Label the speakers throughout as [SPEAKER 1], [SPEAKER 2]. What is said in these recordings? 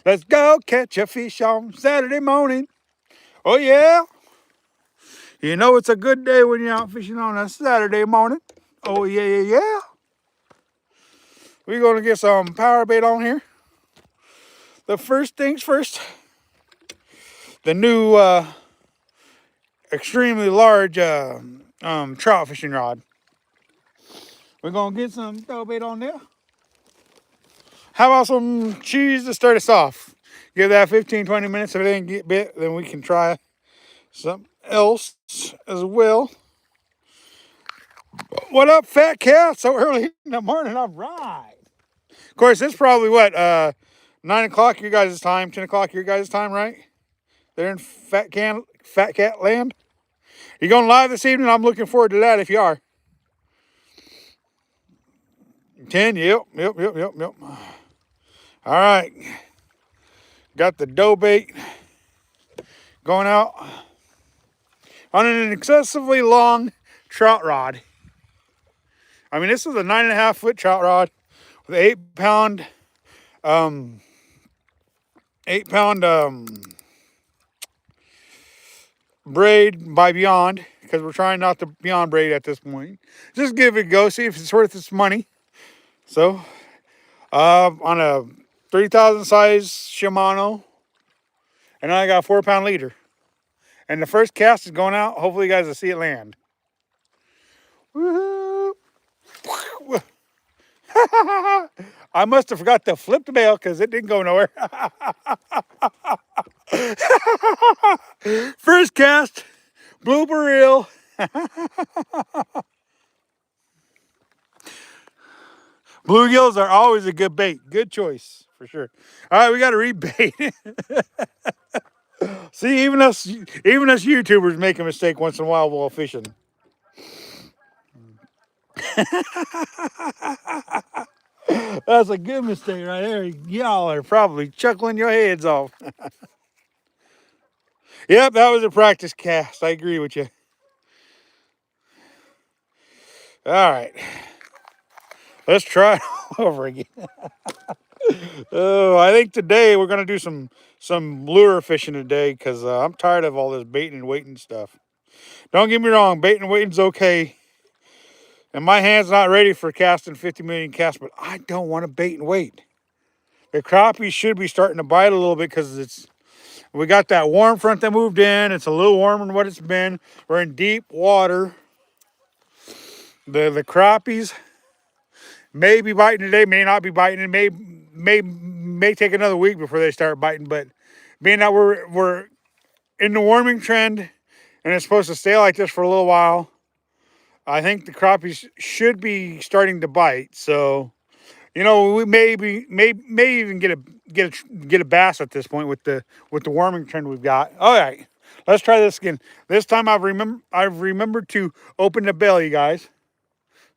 [SPEAKER 1] Let's go catch a fish on Saturday morning. Oh, yeah. You know it's a good day when you're out fishing on a Saturday morning. Oh, yeah, yeah, yeah. We're going to get some power bait on here. The first things first, the new extremely large trout fishing rod. We're going to get some power bait on there. How about some cheese to start us off? Give that 15, 20 minutes. If it ain't get bit, then we can try something else as well. What up, fat cat? So early in the morning. All right. Of course, it's probably what, 9 o'clock your guys' time, 10 o'clock your guys' time, right? They're in fat cat land. You going live this evening? I'm looking forward to that if you are. 10, yep. All right. Got the dough bait going out on an excessively long trout rod. I mean, this is a 9.5-foot trout rod with 8-pound, 8-pound braid by Beyond, because we're trying not to Beyond braid at this point. Just give it a go, see if it's worth its money. So, on a 3,000 size Shimano, and I got a 4-pound leader. And the first cast is going out. Hopefully, you guys will see it land. Woo-hoo. I must have forgot to flip the bail because it didn't go nowhere. First cast, blooper reel. Bluegills are always a good bait. Good choice, for sure. All right, we got to rebait. See, even us YouTubers make a mistake once in a while while fishing. That's a good mistake right there. Y'all are probably chuckling your heads off. Yep, that was a practice cast. I agree with you. All right. Let's try it over again. Oh, I think today we're gonna do some lure fishing today because I'm tired of all this baiting and waiting stuff. Don't get me wrong, baiting and waiting's okay, and my hand's not ready for casting 50 million casts, but I don't want to bait and wait. The crappie should be starting to bite a little bit because we got that warm front that moved in. It's a little warmer than what it's been. We're in deep water. The crappies may be biting today, may not be biting. It may take another week before they start biting. But being that we're in the warming trend and it's supposed to stay like this for a little while, I think the crappies should be starting to bite. So, we may even get a bass at this point with the warming trend we've got. All right, let's try this again. This time I've remembered to open the bell, you guys.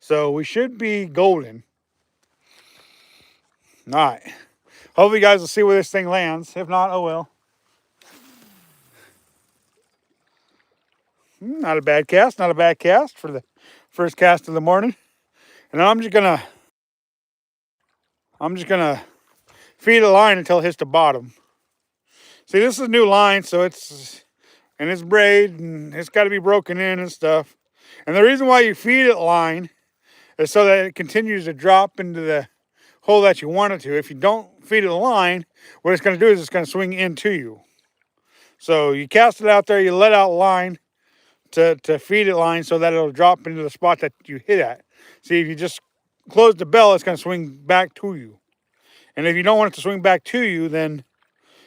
[SPEAKER 1] So we should be golden. All right. Hopefully you guys will see where this thing lands. If not, oh well. Not a bad cast. Not a bad cast for the first cast of the morning. And I'm just gonna feed a line until it hits the bottom. See, this is a new line, so it's braid and it's got to be broken in and stuff. And the reason why you feed it line is so that it continues to drop into the hole that you want it to. If you don't feed it a line, what it's going to do is it's going to swing into you. So you cast it out there, you let out line to feed it line so that it'll drop into the spot that you hit at. See, if you just close the bell, it's going to swing back to you. And if you don't want it to swing back to you, then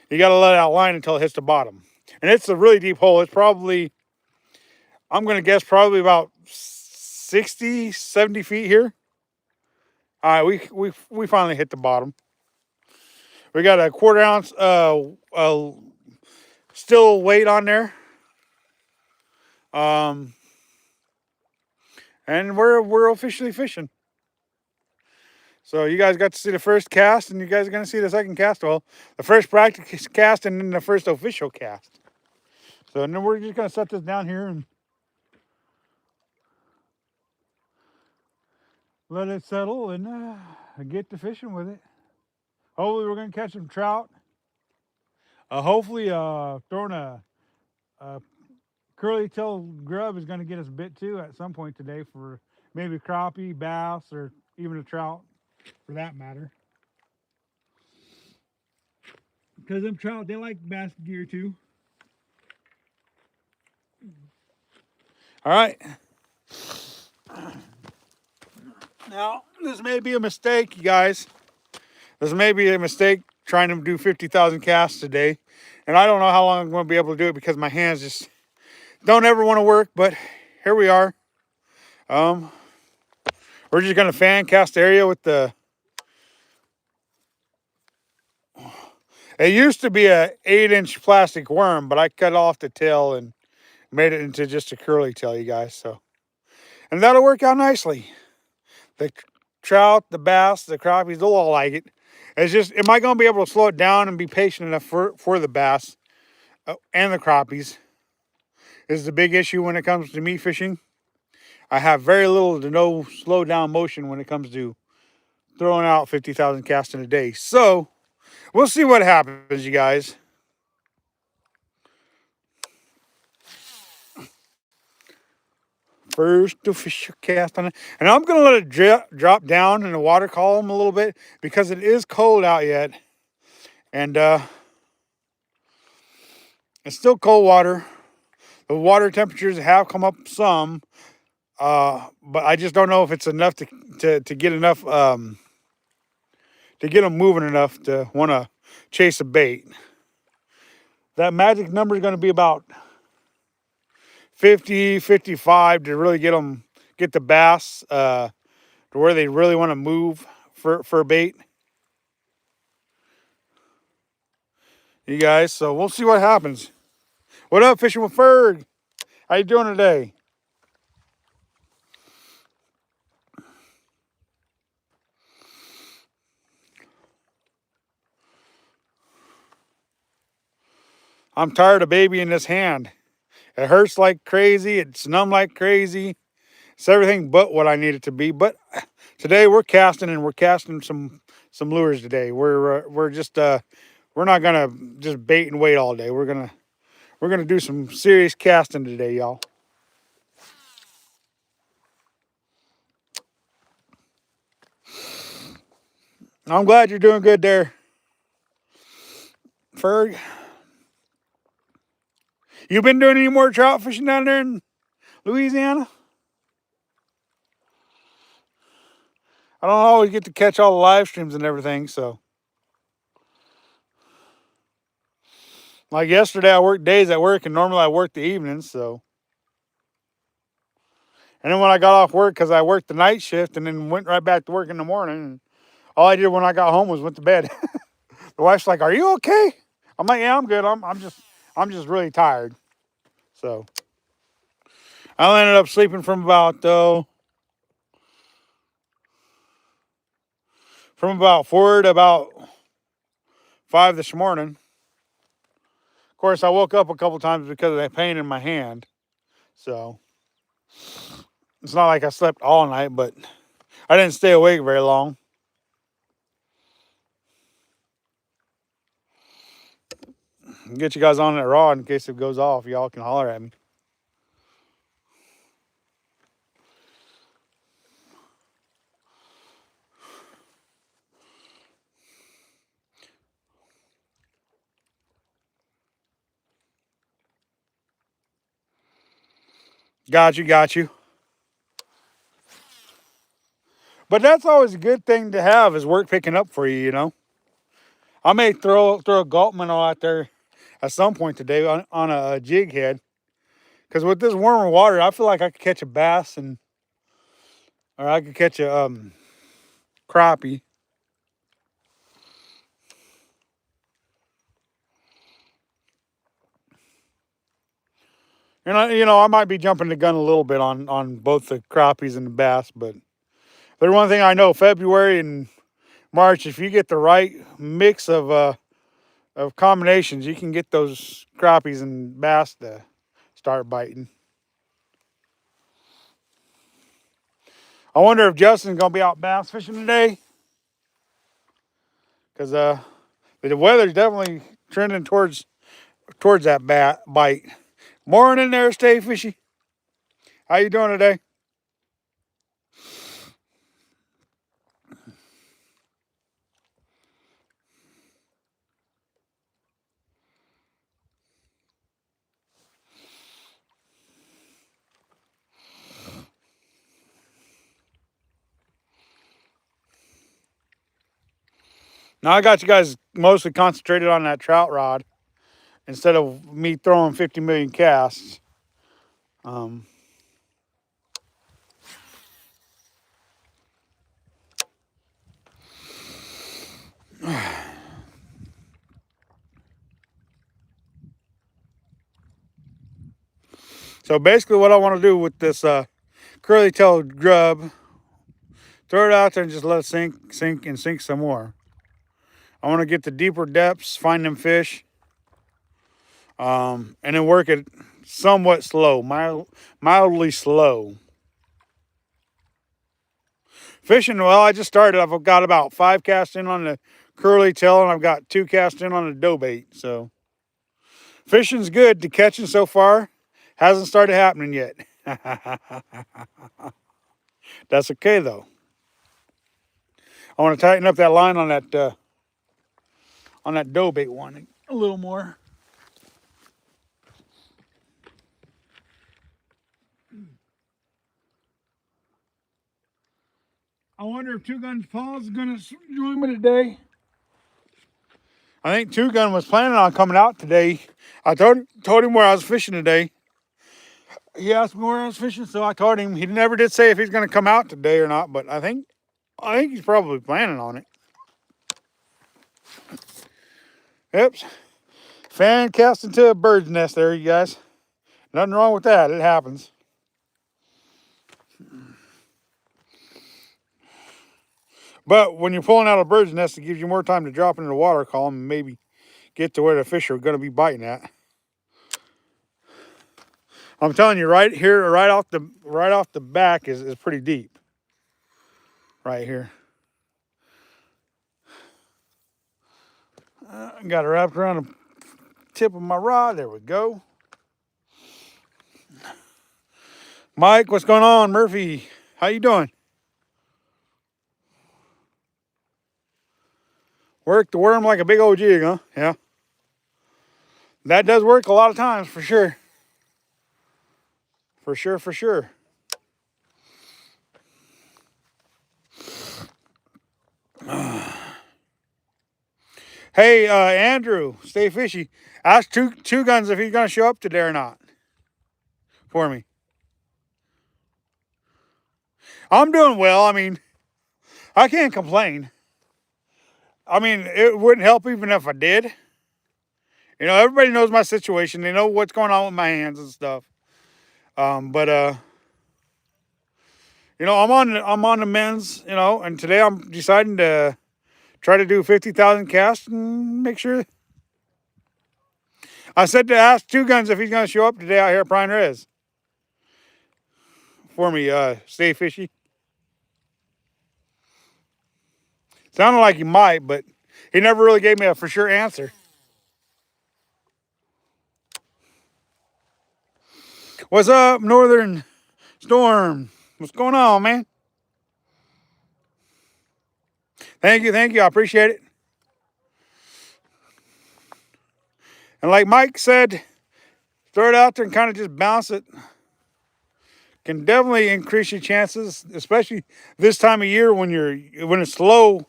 [SPEAKER 1] you got to let out line until it hits the bottom. And it's a really deep hole. It's probably, I'm going to guess, probably about 60, 70 feet here. All right, we finally hit the bottom. We got a 1/4 ounce still weight on there. And we're officially fishing. So you guys got to see the first cast, and you guys are going to see the second cast. Well, the first practice cast and then the first official cast. So then we're just going to set this down here and let it settle and get to fishing with it. Hopefully we're going to catch some trout. Hopefully, throwing a curly tail grub is going to get us bit too at some point today for maybe crappie, bass, or even a trout for that matter. Because them trout, they like basket gear too. All right. Now, this may be a mistake, you guys. This may be a mistake trying to do 50,000 casts today. And I don't know how long I'm going to be able to do it because my hands just don't ever want to work. But here we are. We're just going to fan cast the area with the... It used to be a 8-inch plastic worm, but I cut off the tail and made it into just a curly tail, you guys. So, and that'll work out nicely. The trout, the bass, the crappies, they'll all like it. It's just, am I going to be able to slow it down and be patient enough for the bass and the crappies? Is the big issue when it comes to me fishing. I have very little to no slow down motion when it comes to throwing out 50,000 casts in a day. So, we'll see what happens, you guys. First official cast on it. And I'm going to let it drop down in the water column a little bit because it is cold out yet. And it's still cold water. The water temperatures have come up some. But I just don't know if it's enough to get enough, to get them moving enough to want to chase a bait. That magic number is going to be about 50, 55 to really get the bass to where they really want to move for bait. You guys, so we'll see what happens. What up, Fishing with Ferg? How you doing today? I'm tired of babying this hand. It hurts like crazy. It's numb like crazy. It's everything but what I need it to be. But today we're casting, and we're casting some lures today. We're just we're not gonna just bait and wait all day. We're gonna do some serious casting today, y'all. I'm glad you're doing good there, Ferg. You been doing any more trout fishing down there in Louisiana? I don't always get to catch all the live streams and everything, so. Like yesterday, I worked days at work, and normally I work the evenings, so. And then when I got off work, because I worked the night shift and then went right back to work in the morning, and all I did when I got home was went to bed. The wife's like, "Are you okay?" I'm like, "Yeah, I'm good. I'm just really tired." So I ended up sleeping from about 4 to about 5 this morning. Of course, I woke up a couple times because of that pain in my hand. So it's not like I slept all night, but I didn't stay awake very long. I'll get you guys on that rod in case it goes off. Y'all can holler at me. Got you. But that's always a good thing to have, is work picking up for you, you know. I may throw a gulp minnow out there at some point today on a jig head. Because with this warmer water, I feel like I could catch a bass or I could catch a crappie. And I might be jumping the gun a little bit on both the crappies and the bass, but there's one thing I know: February and March, if you get the right mix of combinations, you can get those crappies and bass to start biting. I wonder if Justin's gonna be out bass fishing today, because the weather's definitely trending towards that bite. Morning there, Stay Fishy. How you doing today? Now I got you guys mostly concentrated on that trout rod instead of me throwing 50 million casts. So basically what I want to do with this curly tailed grub, throw it out there and just let it sink some more. I want to get the deeper depths, find them fish, and then work it somewhat slow, mildly slow. Fishing, well, I just started. I've got about 5 casts in on the curly tail, and I've got 2 casts in on the dough bait. So fishing's good. The catching so far hasn't started happening yet. That's okay though. I want to tighten up that line on that dough bait one a little more. I wonder if Two Guns Paul's gonna join me today. I think Two Gun was planning on coming out today. I told him where I was fishing today. He asked me where I was fishing, so I told him. He never did say if he's gonna come out today or not, but I think he's probably planning on it. Oops. Fan cast into a bird's nest there, you guys. Nothing wrong with that. It happens. But when you're pulling out a bird's nest, it gives you more time to drop into the water column and maybe get to where the fish are going to be biting at. I'm telling you, right here, right off the back is pretty deep. Right here. Got it wrapped around the tip of my rod. There we go. Mike, what's going on? Murphy, how you doing? Work the worm like a big old jig, huh? Yeah. That does work a lot of times, for sure. For sure, for sure. Hey, Andrew, Stay Fishy. Ask Two Guns if he's going to show up today or not. For me. I'm doing well. I mean, I can't complain. I mean, it wouldn't help even if I did. You know, everybody knows my situation. They know what's going on with my hands and stuff. But you know, I'm on the men's. You know, and today I'm deciding to try to do 50,000 casts and make sure. I said to ask Two Guns if he's going to show up today out here at Prineville for me. Stay Fishy. Sounded like he might, but he never really gave me a for sure answer. What's up, Northern Storm? What's going on, man? Thank you. I appreciate it. And like Mike said, throw it out there and kind of just bounce it. Can definitely increase your chances, especially this time of year when it's slow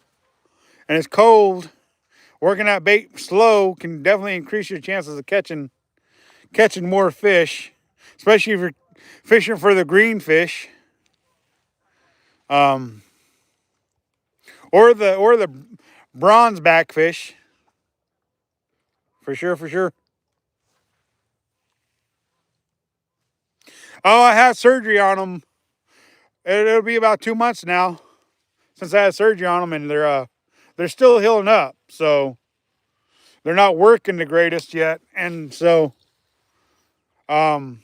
[SPEAKER 1] and it's cold. Working that bait slow can definitely increase your chances of catching more fish, especially if you're fishing for the green fish, or the bronze backfish. For sure. Oh, I had surgery on them. It'll be about 2 months now since I had surgery on them, and they're still healing up. So they're not working the greatest yet, and so I'm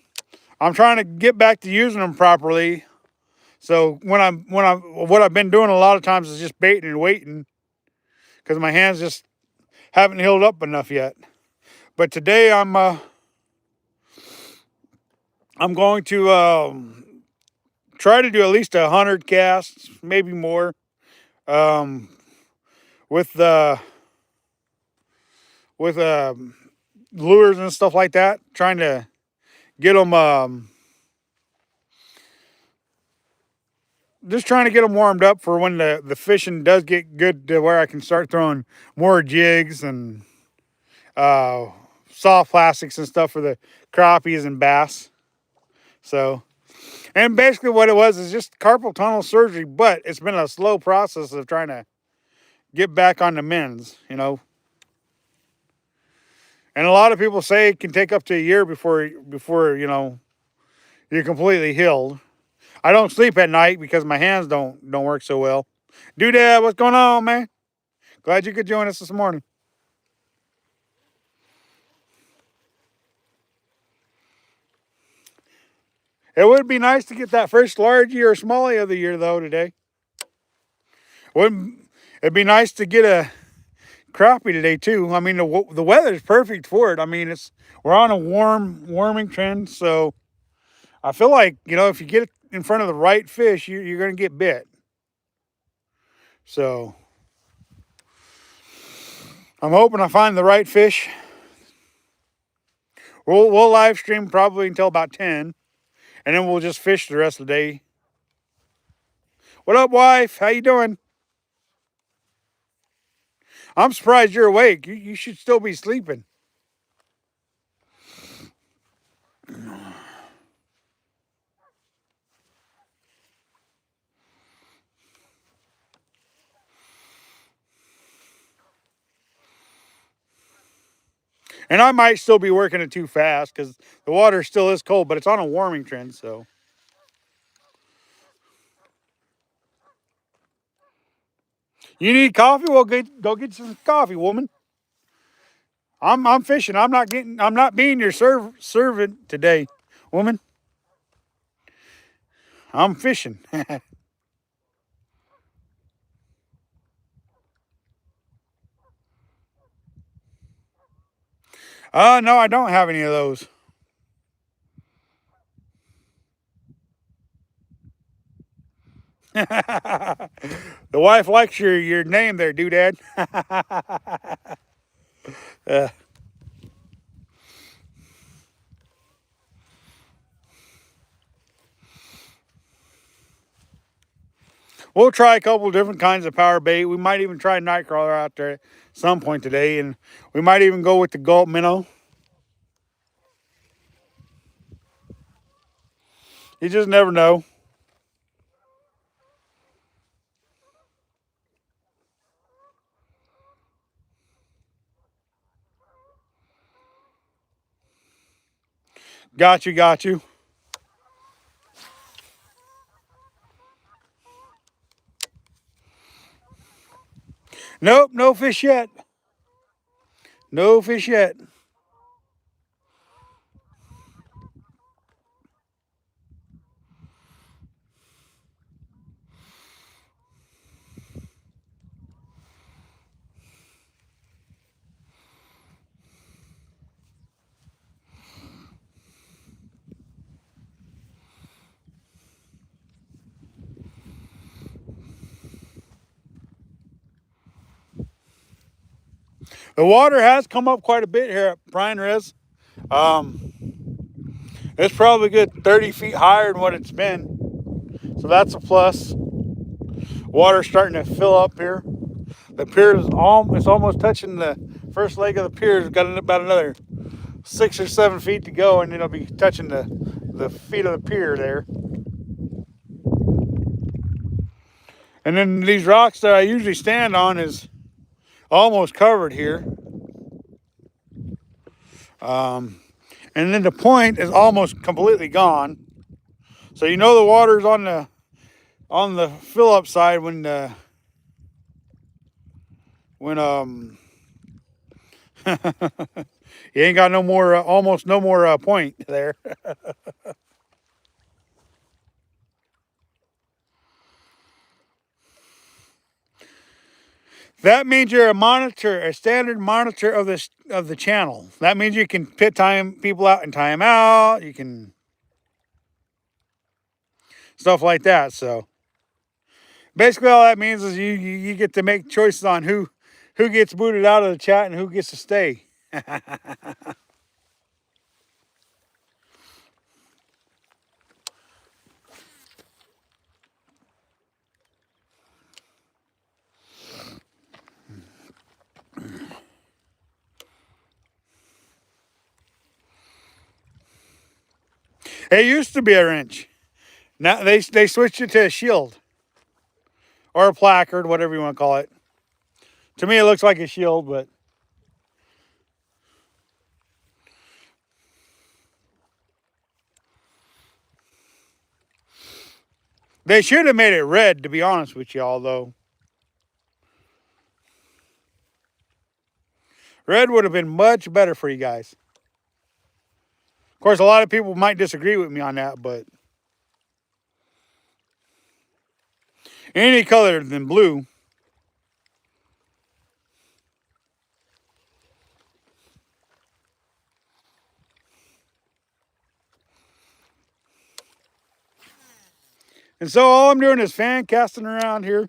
[SPEAKER 1] trying to get back to using them properly. So what I've been doing a lot of times is just baiting and waiting, because my hands just haven't healed up enough yet. But today I'm going to try to do at least 100 casts, maybe more, um, with lures and stuff like that. Trying to get them, just trying to get them warmed up for when the fishing does get good to where I can start throwing more jigs and soft plastics and stuff for the crappies and bass. So, and basically what it was is just carpal tunnel surgery, but it's been a slow process of trying to get back on the mends, you know. And a lot of people say it can take up to a year before you know, you're completely healed. I don't sleep at night because my hands don't work so well. Doodad, what's going on, man? Glad you could join us this morning. It would be nice to get that first largie or smallie of the year, though, today. It'd be nice to get a crappie today, too. I mean, the weather's perfect for it. I mean, we're on a warming trend, so I feel like, you know, if you get it in front of the right fish, you're going to get bit. So I'm hoping I find the right fish. We'll live stream probably until about 10, and then we'll just fish the rest of the day. What up, wife? How you doing? I'm surprised you're awake. You should still be sleeping. And I might still be working it too fast because the water still is cold, but it's on a warming trend, so. You need coffee? Well, go get some coffee, woman. I'm fishing. I'm not being your servant today, woman. I'm fishing. No, I don't have any of those. The wife likes your name there, doodad. We'll try a couple different kinds of power bait. We might even try nightcrawler out there at some point today, and we might even go with the gulp minnow. You just never know. Got you, got you. Nope, no fish yet. No fish yet. The water has come up quite a bit here at Prineville. It's probably a good 30 feet higher than what it's been. So that's a plus. Water's starting to fill up here. The pier is almost touching the first leg of the pier. It's got about another 6 or 7 feet to go, and it'll be touching the feet of the pier there. And then these rocks that I usually stand on is almost covered here. And then the point is almost completely gone. So you know the water's on the fill up side when you ain't got no more almost no more point there. That means you're a monitor, a standard monitor of the channel. That means you can time people out and time out. You can stuff like that. So basically, all that means is you get to make choices on who gets booted out of the chat and who gets to stay. It used to be a wrench. Now they switched it to a shield or a placard, whatever you want to call it. To me, it looks like a shield, but they should have made it red, to be honest with y'all, though. Red would have been much better for you guys. Of course, a lot of people might disagree with me on that, but any color than blue. And so all I'm doing is fan casting around here.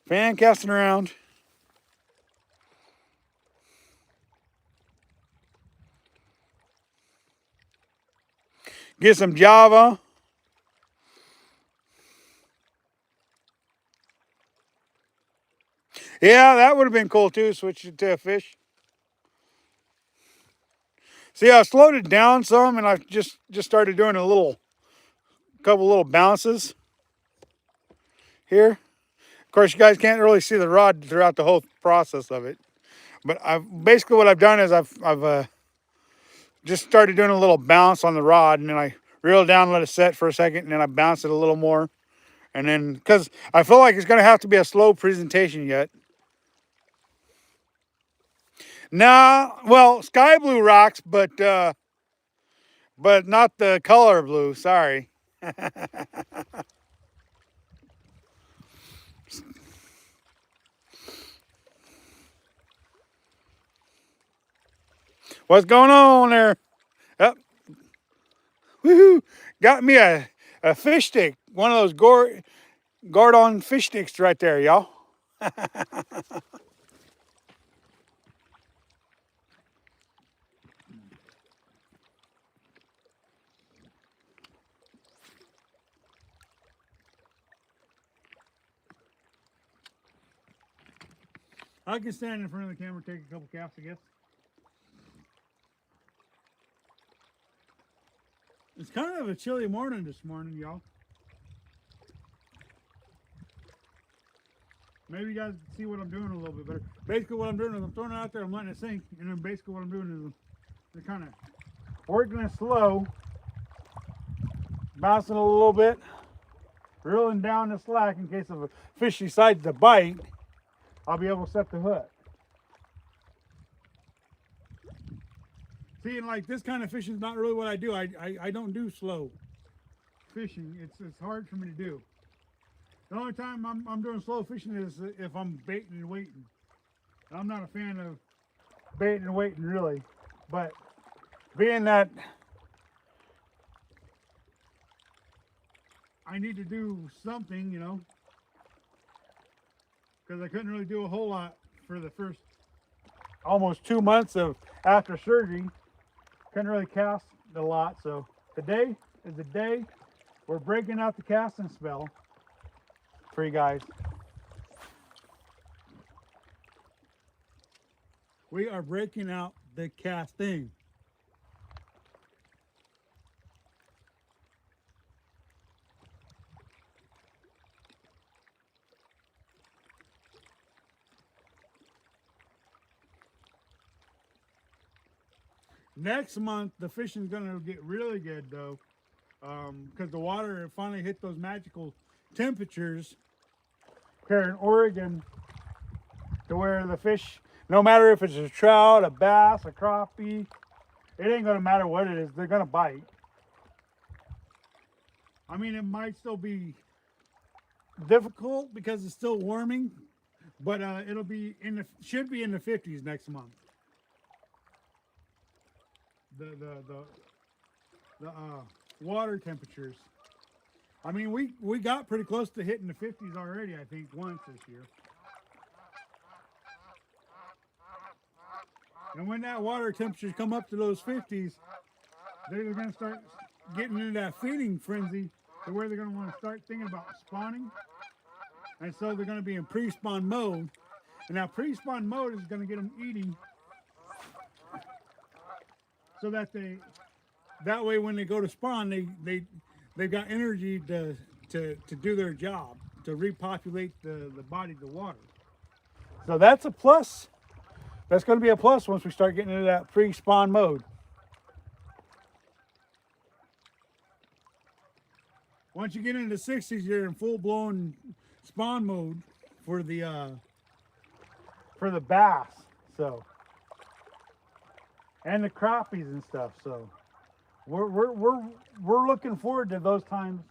[SPEAKER 1] Fan casting around. Get some Java. Yeah, that would have been cool too, switch it to a fish. See, I slowed it down some and I just started doing couple little bounces here. Of course, you guys can't really see the rod throughout the whole process of it. But basically what I've done is I've just started doing a little bounce on the rod, and then I reel it down, let it set for a second, and then I bounce it a little more. And then, because I feel like it's going to have to be a slow presentation yet. Nah, well, sky blue rocks, but not the color blue. Sorry. What's going on there? Oh, woohoo! Got me a fish stick. One of those Gordon fish sticks right there, y'all. I can stand in front of the camera, take a couple casts, I guess. It's kind of a chilly morning this morning, y'all. Maybe you guys can see what I'm doing a little bit better. Basically what I'm doing is I'm throwing it out there, I'm letting it sink, and then basically what I'm doing is kind of working it slow, bouncing a little bit, reeling down the slack in case of a fish decides to bite, I'll be able to set the hook. See, and like this kind of fishing is not really what I do. I don't do slow fishing. It's hard for me to do. The only time I'm doing slow fishing is if I'm baiting and waiting. I'm not a fan of baiting and waiting really, but being that I need to do something, you know, because I couldn't really do a whole lot for the first almost 2 months of after surgery. Couldn't really cast a lot, so today is the day we're breaking out the casting spell for you guys. We are breaking out the casting. Next month, the fishing is going to get really good though, because the water finally hit those magical temperatures here in Oregon, to where the fish, no matter if it's a trout, a bass, a crappie, it ain't going to matter what it is, they're going to bite. I mean, it might still be difficult because it's still warming, but it'll be should be in the 50s next month. The water temperatures. I mean, we got pretty close to hitting the 50s already. I think once this year. And when that water temperatures come up to those 50s, they're going to start getting into that feeding frenzy to where they're going to want to start thinking about spawning. And so they're going to be in pre-spawn mode. And now pre-spawn mode is going to get them eating so that that way when they go to spawn, they've got energy to do their job, to repopulate the body, the water. So that's a plus. That's going to be a plus once we start getting into that pre-spawn mode. Once you get into the 60s, you're in full-blown spawn mode for the bass. So, and the crappies and stuff. So, we're looking forward to those times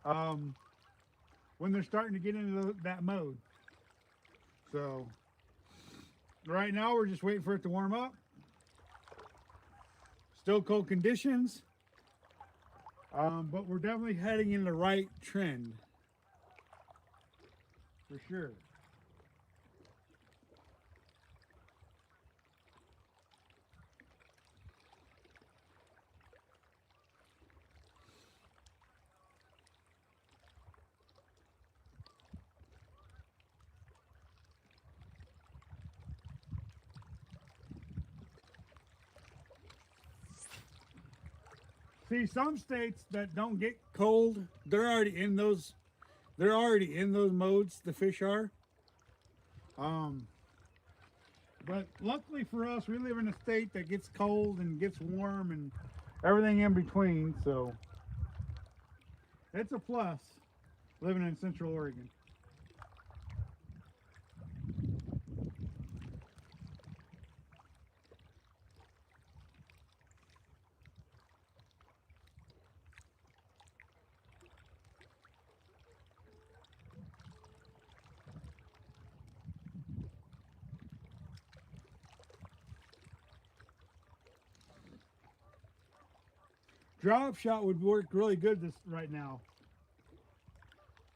[SPEAKER 1] when they're starting to get into that mode. So, right now we're just waiting for it to warm up. Still cold conditions, but we're definitely heading in the right trend for sure. See, some states that don't get cold, they're already in those. They're already in those modes. The fish are. But luckily for us, we live in a state that gets cold and gets warm and everything in between. So it's a plus living in Central Oregon. Drop shot would work really good this right now,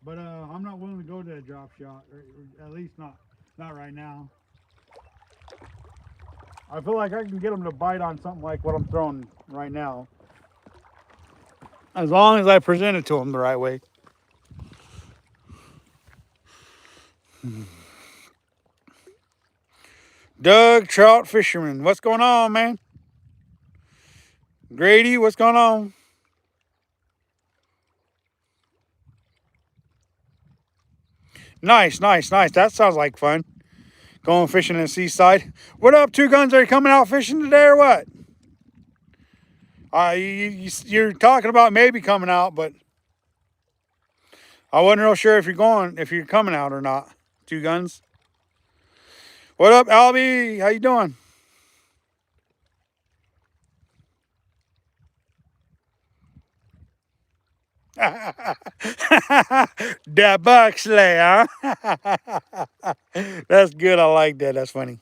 [SPEAKER 1] but I'm not willing to go to a drop shot, or at least not right now. I feel like I can get them to bite on something like what I'm throwing right now, as long as I present it to them the right way. Doug Trout Fisherman, what's going on, man? Grady, what's going on? Nice, nice, nice. That sounds like fun. Going fishing in the seaside. What up, Two Guns? Are you coming out fishing today or what? You're talking about maybe coming out, but I wasn't real sure if you're coming out or not. Two Guns. What up, Albie? How you doing? That Buxley, huh? That's good. I like that. That's funny.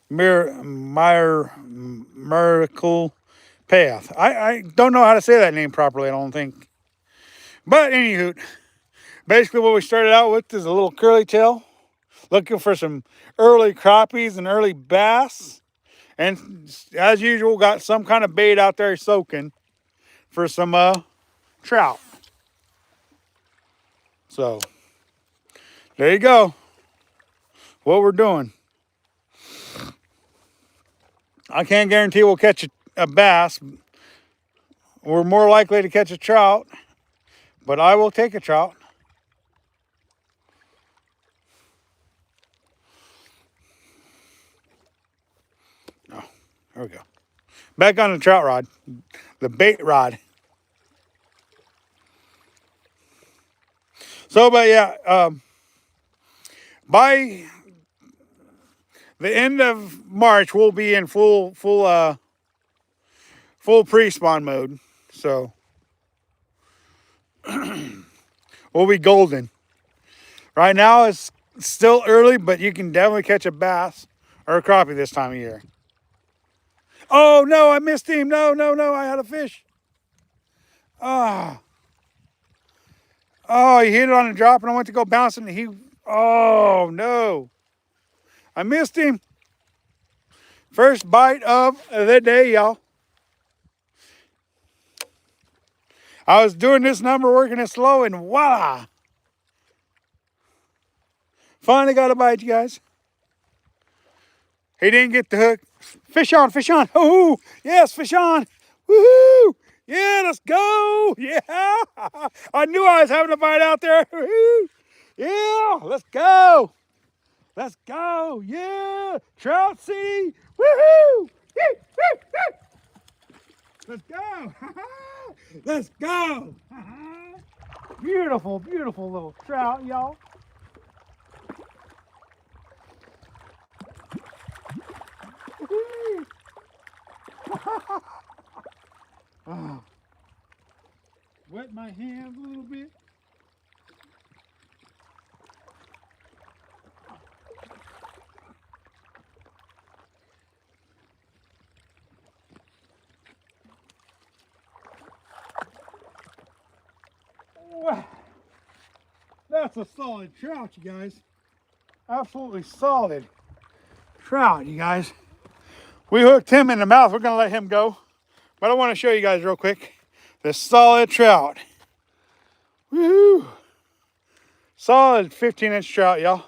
[SPEAKER 1] Miracle Path. I don't know how to say that name properly, I don't think. But anywho, basically what we started out with is a little curly tail. Looking for some early crappies and early bass. And as usual, got some kind of bait out there soaking for some trout. So, there you go. What we're doing. I can't guarantee we'll catch a bass. We're more likely to catch a trout, but I will take a trout. Oh, there we go. Back on the trout rod, the bait rod. So, but yeah, by the end of March, we'll be in full pre-spawn mode. So, will be golden. Right now it's still early, but you can definitely catch a bass or a crappie this time of year. Oh no, I missed him. No, no, no, I had a fish. Ah. Oh, he hit it on a drop and I went to go bounce and oh no. I missed him. First bite of the day, y'all. I was doing this number, working it slow, and voila. Finally got a bite, you guys. He didn't get the hook. Fish on, fish on. Oh, yes, fish on. Woohoo! Yeah, let's go. Yeah. I knew I was having a bite out there. Woohoo! Yeah, let's go. Let's go. Yeah. Trout City. Woohoo! Let's go. Let's go. Beautiful, beautiful little trout, y'all. Wet my hands a little bit. Wow. That's a solid trout, you guys. Absolutely solid trout, you guys. We hooked him in the mouth. We're going to let him go. But I want to show you guys real quick this solid trout. Woo! Solid 15-inch trout, y'all.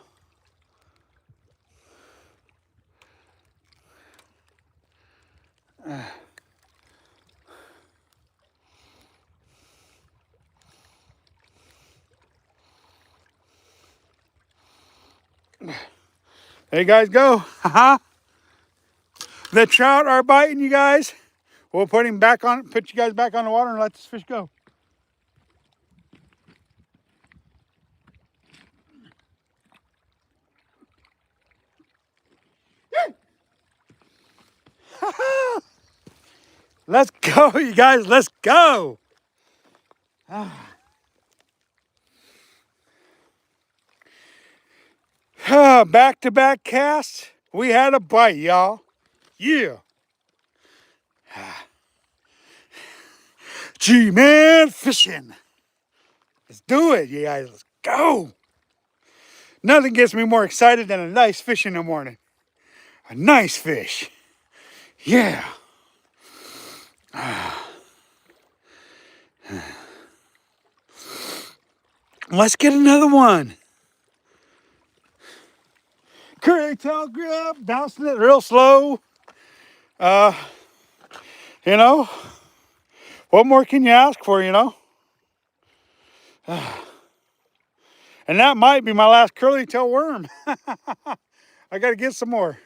[SPEAKER 1] There you guys go. The trout are biting, you guys. We'll put him back on, put you guys back on the water and let this fish go. Let's go, you guys. Let's go. Back-to-back casts. We had a bite, y'all. Yeah. G-Man fishing. Let's do it, you guys. Let's go. Nothing gets me more excited than a nice fish in the morning. A nice fish. Yeah. Let's get another one. Curly tail grub, bouncing it real slow. You know, what more can you ask for, you know? And that might be my last curly tail worm. I got to get some more.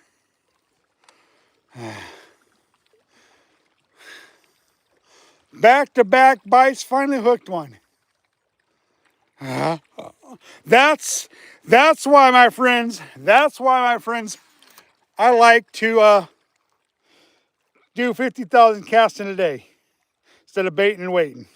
[SPEAKER 1] Back-to-back bites, finally hooked one. That's why, my friends, I like to do 50,000 casts in a day instead of baiting and waiting.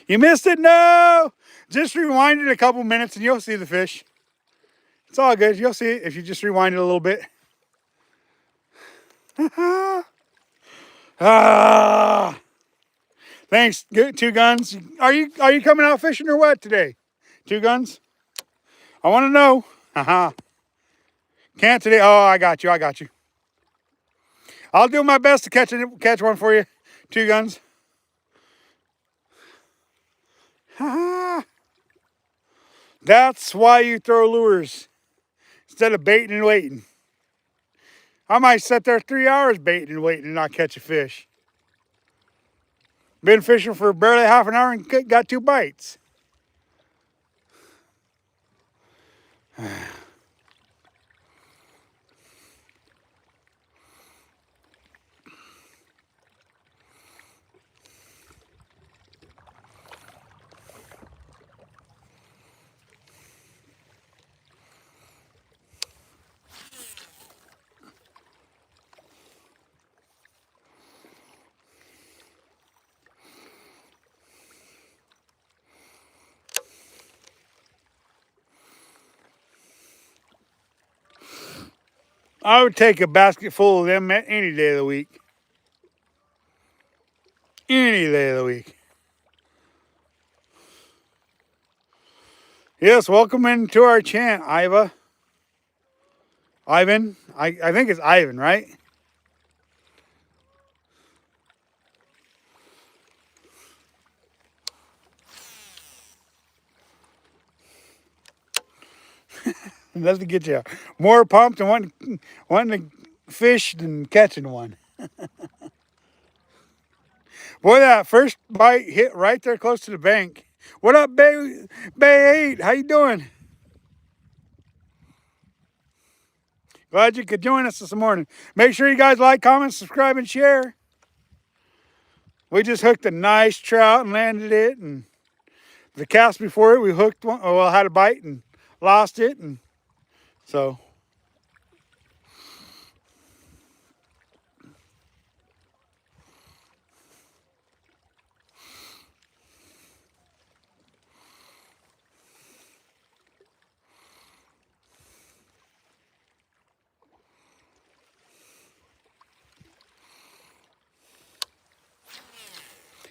[SPEAKER 1] You missed it? No! Just rewind it a couple minutes and you'll see the fish. It's all good. You'll see it if you just rewind it a little bit. Thanks, Two Guns. Are you coming out fishing or what today? Two Guns? I want to know. Can't today. Oh, I got you. I'll do my best to catch one for you. Two Guns. That's why you throw lures instead of baiting and waiting. I might sit there 3 hours baiting and waiting and not catch a fish. Been fishing for barely half an hour and got 2 bites. I would take a basket full of them any day of the week. Any day of the week. Yes, welcome into our chant, Ivan. I think it's Ivan, right? That's to get you more pumped and wanting to fish than catching one. Boy, that first bite hit right there close to the bank. What up, Bay 8? How you doing? Glad you could join us this morning. Make sure you guys like, comment, subscribe, and share. We just hooked a nice trout and landed it, and the cast before it, we hooked one. Well, had a bite and lost it, and so.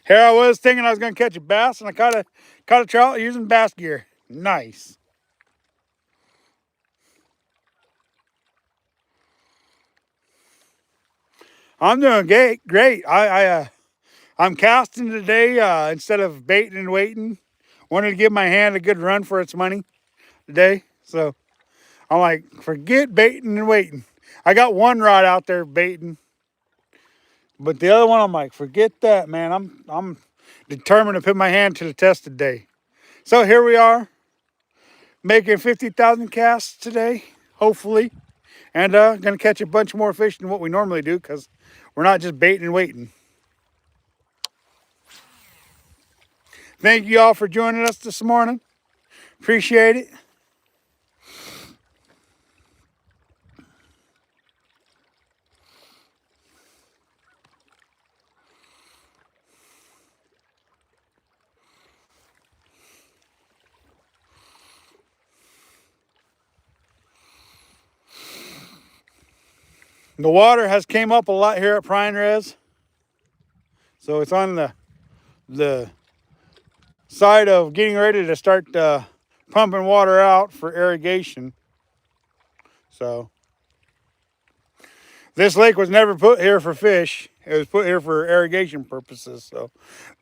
[SPEAKER 1] Here I was thinking I was going to catch a bass, and I caught a trout using bass gear. Nice. I'm doing great. I'm casting today instead of baiting and waiting. Wanted to give my hand a good run for its money today, so I'm like, forget baiting and waiting. I got one rod out there baiting, but the other one I'm like, forget that, man. I'm determined to put my hand to the test today. So here we are, making 50,000 casts today, hopefully, and gonna catch a bunch more fish than what we normally do because we're not just baiting and waiting. Thank you all for joining us this morning. Appreciate it. The water has came up a lot here at Prineville, so it's on the side of getting ready to start pumping water out for irrigation. So this lake was never put here for fish. It was put here for irrigation purposes. So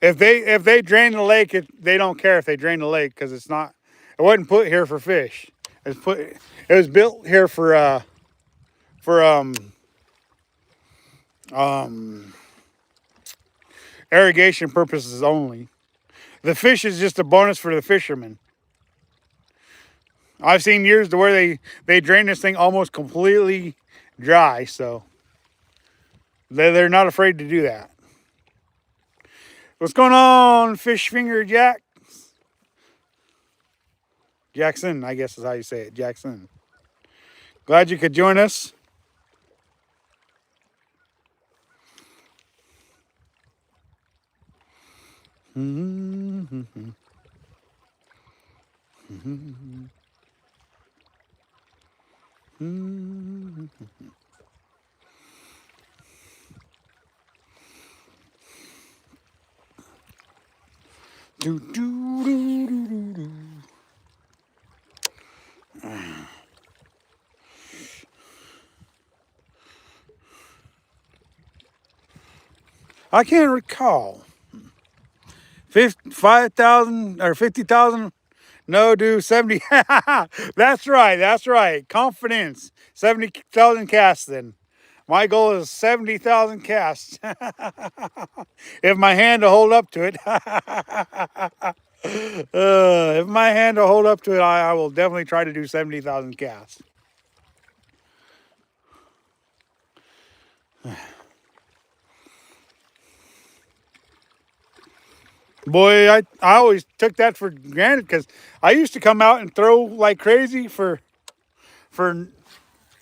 [SPEAKER 1] if they drain the lake, they don't care if they drain the lake because it wasn't put here for fish. It was built here for irrigation purposes only. The fish is just a bonus for the fishermen. I've seen years to where they drain this thing almost completely dry, so they're not afraid to do that. What's going on, Fish Finger Jack? Jackson, I guess is how you say it, Jackson. Glad you could join us. I can't recall. 5,000 or 50,000. No, do 70. That's right. Confidence. 70,000 casts then. My goal is 70,000 casts. If my hand will hold up to it. If my hand will hold up to it, I will definitely try to do 70,000 casts. Boy, I always took that for granted because I used to come out and throw like crazy for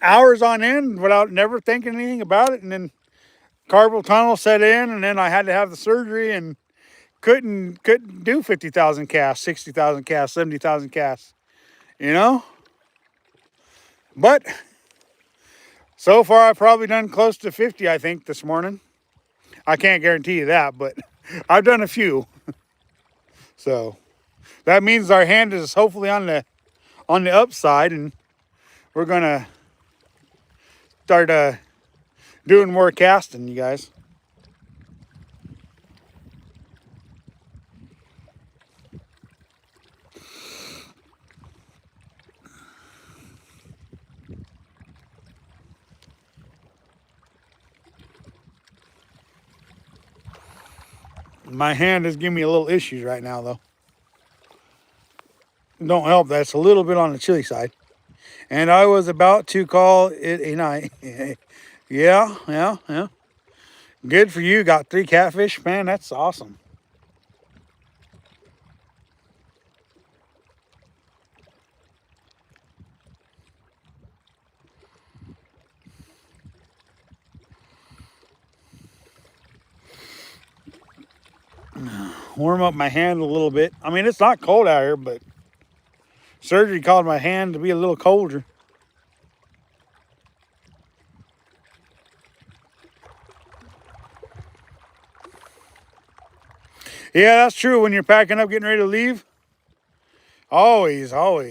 [SPEAKER 1] hours on end without never thinking anything about it. And then carpal tunnel set in, and then I had to have the surgery and couldn't do 50,000 casts, 60,000 casts, 70,000 casts, you know? But So far, I've probably done close to 50, I think, this morning. I can't guarantee you that, but I've done a few. So that means our hand is hopefully on the upside, and we're gonna start doing more casting, you guys. My hand is giving me a little issues right now, though. Don't help that it's a little bit on the chilly side. And I was about to call it a night. Yeah. Good for you. Got 3 catfish. Man, that's awesome. Warm up my hand a little bit. I mean, it's not cold out here, but surgery caused my hand to be a little colder. Yeah, that's true. When you're packing up, getting ready to leave, always that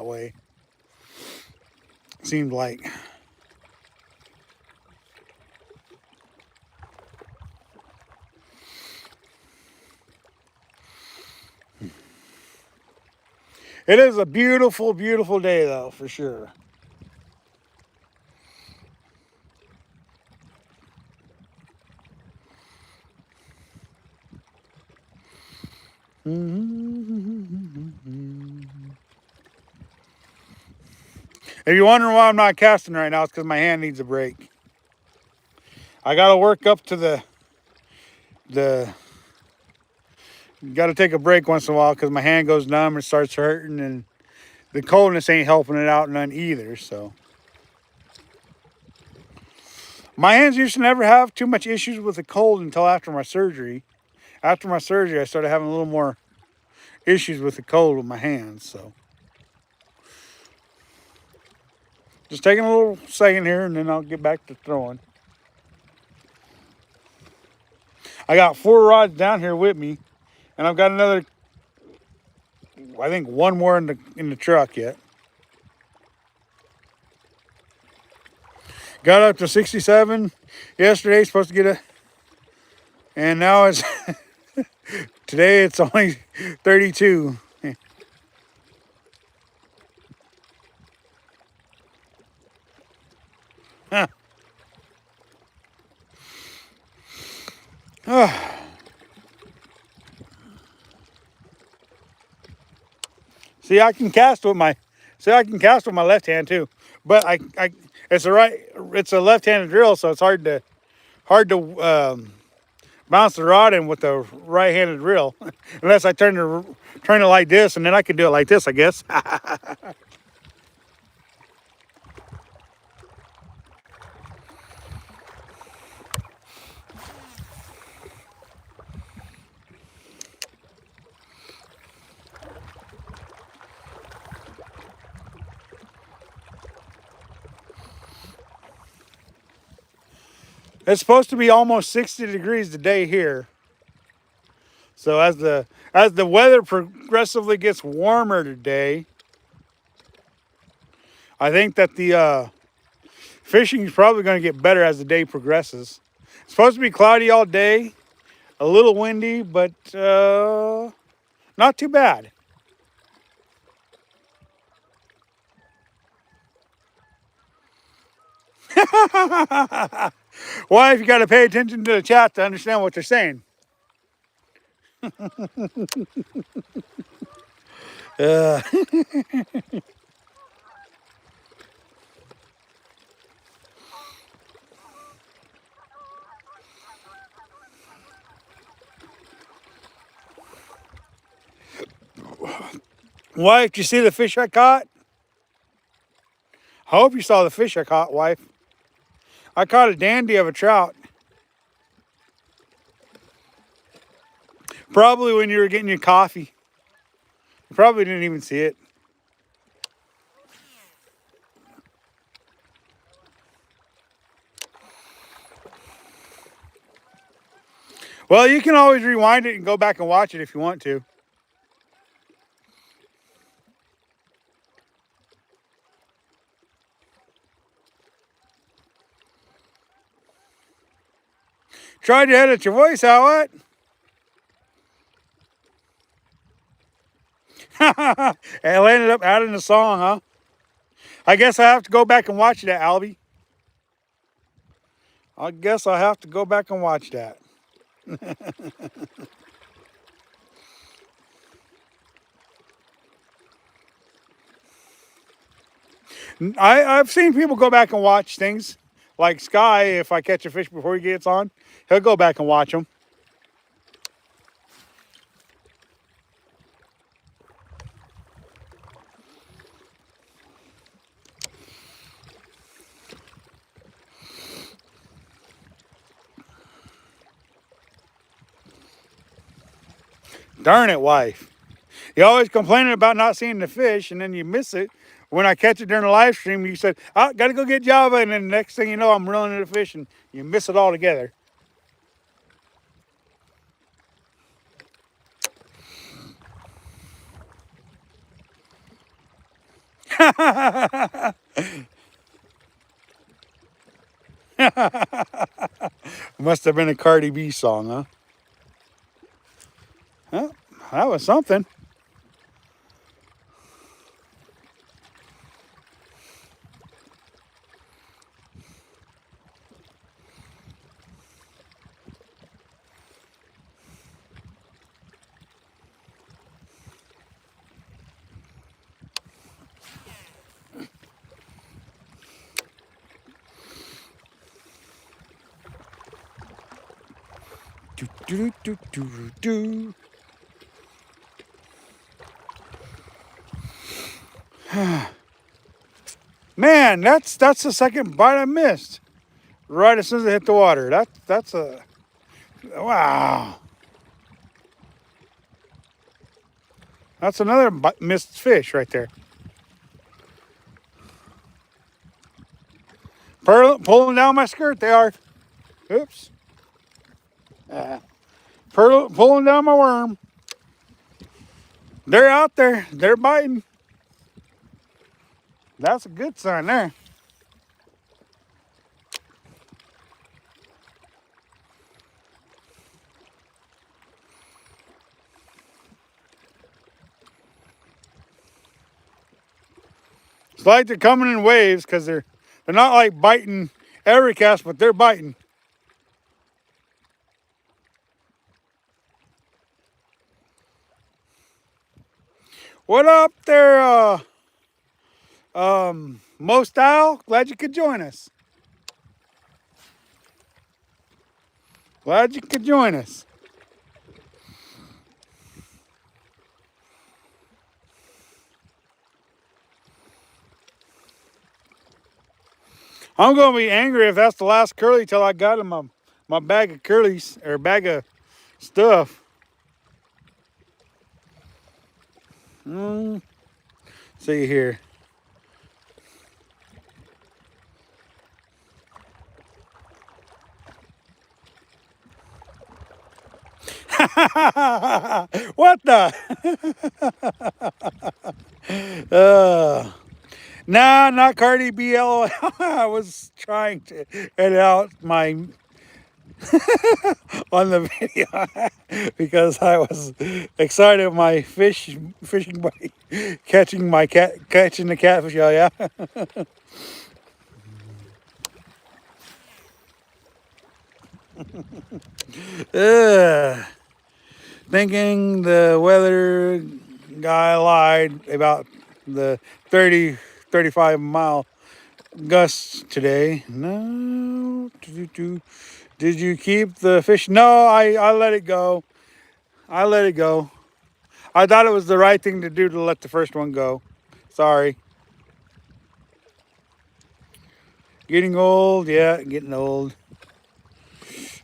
[SPEAKER 1] way. Seemed like. It is a beautiful, beautiful day, though, for sure. If you're wondering why I'm not casting right now, it's because my hand needs a break. I got to work up to the got to take a break once in a while because my hand goes numb and starts hurting, and the coldness ain't helping it out none either. So my hands used to never have too much issues with the cold until after my surgery. After my surgery, I started having a little more issues with the cold with my hands. So just taking a little second here, and then I'll get back to throwing. I got 4 rods down here with me, and I've got another, I think, 1 more in the truck yet. Got up to 67 yesterday, supposed to get a, and now it's, today it's only 32. Huh. See, I can cast with my left hand too, but it's a left-handed drill, so it's hard to bounce the rod in with the right-handed drill, unless I turn it like this, and then I can do it like this, I guess. It's supposed to be almost 60 degrees today here. So as the weather progressively gets warmer today, I think that the fishing is probably going to get better as the day progresses. It's supposed to be cloudy all day, a little windy, but not too bad. Wife, you got to pay attention to the chat to understand what they're saying. uh, Wife, did you see the fish I caught? I hope you saw the fish I caught, wife. I caught a dandy of a trout. Probably when you were getting your coffee. You probably didn't even see it. Well, you can always rewind it and go back and watch it if you want to. Tried to edit your voice out, what? And it ended up adding the song, huh? I guess I have to go back and watch that, Albie. I guess I'll have to go back and watch that. I've seen people go back and watch things. Like Sky, if I catch a fish before he gets on, he'll go back and watch them. Darn it, wife. You always complaining about not seeing the fish, and then you miss it. When I catch it during the live stream, you said, "I got to go get Java," and then the next thing you know, I'm reeling in the fish, and you miss it all together. Must have been a Cardi B song, huh? Well, that was something. Do, do, do, do, do. Man, that's the second bite I missed. Right as soon as I hit the water. That's a wow. That's another missed fish right there. Pulling down my skirt, they are. Oops. Pulling down my worm. They're out there. They're biting. That's a good sign there. It's like they're coming in waves because they're not like biting every cast, but they're biting. What up there, Mo Style? Glad you could join us. Glad you could join us. I'm gonna be angry if that's the last curly till I got in my bag of curlies or bag of stuff. See here. What the? Nah, not Cardi B. LOL. I was trying to edit out my on the video because I was excited. My fishing buddy catching the catfish. Oh yeah. Thinking the weather guy lied about the 30, 35-mile gusts today. No. Did you keep the fish? No, I let it go. I let it go. I thought it was the right thing to do to let the first one go. Sorry. Getting old. Yeah, getting old.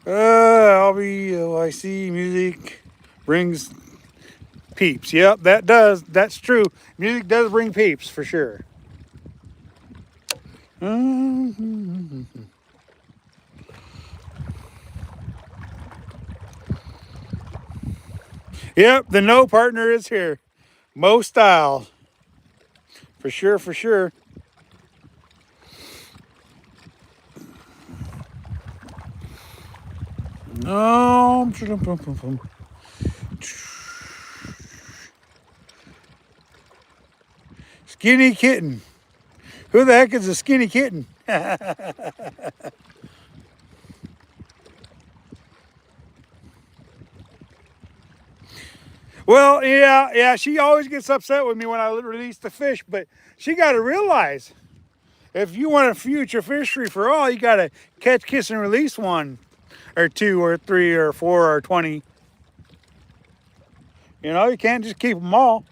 [SPEAKER 1] I see music brings peeps. Yep, that does. That's true. Music does bring peeps for sure. Yep, the no partner is here. Mo style. For sure, for sure. Skinny kitten. Who the heck is a skinny kitten? Well, yeah, she always gets upset with me when I release the fish, but she got to realize if you want a future fishery for all, you got to catch, kiss, and release one, or two, or three, or four, or 20. You know, you can't just keep them all.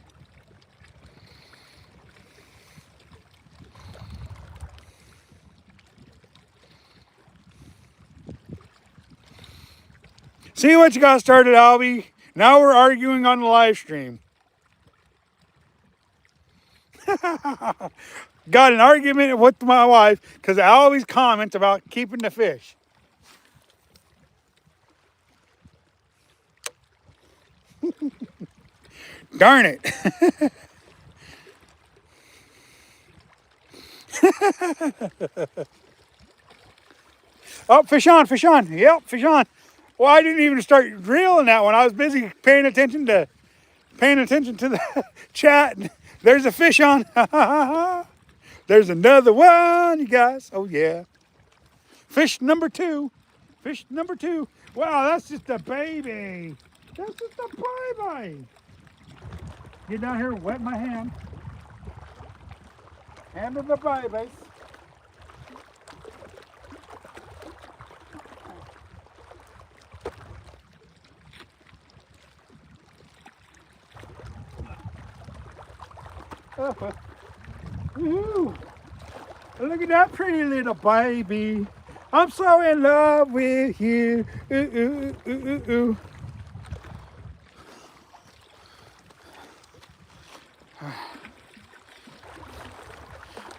[SPEAKER 1] See what you got started, Albie? Now we're arguing on the live stream. Got an argument with my wife because I always comment about keeping the fish. Darn it. Oh, fish on, fish on. Yep, fish on. Well, I didn't even start reeling that one. I was busy paying attention to the chat. There's a fish on. There's another one, you guys. Oh yeah. Fish number two. Fish number two. Wow, that's just a baby. That's just a baby. Get down here, wet my hand. Hand of the baby. Woohoo! Look at that pretty little baby. I'm so in love with you. Ooh, ooh, ooh, ooh, ooh.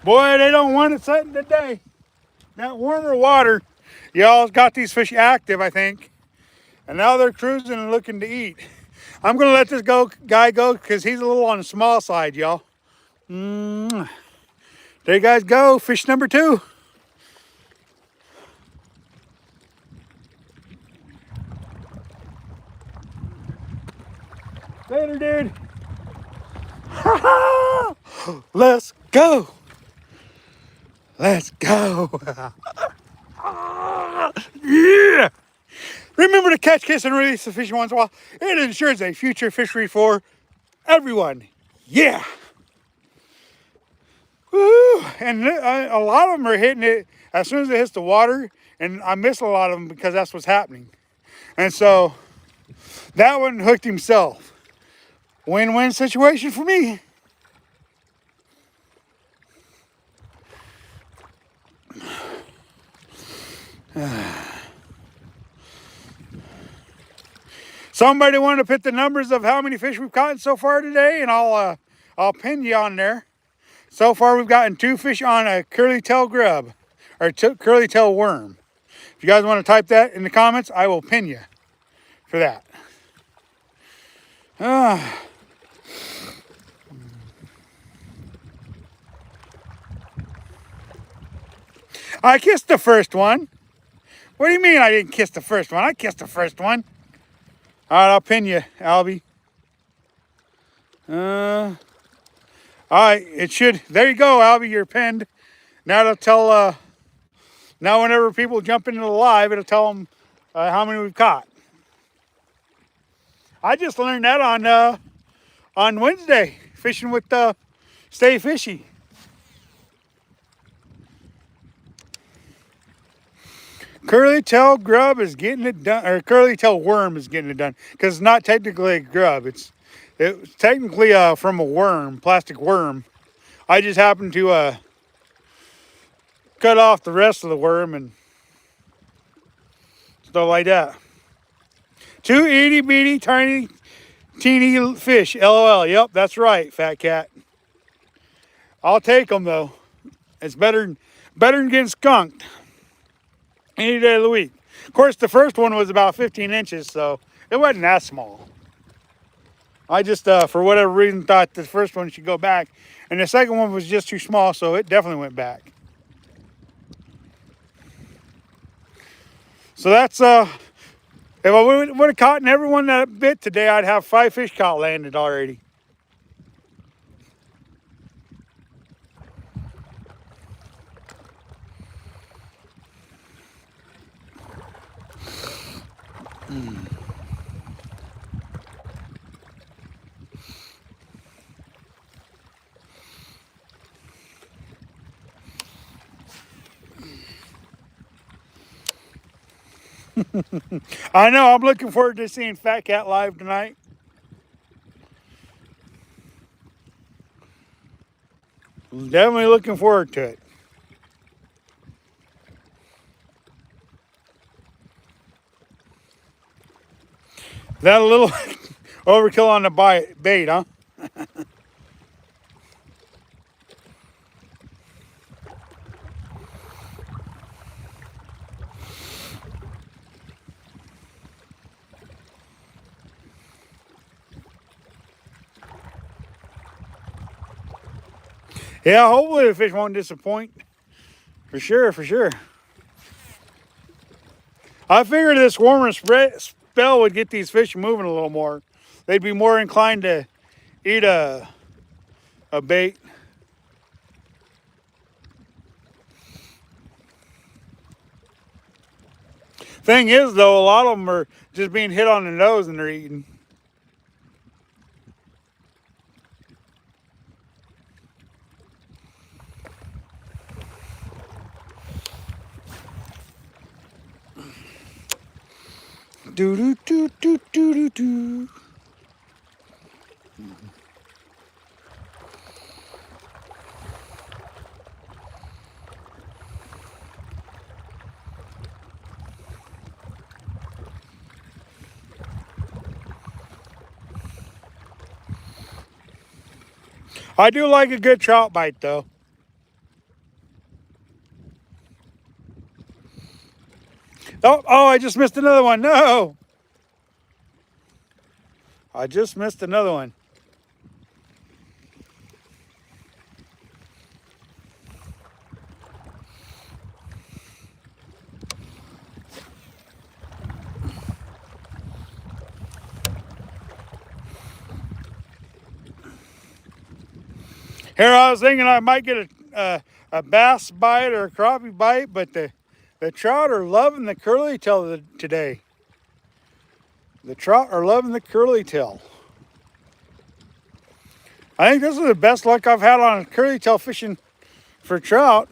[SPEAKER 1] Boy, they don't want it setting today. That warmer water, y'all got these fish active, I think. And now they're cruising and looking to eat. I'm gonna let this guy go because he's a little on the small side, y'all. There you guys go, fish number two. Later, dude. Let's go. Let's go. Yeah. Remember to catch, kiss, and release the fish once in a while. It ensures a future fishery for everyone. Yeah. Woo. And a lot of them are hitting it as soon as it hits the water. And I miss a lot of them because that's what's happening. And so that one hooked himself. Win-win situation for me. Somebody want to put the numbers of how many fish we've caught so far today, and I'll pin you on there. So far, we've gotten 2 fish on a curly tail grub, or curly tail worm. If you guys want to type that in the comments, I will pin you for that. I kissed the first one. What do you mean I didn't kiss the first one? I kissed the first one. All right, I'll pin you, Albie. All right, it should. There you go, Albie. You're pinned. Now it'll tell. Now whenever people jump into the live, it'll tell them how many we've caught. I just learned that on Wednesday, fishing with Stay Fishy. Curly tail grub is getting it done, or curly tail worm is getting it done, because it's not technically a grub. It's technically from a worm, plastic worm. I just happened to cut off the rest of the worm and stuff like that. 2 itty bitty tiny teeny fish, LOL. Yep, that's right, fat cat. I'll take them though. It's better than getting skunked any day of the week. Of course, the first one was about 15 inches, so it wasn't that small. I just, for whatever reason, thought the first one should go back. And the second one was just too small, so it definitely went back. So that's, if I would have caught everyone that bit today, I'd have 5 fish caught landed already. I know, I'm looking forward to seeing Fat Cat live tonight. Definitely looking forward to it. That a little overkill on the bait, huh? Yeah, hopefully the fish won't disappoint. For sure, for sure. I figured this warmer spell would get these fish moving a little more. They'd be more inclined to eat a bait. Thing is, though, a lot of them are just being hit on the nose and they're eating. Do do do do do do do. I do like a good trout bite, though. Oh, I just missed another one. No. I just missed another one. Here, I was thinking I might get a bass bite or a crappie bite, but the trout are loving the curly tail today. The trout are loving the curly tail. I think this is the best luck I've had on curly tail fishing for trout.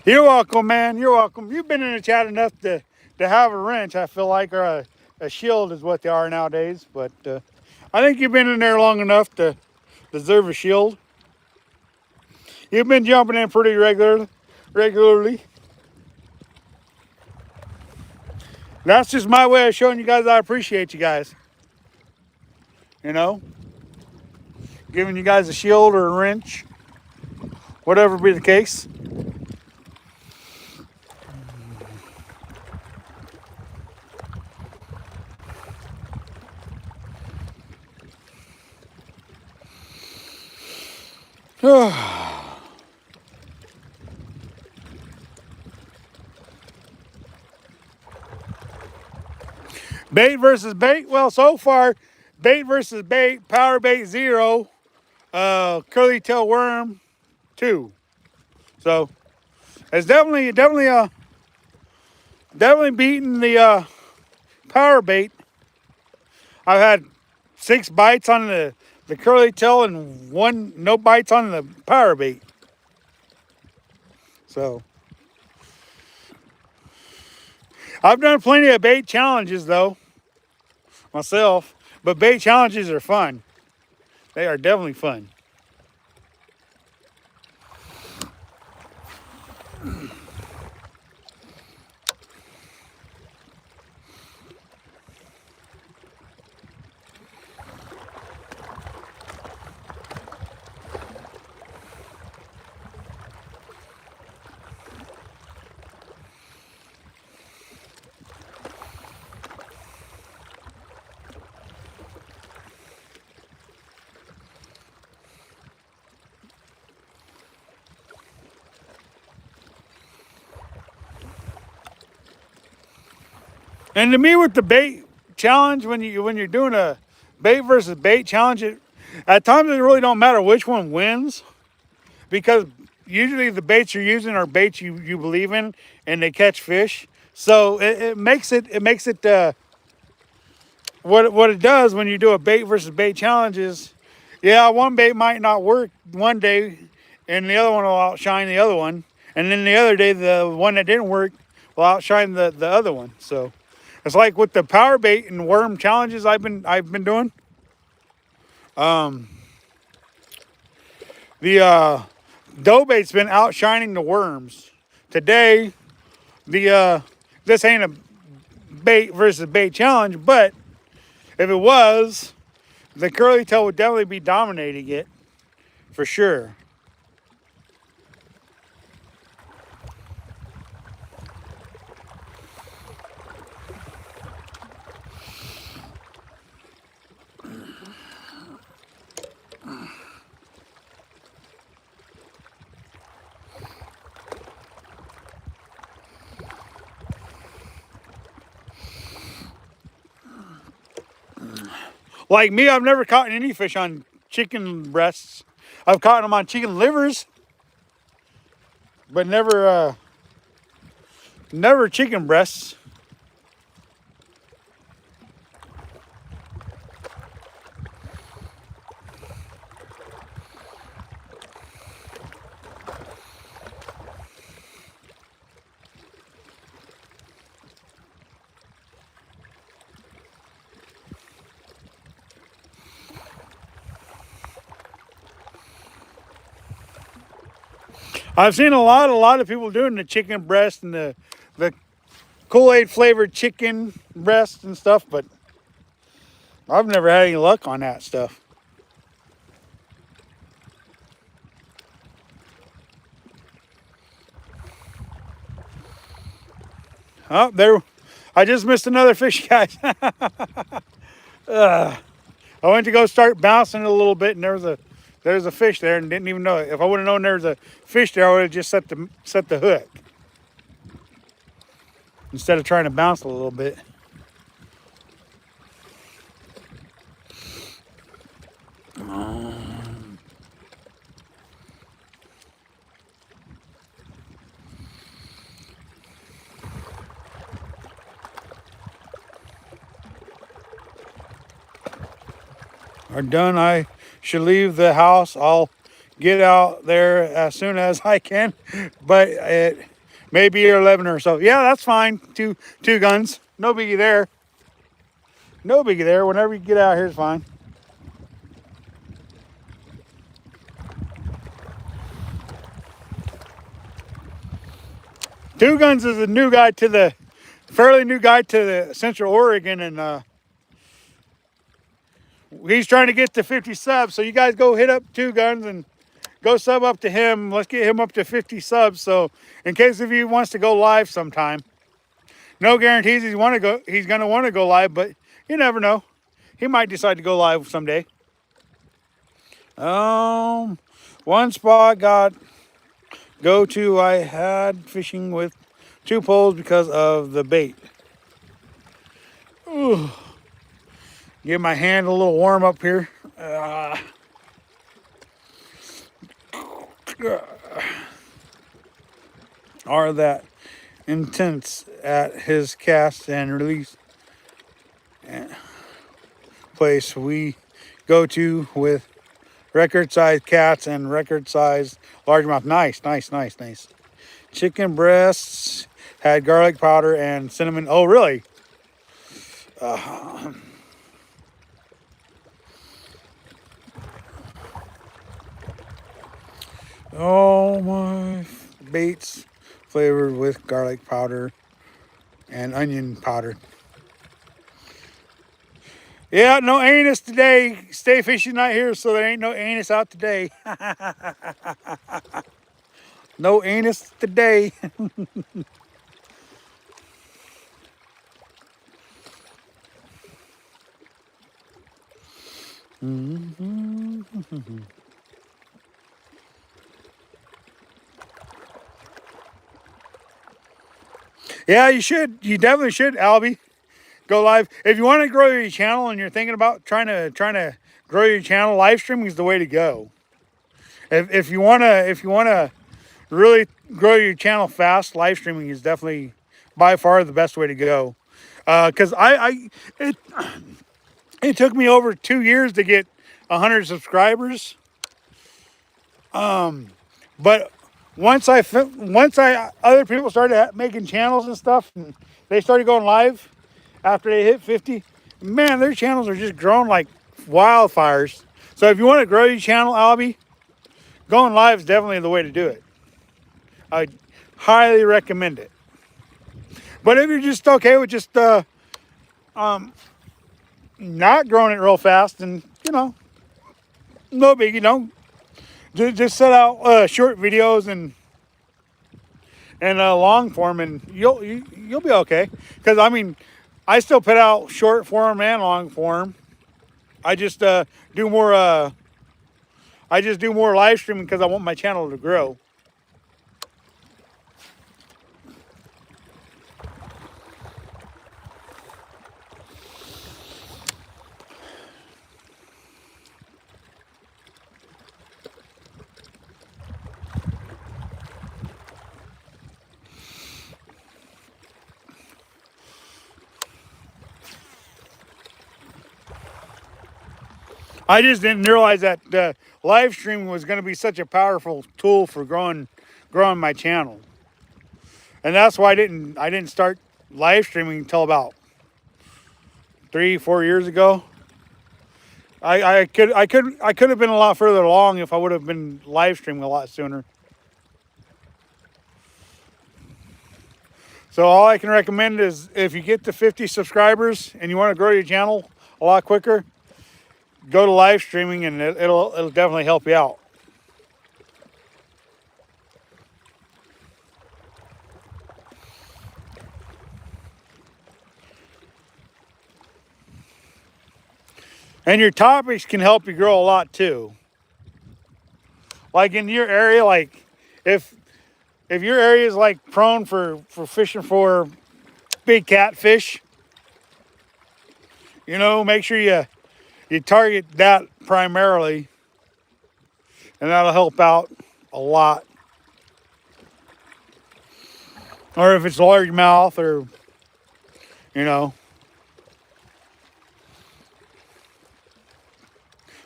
[SPEAKER 1] You're welcome, man. You're welcome. You've been in the chat enough to have a wrench, I feel like, or a shield is what they are nowadays. But I think you've been in there long enough to deserve a shield. You've been jumping in pretty regularly. That's just my way of showing you guys I appreciate you guys. You know, giving you guys a shield or a wrench, whatever be the case. Bait versus bait. Well, so far, bait versus bait. Power bait 0. Curly tail worm 2. So it's definitely beating the power bait. I've had 6 bites on the curly tail and 1 no bites on the power bait. So I've done plenty of bait challenges though, myself. But bait challenges are fun. They are definitely fun. And to me, with the bait challenge, when you're doing a bait versus bait challenge, at times it really don't matter which one wins, because usually the baits you're using are baits you believe in, and they catch fish. So it makes it what it does when you do a bait versus bait challenge is, yeah, one bait might not work one day, and the other one will outshine the other one, and then the other day the one that didn't work will outshine the other one. So it's like with the power bait and worm challenges I've been doing. The dough bait's been outshining the worms. Today, this ain't a bait versus bait challenge, but if it was, the curly tail would definitely be dominating it for sure. Like me, I've never caught any fish on chicken breasts. I've caught them on chicken livers, but never chicken breasts. I've seen a lot of people doing the chicken breast and the Kool-Aid flavored chicken breast and stuff, but I've never had any luck on that stuff. Oh, there, I just missed another fish, guys. I went to go start bouncing it a little bit, and there's a fish there, and didn't even know it. If I would have known there was a fish there, I would have just set the hook instead of trying to bounce a little bit. Are done. I should leave the house. I'll get out there as soon as I can, but it may be 11 or so. Yeah, that's fine. Two guns. No biggie there. No biggie there. Whenever you get out here is fine. Two Guns is a new guy to the, fairly new guy to the Central Oregon, and he's trying to get to 50 subs. So you guys go hit up Two Guns and go sub up to him. Let's get him up to 50 subs. So in case if he wants to go live sometime, no guarantees he's going to want to go live, but you never know. He might decide to go live someday. One spot got go to. I had fishing with 2 poles because of the bait. Ooh. Give my hand a little warm up here. Are that intense at his cast and release place we go to with record sized cats and record sized largemouth. Nice. Chicken breasts had garlic powder and cinnamon. Oh, really? Uh, oh, my baits flavored with garlic powder and onion powder. Yeah, no anus today. Stay fishing not here, so there ain't no anus out today. No anus today. Yeah, you should. You definitely should, Albie. Go live. If you want to grow your channel and you're thinking about trying to grow your channel, live streaming is the way to go. If you wanna really grow your channel fast, live streaming is definitely by far the best way to go. Because it took me over 2 years to get 100 subscribers. But once I other people started making channels and stuff, and they started going live after they hit 50, man, their channels are just growing like wildfires. So if you want to grow your channel, Albie, going live is definitely the way to do it. I highly recommend it. But if you're just okay with just not growing it real fast, and no big, just set out short videos and long form, and you'll be okay. Because I mean, I still put out short form and long form. I just do more. I just do more live streaming because I want my channel to grow. I just didn't realize that live streaming was going to be such a powerful tool for growing my channel, and that's why I didn't start live streaming until about 3-4 years ago. I could have been a lot further along if I would have been live streaming a lot sooner. So all I can recommend is if you get to 50 subscribers and you want to grow your channel a lot quicker, go to live streaming, and it'll definitely help you out. And your topics can help you grow a lot too. Like in your area, like if your area is like prone for fishing for big catfish, make sure you target that primarily, and that'll help out a lot. Or if it's largemouth, or you know.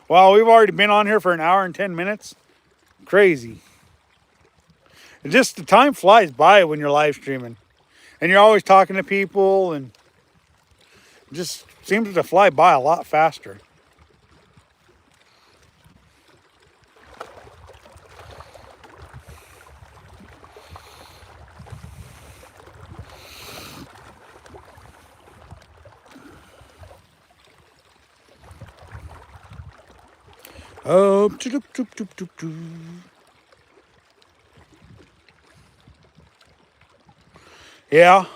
[SPEAKER 1] Well, we've already been on here for an hour and 10 minutes. Crazy. Just the time flies by when you're live streaming. And you're always talking to people, and it just seems to fly by a lot faster. Oh, yeah.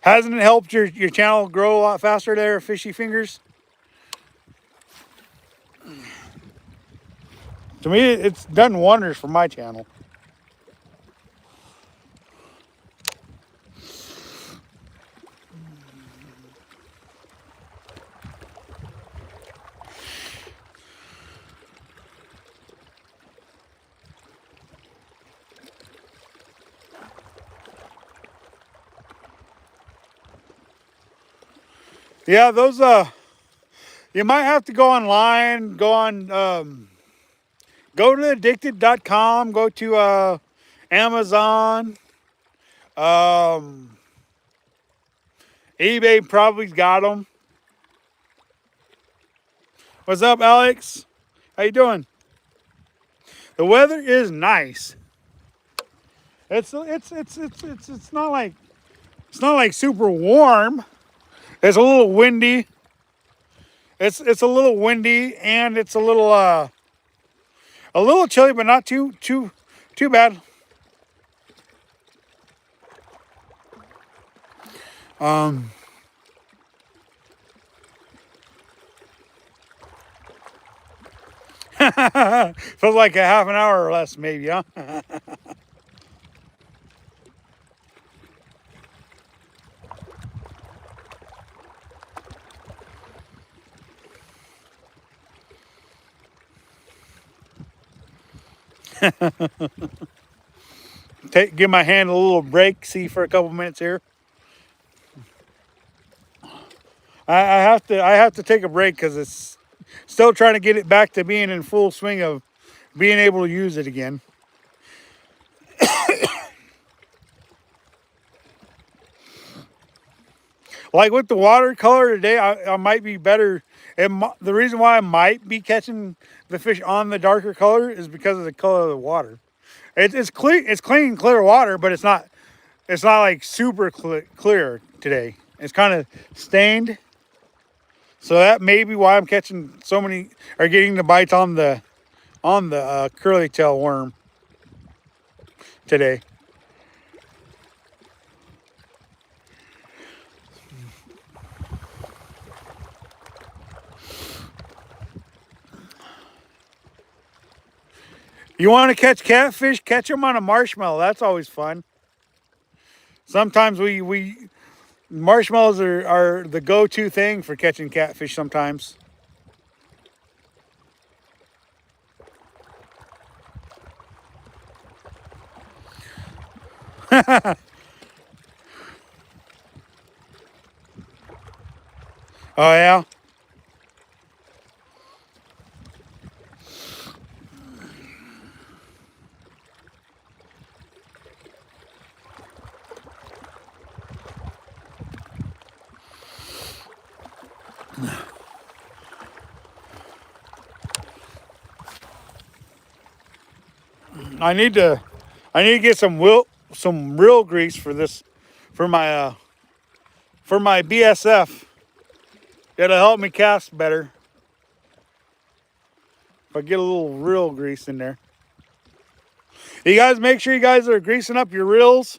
[SPEAKER 1] Hasn't it helped your channel grow a lot faster there, Fishy Fingers? To me, it's done wonders for my channel. Yeah, those you might have to go online, go to addicted.com, go to Amazon, Um, eBay probably got them. What's up, Alex? How you doing? The weather is nice. It's not like super warm. It's a little windy. It's a little windy and it's a little chilly, but not too bad. Um, Feels like a half an hour or less, maybe, huh? Give my hand a little break, see for a couple minutes here. I have to take a break because it's still trying to get it back to being in full swing of being able to use it again. Like with the watercolor today, I might be better. The reason why I might be catching the fish on the darker color is because of the color of the water. It's clear, it's clean, clear water, but it's not like super clear today. It's kind of stained. So that may be why I'm catching so many, or getting the bites on the curly tail worm today. You want to catch catfish? Catch them on a marshmallow. That's always fun. Sometimes we marshmallows are the go-to thing for catching catfish sometimes. Oh yeah. I need to get some real grease for this for my BSF. It'll help me cast better if I get a little real grease in there. You guys make sure you guys are greasing up your reels,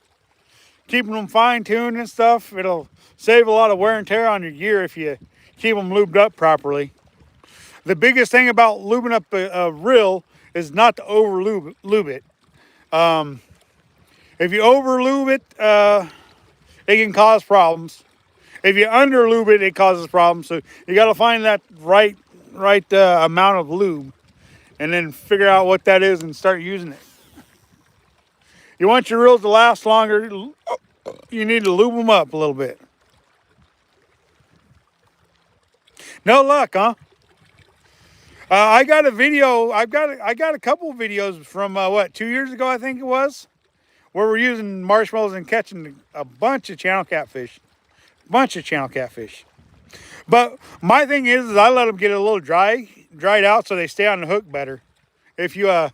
[SPEAKER 1] keeping them fine-tuned and stuff. It'll save a lot of wear and tear on your gear if you keep them lubed up properly. The biggest thing about lubing up a reel is not to over lube it. If you over lube it, it can cause problems. If you under lube it, it causes problems. So you got to find that right amount of lube, and then figure out what that is and start using it. You want your reels to last longer, you need to lube them up a little bit. No luck, huh? I got a video. I got a couple of videos from 2 years ago, I think it was, where we're using marshmallows and catching a bunch of channel catfish. But my thing is I let them get a little dried out so they stay on the hook better. If you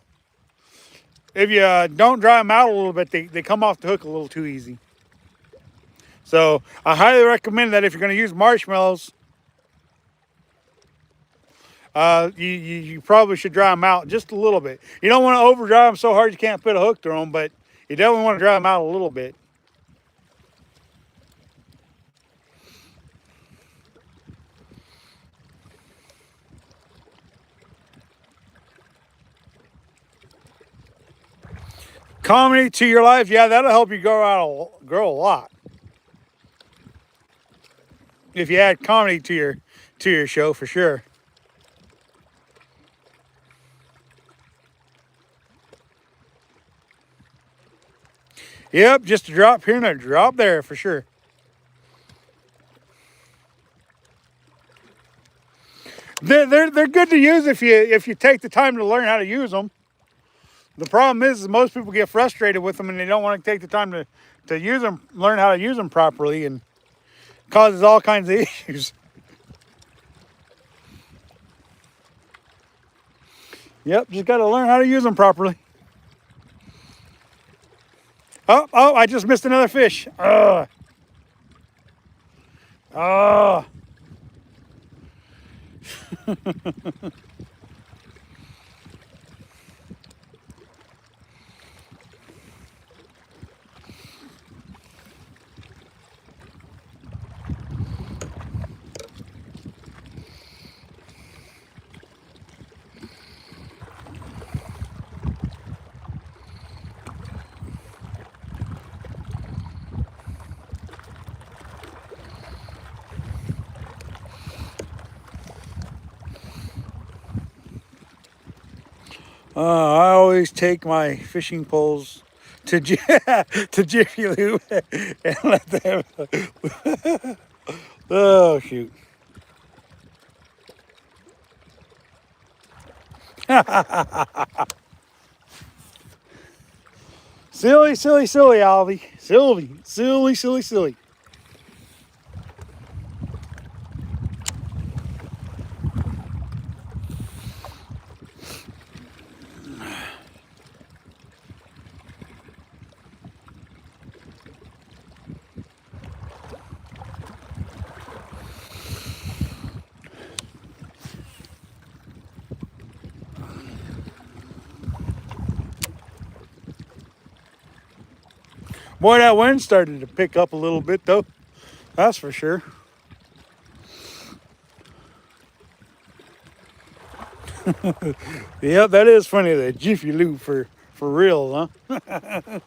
[SPEAKER 1] don't dry them out a little bit, they come off the hook a little too easy. So I highly recommend that if you're going to use marshmallows, you probably should dry them out just a little bit. You don't want to over dry them so hard you can't put a hook through them, but you definitely want to dry them out a little bit. Comedy to your life, yeah, that'll help you grow a lot. If you add comedy to your show, for sure. Yep, just a drop here and a drop there for sure. They're good to use if you take the time to learn how to use them. The problem is most people get frustrated with them and they don't want to take the time to use them, learn how to use them properly, and causes all kinds of issues. Yep, just got to learn how to use them properly. Oh, I just missed another fish. Ugh. Oh. I always take my fishing poles to to Jiffy Lube and let them. Oh shoot! Silly, silly, silly, Alvy. Silly, silly, silly, silly. Boy, that wind started to pick up a little bit, though. That's for sure. Yep, that is funny. The Jiffy Lube for real, huh?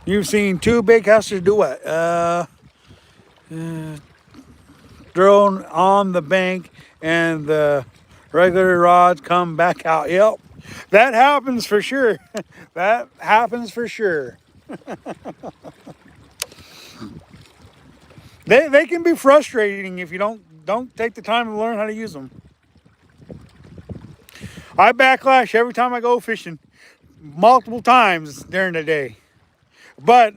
[SPEAKER 1] You've seen two big casters do what? Thrown on the bank and the regular rods come back out. Yep, that happens for sure. That happens for sure. They can be frustrating if you don't take the time to learn how to use them. I backlash every time I go fishing, multiple times during the day. But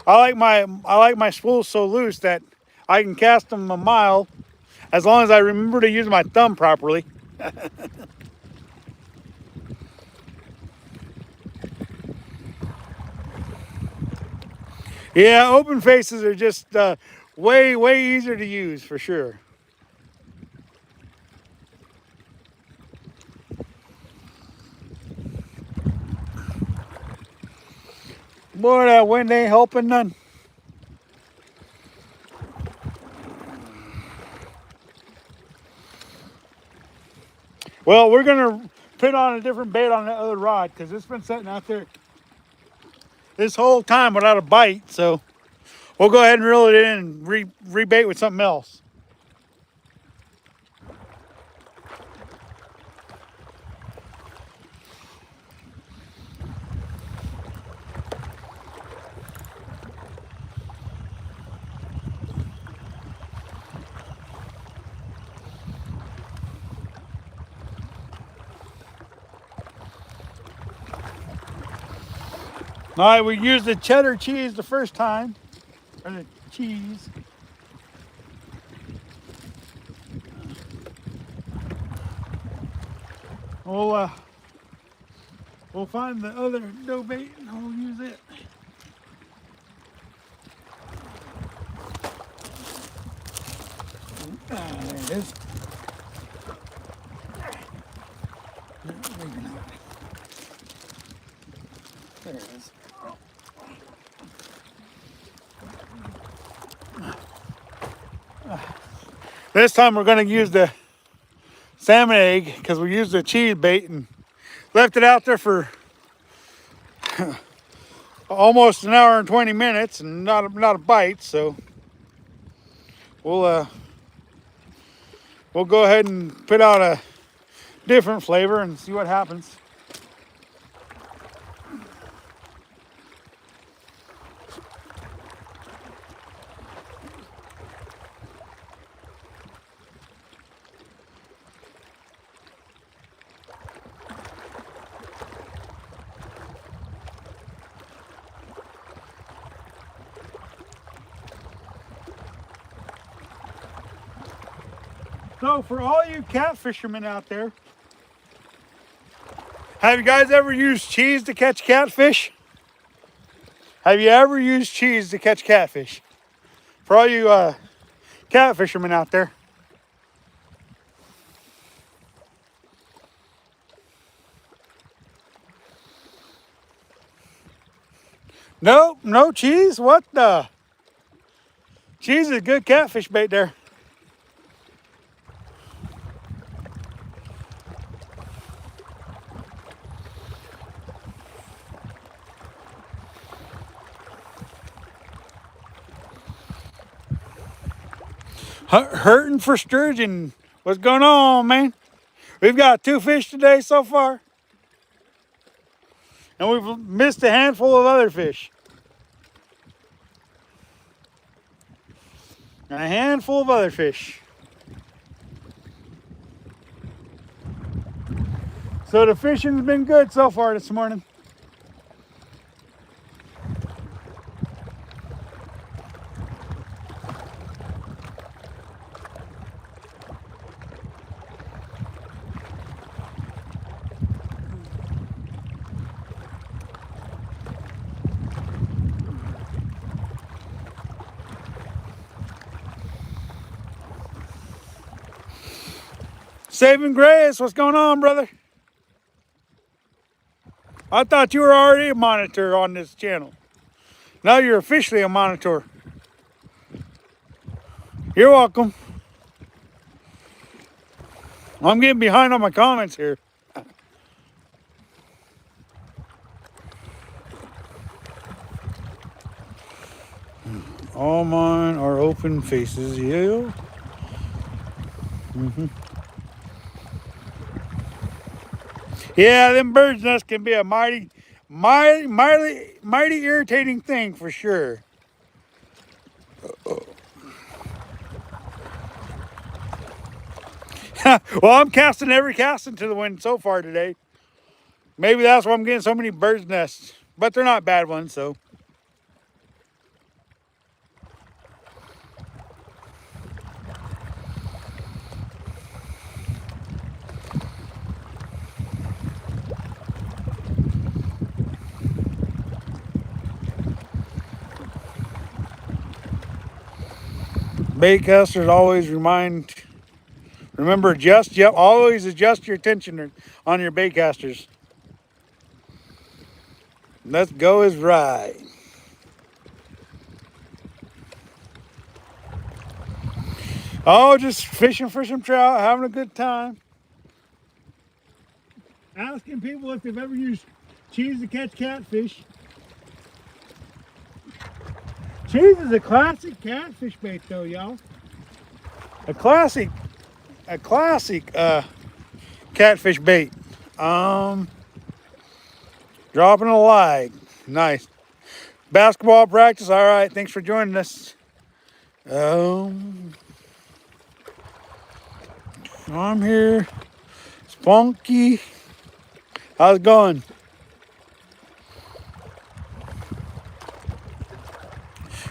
[SPEAKER 1] I like my spools so loose that I can cast them a mile as long as I remember to use my thumb properly. Yeah, open faces are just way easier to use for sure. Boy, that wind ain't helping none. Well, we're gonna put on a different bait on that other rod because it's been sitting out there this whole time without a bite. So we'll go ahead and reel it in and rebait with something else. All right, we used the cheddar cheese the first time, or the cheese. We'll find the other dough bait and we'll use it. There it is. There it is. This time we're going to use the salmon egg because we used the cheese bait and left it out there for almost an hour and 20 minutes and not a bite. So we'll go ahead and put out a different flavor and see what happens. So for all you cat fishermen out there, have you guys ever used cheese to catch catfish? Have you ever used cheese to catch catfish? For all you cat fishermen out there. Nope, no cheese? What the? Cheese is a good catfish bait there. Hurting for sturgeon. What's going on, man? We've got 2 fish today so far. And we've missed a handful of other fish. And a handful of other fish. So the fishing's been good so far this morning. Saving Grace, what's going on, brother? I thought you were already a monitor on this channel. Now you're officially a monitor. You're welcome. I'm getting behind on my comments here. All mine are open faces, yeah. Yeah, them bird's nests can be a mighty irritating thing for sure. Well, I'm casting every casting to the wind so far today. Maybe that's why I'm getting so many bird's nests, but they're not bad ones, so. Baitcasters always remember always adjust your tension on your baitcasters. Let's go is right. Oh, just fishing for some trout, having a good time. Asking people if they've ever used cheese to catch catfish. Cheese is a classic catfish bait though, y'all. A classic catfish bait. Dropping a lag. Nice. Basketball practice. All right, thanks for joining us. I'm here. Spunky. How's it going?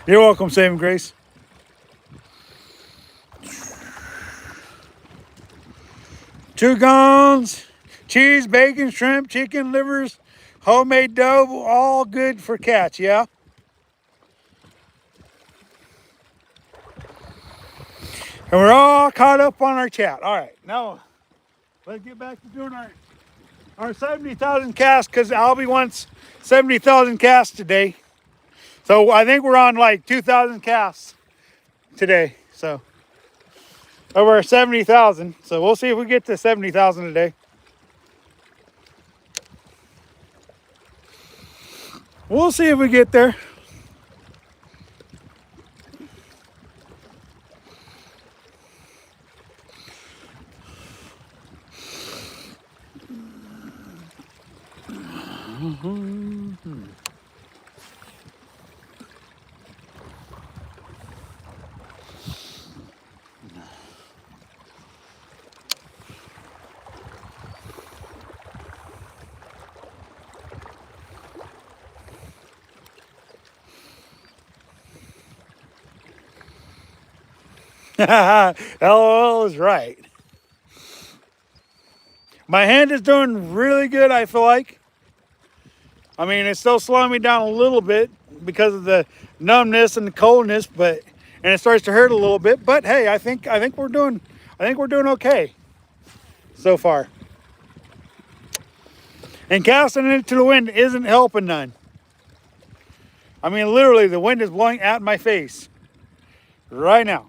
[SPEAKER 1] You're welcome, Saving Grace. Two guns, cheese, bacon, shrimp, chicken, livers, homemade dough, all good for cats, yeah? And we're all caught up on our chat. All right, now let's get back to doing our 70,000 casts, because Albie wants 70,000 casts today. So I think we're on like 2,000 casts today. So over 70,000. So we'll see if we get to 70,000 today. We'll see if we get there. LOL is right. My hand is doing really good, I feel like. I mean, it's still slowing me down a little bit because of the numbness and the coldness, and it starts to hurt a little bit. But hey, I think we're doing okay so far. And casting it to the wind isn't helping none. I mean, literally, the wind is blowing at my face right now.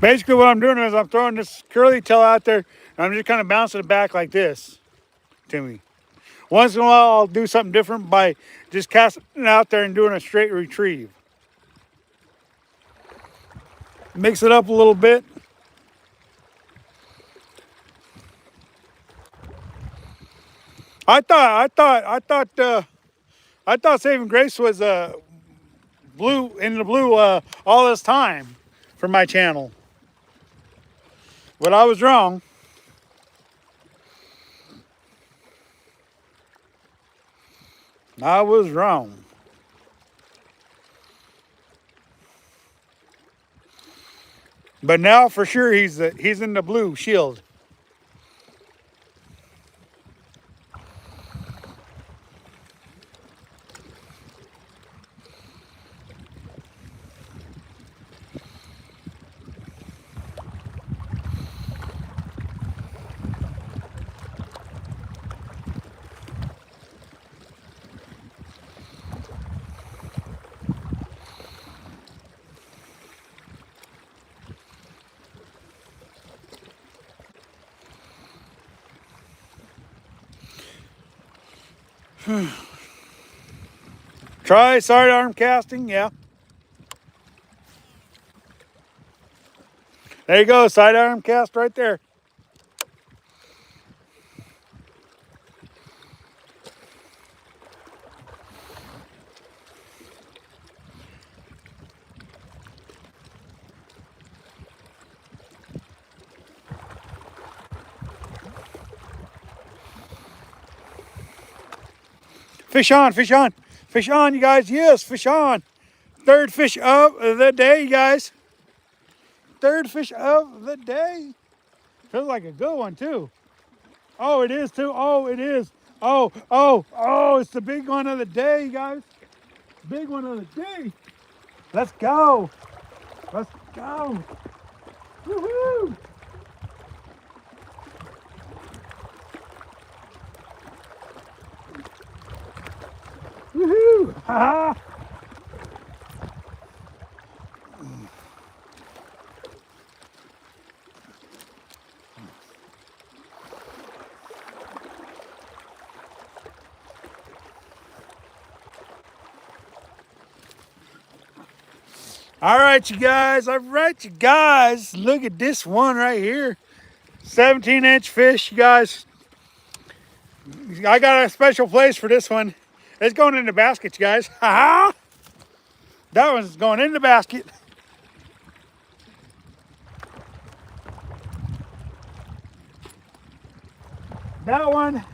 [SPEAKER 1] Basically, what I'm doing is I'm throwing this curly tail out there, and I'm just kind of bouncing it back like this to me. Once in a while, I'll do something different by just casting it out there and doing a straight retrieve. Mix it up a little bit. I thought Saving Grace was blue in the blue all this time for my channel, but I was wrong. I was wrong. But now for sure he's in the blue shield. Try sidearm casting, yeah. There you go, sidearm cast right there. Fish on, fish on, fish on, you guys. Yes, fish on. Third fish of the day, you guys. Third fish of the day. Feels like a good one, too. Oh, it is, too. Oh, it is. Oh, it's the big one of the day, you guys. Big one of the day. Let's go. Let's go. Woohoo. Woohoo. Ha ha. All right, you guys. All right, you guys. Look at this one right here. 17-inch fish, you guys. I got a special place for this one. It's going in the basket, you guys. Ha ha. That one's going in the basket. That one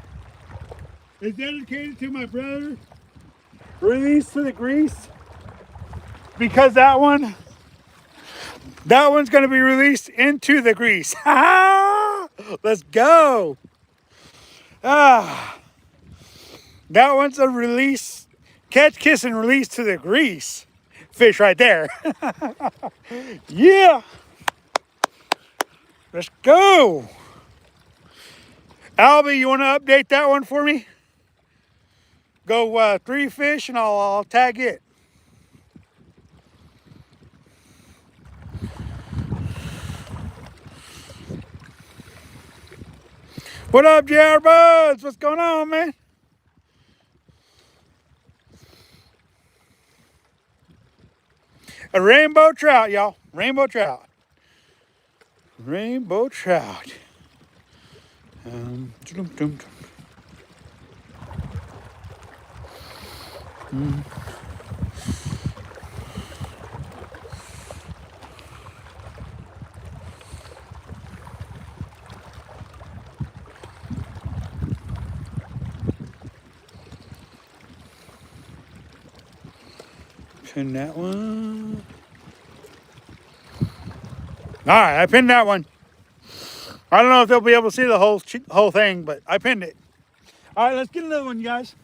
[SPEAKER 1] is dedicated to my brother. Release to the grease. Because that one's going to be released into the grease. Let's go. That one's a release, catch, kiss, and release to the grease fish right there. Yeah. Let's go. Albie, you want to update that one for me? Go 3 fish and I'll tag it. What up, JR Buds? What's going on, man? A rainbow trout, y'all. Rainbow trout. Rainbow trout. Pin that one. All right, I pinned that one. I don't know if they'll be able to see the whole thing, but I pinned it. All right, let's get another one, guys.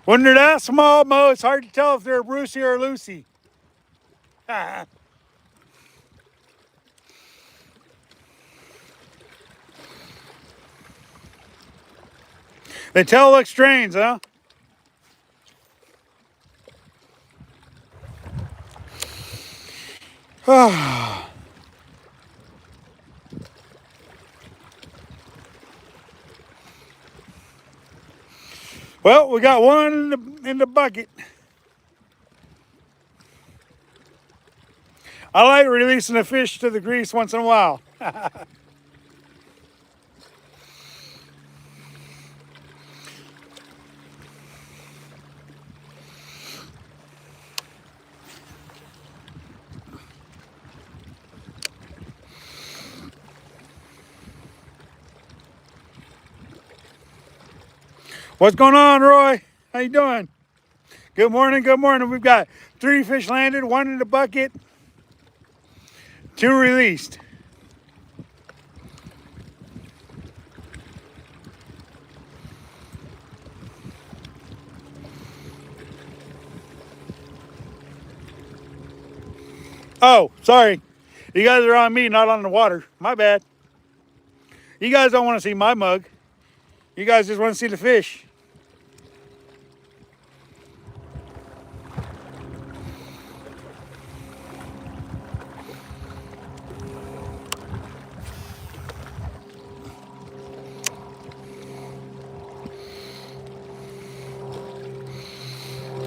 [SPEAKER 1] When they're that small, Mo, it's hard to tell if they're a Brucey or a Lucy. They tail look strange, huh? Well, we got one in the bucket. I like releasing a fish to the grease once in a while. What's going on, Roy? How you doing? Good morning, good morning. We've got 3 fish landed, 1 in the bucket, 2 released. Oh, sorry. You guys are on me, not on the water. My bad. You guys don't want to see my mug. You guys just want to see the fish.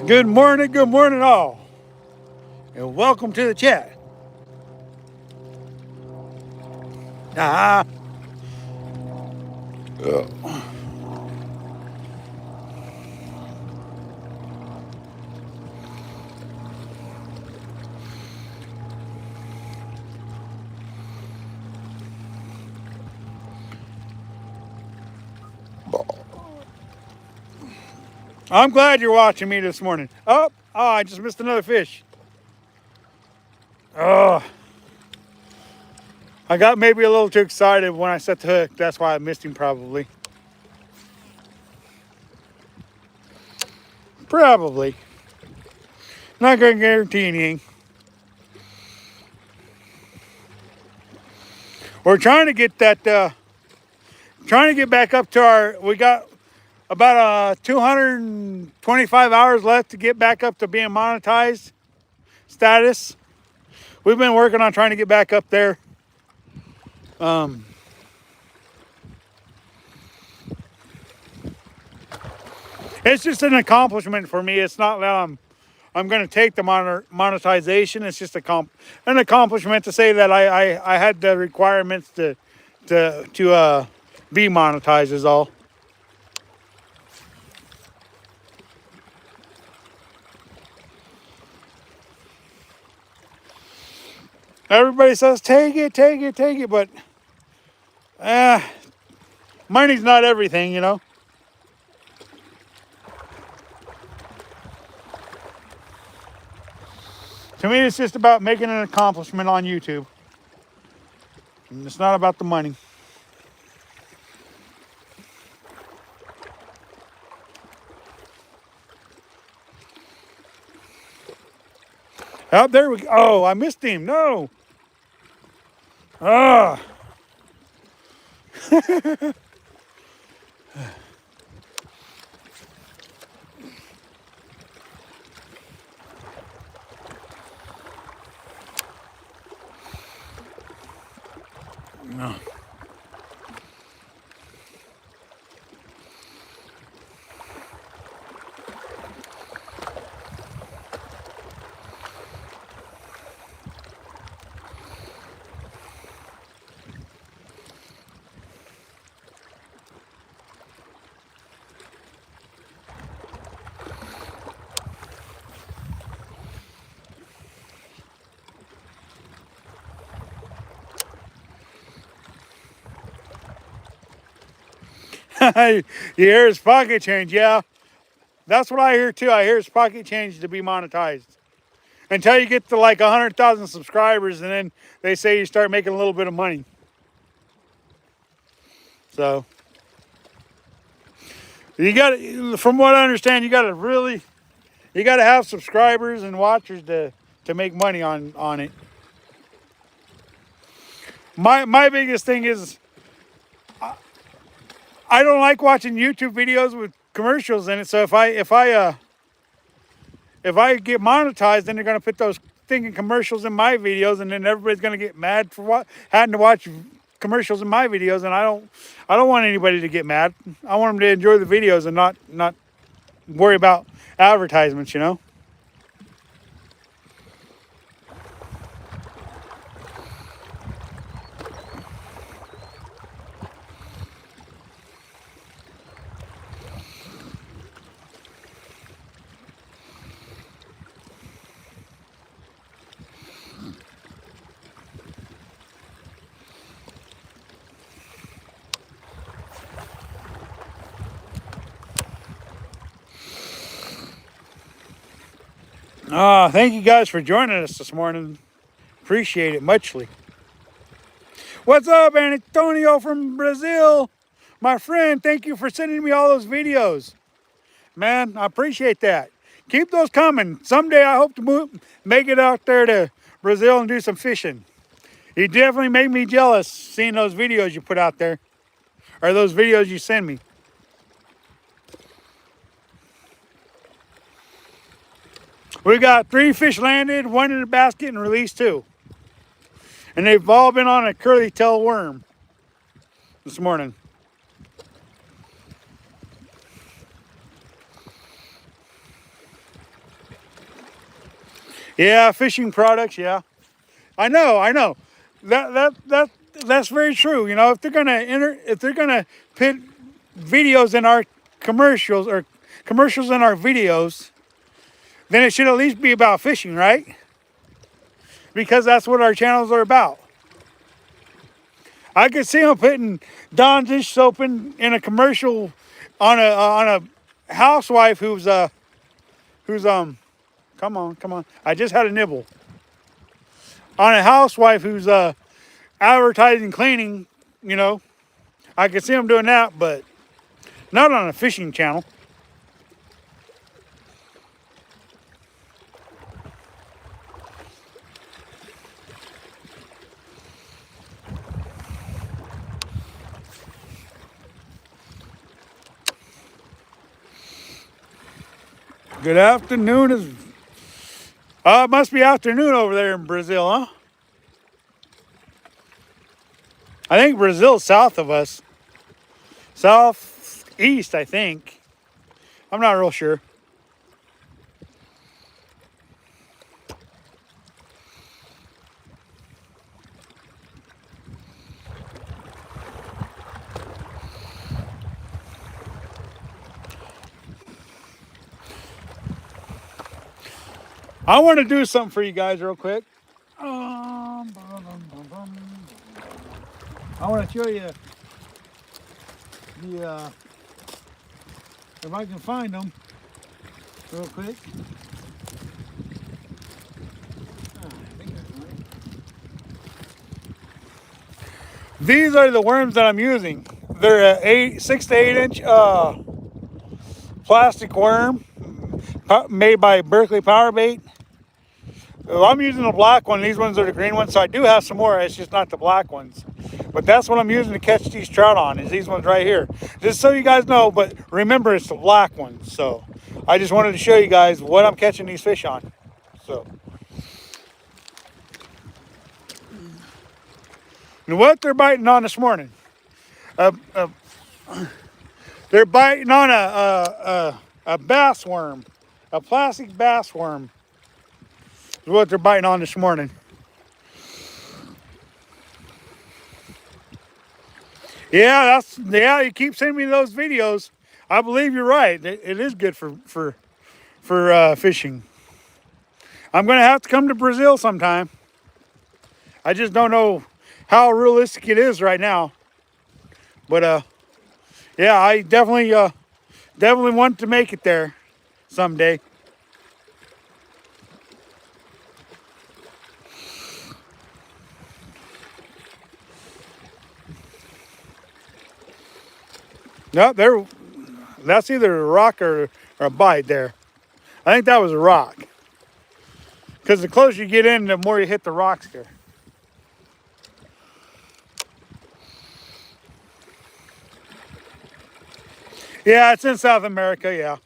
[SPEAKER 1] Good morning all. And welcome to the chat. Ah. I'm glad you're watching me this morning. Oh, I just missed another fish. Oh, I got maybe a little too excited when I set the hook. That's why I missed him probably. Probably. Not going to guarantee anything. We're trying to get that, trying to get back up to we got about 225 hours left to get back up to being monetized status. We've been working on trying to get back up there. It's just an accomplishment for me. It's not that I'm going to take the monetization. It's just an accomplishment to say that I had the requirements to be monetized is all. Everybody says take it, but money's not everything, you know. To me, it's just about making an accomplishment on YouTube. And it's not about the money. Oh, there we go. Oh, I missed him. No. Ah. No. You hear his pocket change, yeah. That's what I hear too. I hear his pocket change to be monetized. Until you get to like 100,000 subscribers, and then they say you start making a little bit of money. So you got, from what I understand, you got to have subscribers and watchers to make money on it. My biggest thing is I don't like watching YouTube videos with commercials in it. So if I get monetized, then they're gonna put those thinking commercials in my videos, and then everybody's gonna get mad for having to watch commercials in my videos, and I don't want anybody to get mad. I want them to enjoy the videos and not worry about advertisements, you know. Thank you guys for joining us this morning. Appreciate it muchly. What's up, Antonio from Brazil? My friend, thank you for sending me all those videos. Man, I appreciate that. Keep those coming. Someday I hope to make it out there to Brazil and do some fishing. You definitely made me jealous seeing those videos you put out there. Or those videos you send me. We got 3 fish landed, 1 in the basket, and released 2. And they've all been on a curly tail worm this morning. Yeah, fishing products, yeah. I know. That's very true. You know, if they're gonna put videos in our commercials or commercials in our videos, then it should at least be about fishing, right? Because that's what our channels are about. I could see them putting Dawn dish soap in a commercial on a housewife who's come on. I just had a nibble. On a housewife who's advertising cleaning, you know. I could see them doing that, but not on a fishing channel. Good afternoon. It must be afternoon over there in Brazil, huh? I think Brazil's south of us. Southeast, I think. I'm not real sure. I want to do something for you guys real quick. I want to show you the, if I can find them real quick. These are the worms that I'm using. They're a 6 to 8 inch plastic worm made by Berkeley Power Bait. Well, I'm using the black one. These ones are the green ones. So I do have some more. It's just not the black ones. But that's what I'm using to catch these trout on, is these ones right here. Just so you guys know, but remember it's the black ones. So I just wanted to show you guys what I'm catching these fish on. So, and what they're biting on this morning. They're biting on a bass worm. A plastic bass worm is what they're biting on this morning. Yeah, you keep sending me those videos. I believe you're right. It is good for fishing. I'm gonna have to come to Brazil sometime. I just don't know how realistic it is right now. But yeah, I definitely want to make it there someday. No, that's either a rock or a bite there. I think that was a rock. Because the closer you get in, the more you hit the rocks there. Yeah, it's in South America, yeah.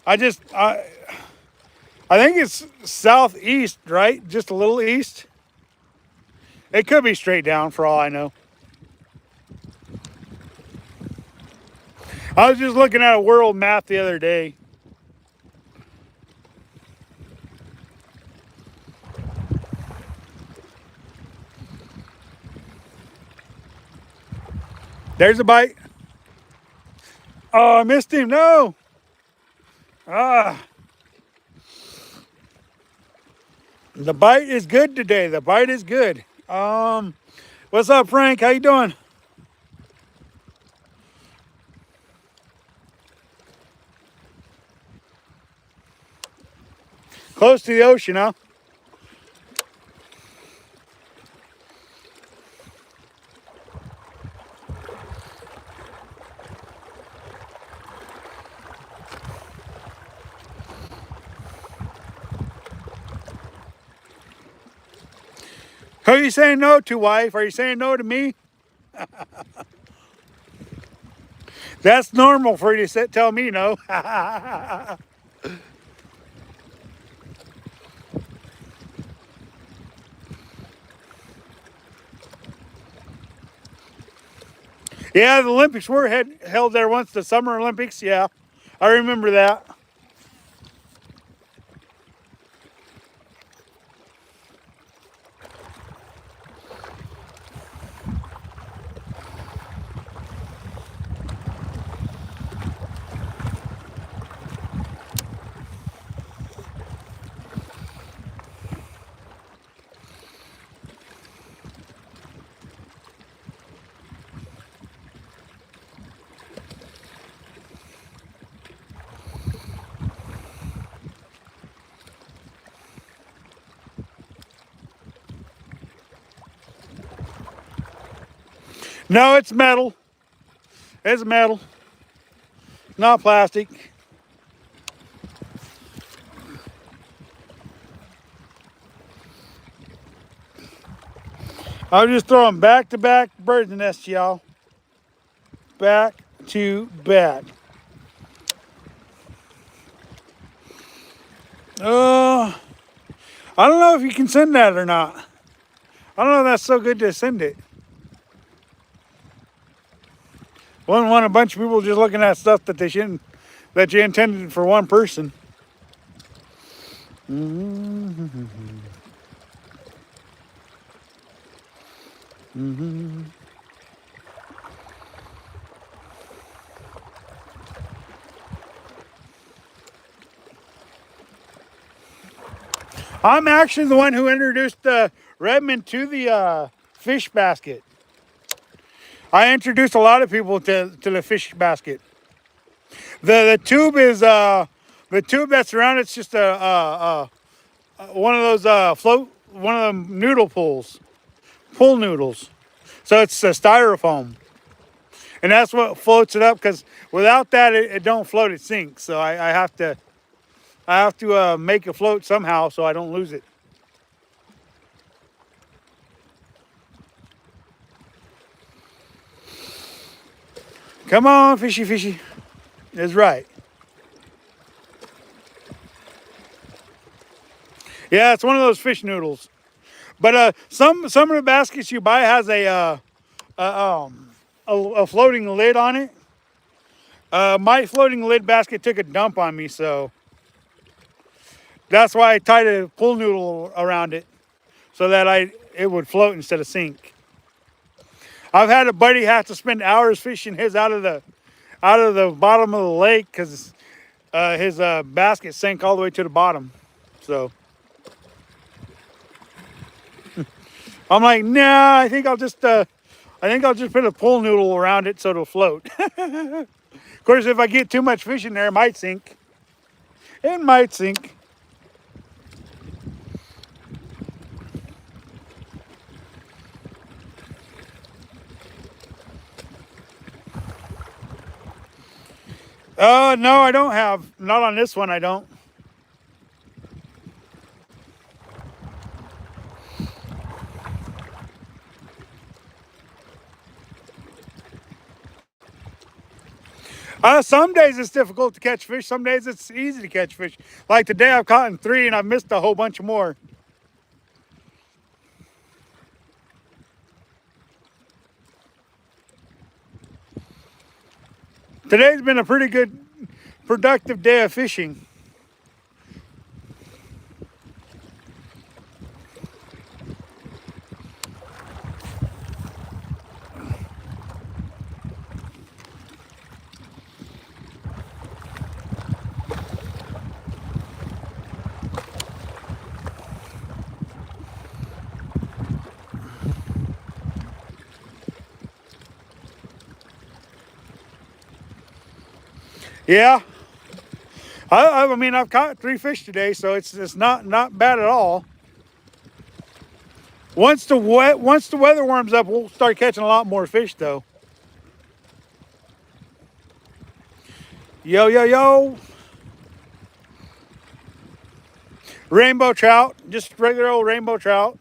[SPEAKER 1] I think it's southeast, right? Just a little east. It could be straight down for all I know. I was just looking at a world map the other day. There's a bite. Oh, I missed him. No. Ah. The bite is good today. The bite is good. What's up, Frank? How you doing? Close to the ocean, huh? Who are you saying no to, wife? Are you saying no to me? That's normal for you to tell me no. Yeah, the Olympics were held there once, the Summer Olympics. Yeah, I remember that. No, it's metal. It's metal, not plastic. I'm just throwing back-to-back bird's nests, y'all. Back to back. I don't know if you can send that or not. I don't know if that's so good to send it. Wouldn't want a bunch of people just looking at stuff that they shouldn't, that you intended for one person. Mm-hmm. Mm-hmm. I'm actually the one who introduced Redmond to the fish basket. I introduced a lot of people to the fish basket. The tube is the tube that's around. It's just one of those one of them noodle pools. pool noodles. So it's styrofoam. And that's what floats it up, because without that, it don't float, it sinks. So I have to make it float somehow so I don't lose it. Come on, fishy, fishy. That's right. Yeah, it's one of those fish noodles. But some of the baskets you buy has a floating lid on it. My floating lid basket took a dump on me, so that's why I tied a pool noodle around it so that it would float instead of sink. I've had a buddy have to spend hours fishing his out of the bottom of the lake because his basket sank all the way to the bottom. So I'm like, nah, I think I'll just put a pool noodle around it so it'll float. Of course, if I get too much fish in there, it might sink. It might sink. No, I don't have. Not on this one, I don't. Some days it's difficult to catch fish. Some days it's easy to catch fish. Like today, I've caught 3 and I've missed a whole bunch more. Today's been a pretty good, productive day of fishing. Yeah, I mean, I've caught 3 fish today, so it's not bad at all. Once the weather warms up, we'll start catching a lot more fish, though. Yo, yo, yo. Rainbow trout, just regular old rainbow trout.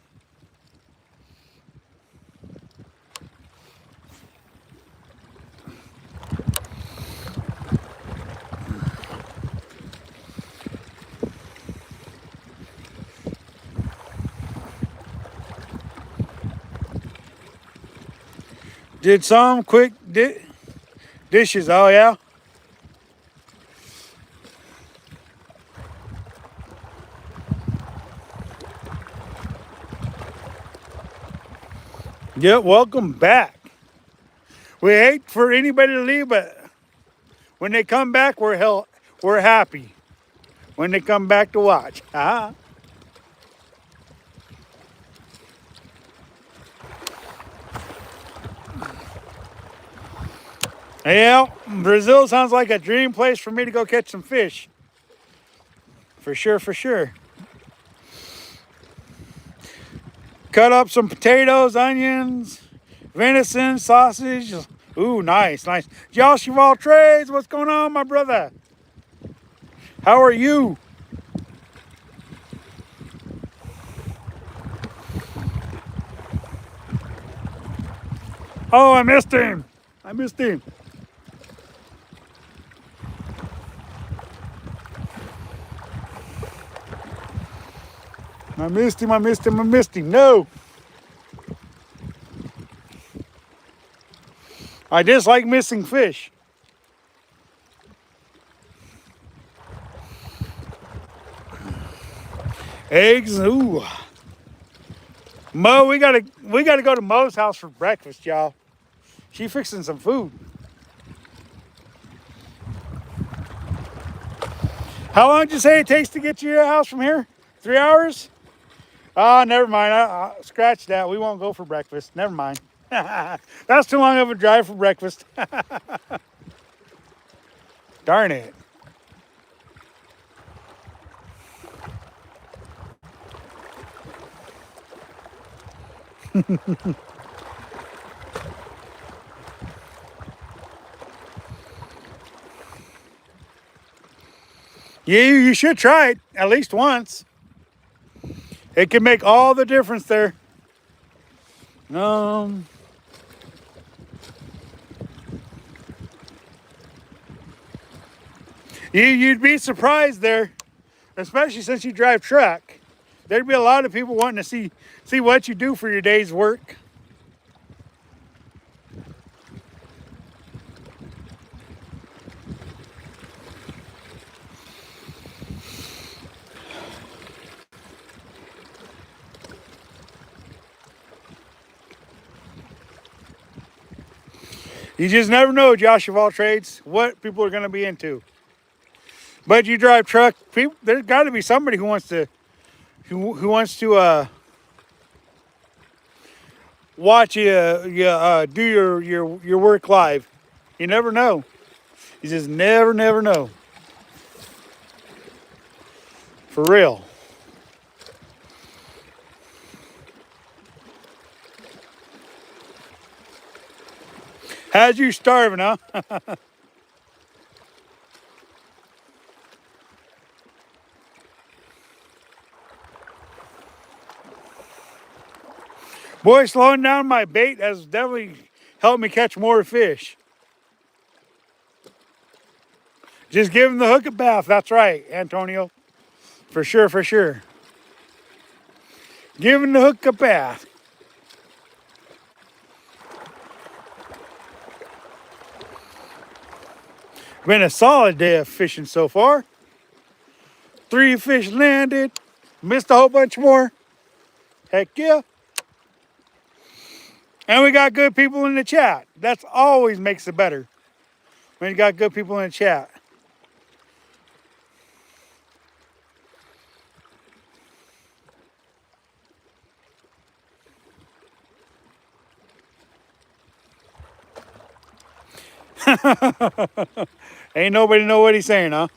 [SPEAKER 1] Did some quick dishes, oh yeah? Yeah, welcome back. We hate for anybody to leave, but when they come back, we're happy. When they come back to watch. Uh-huh. Yeah, Brazil sounds like a dream place for me to go catch some fish. For sure, for sure. Cut up some potatoes, onions, venison, sausage. Ooh, nice, nice. Josh of all trades, what's going on, my brother? How are you? Oh, I missed him. I missed him. I missed him, I missed him, I missed him. No. I dislike missing fish. Eggs, ooh. Mo, we gotta go to Mo's house for breakfast, y'all. She fixing some food. How long did you say it takes to get to your house from here? 3 hours? Oh, never mind. I scratch that. We won't go for breakfast. Never mind. That's too long of a drive for breakfast. Darn it. Yeah, you should try it at least once. It can make all the difference there. Um, you'd be surprised there, especially since you drive truck. There'd be a lot of people wanting to see what you do for your day's work. You just never know, Josh of all trades, what people are going to be into. But you drive truck, people, there's got to be somebody who wants to watch you do your work live. You never know. You just never know. For real. How's you starving, huh? Boy, slowing down my bait has definitely helped me catch more fish. Just give him the hook a bath. That's right, Antonio. For sure, for sure. Give him the hook a bath. Been a solid day of fishing so far. 3 fish landed. Missed a whole bunch more. Heck yeah. And we got good people in the chat. That's always makes it better when you got good people in the chat. Ain't nobody know what he's saying, huh?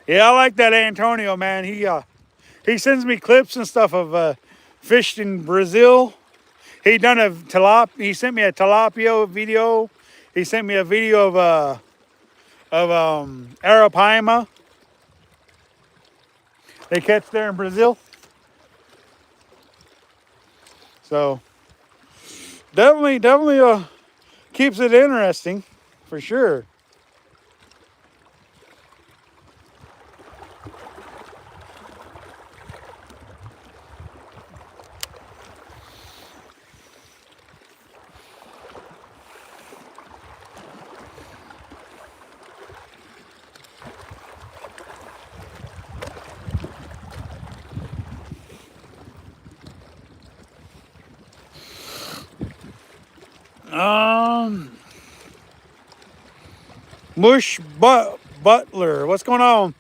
[SPEAKER 1] Yeah, I like that Antonio, man. He sends me clips and stuff of fished in Brazil. He sent me a tilapia video. He sent me a video of arapaima. They catch there in Brazil. So definitely keeps it interesting for sure. Mush Butler, what's going on?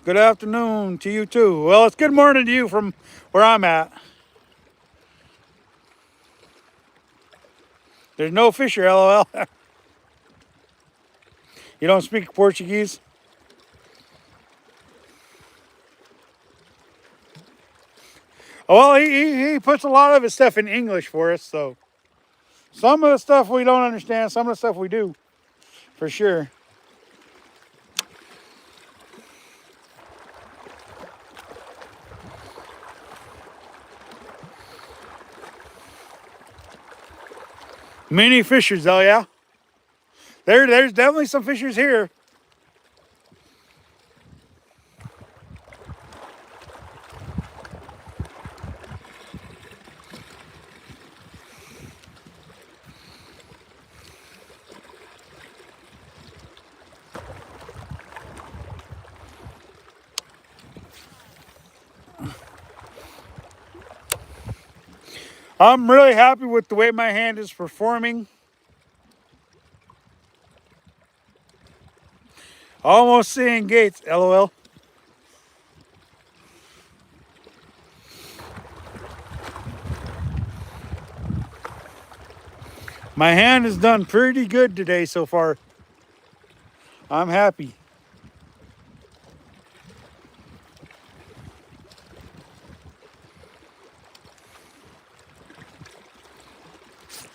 [SPEAKER 1] Good afternoon to you too. Well, it's good morning to you from where I'm at. There's no fisher, LOL. You don't speak Portuguese? Well, he puts a lot of his stuff in English for us, so some of the stuff we don't understand, some of the stuff we do, for sure. Many fishers, though, yeah. There's definitely some fishers here. I'm really happy with the way my hand is performing. Almost seeing gates, LOL. My hand has done pretty good today so far. I'm happy.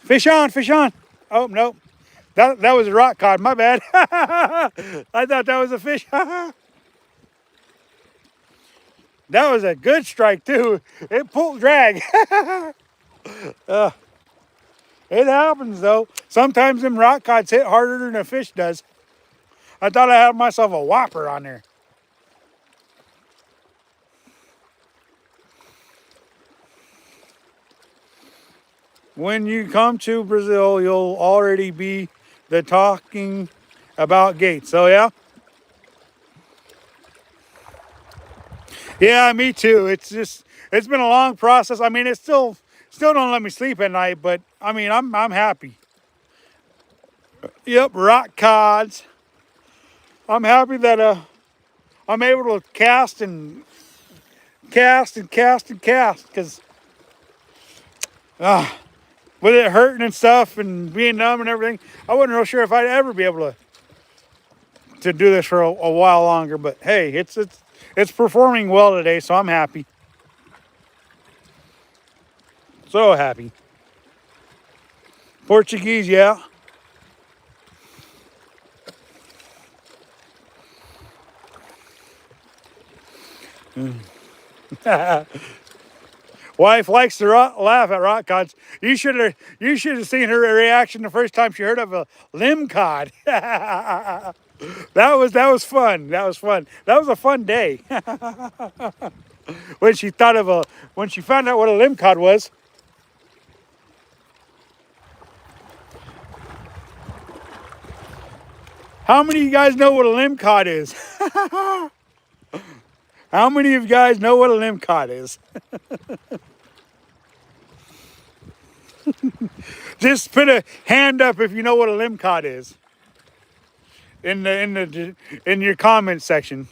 [SPEAKER 1] Fish on, fish on. Oh, no. That was a rock cod. My bad. I thought that was a fish. That was a good strike, too. It pulled drag. It happens, though. Sometimes them rock cods hit harder than a fish does. I thought I had myself a whopper on there. When you come to Brazil, you'll already be talking about gates. Oh, yeah? Yeah, me too. It's been a long process. I mean, it still don't let me sleep at night, but I mean, I'm happy. Yep, rock cods. I'm happy that I'm able to cast and cast because with it hurting and stuff and being numb and everything, I wasn't real sure if I'd ever be able to do this for a while longer. But hey, it's performing well today, so I'm happy. So happy. Portuguese, yeah. Wife likes to laugh at rock cods. You should have seen her reaction the first time she heard of a limb cod. That was fun. That was fun. That was a fun day. when she found out what a limb cod was. How many of you guys know what a limb cod is? How many of you guys know what a limb cod is? Just put a hand up if you know what a limb cod is. In your comment section.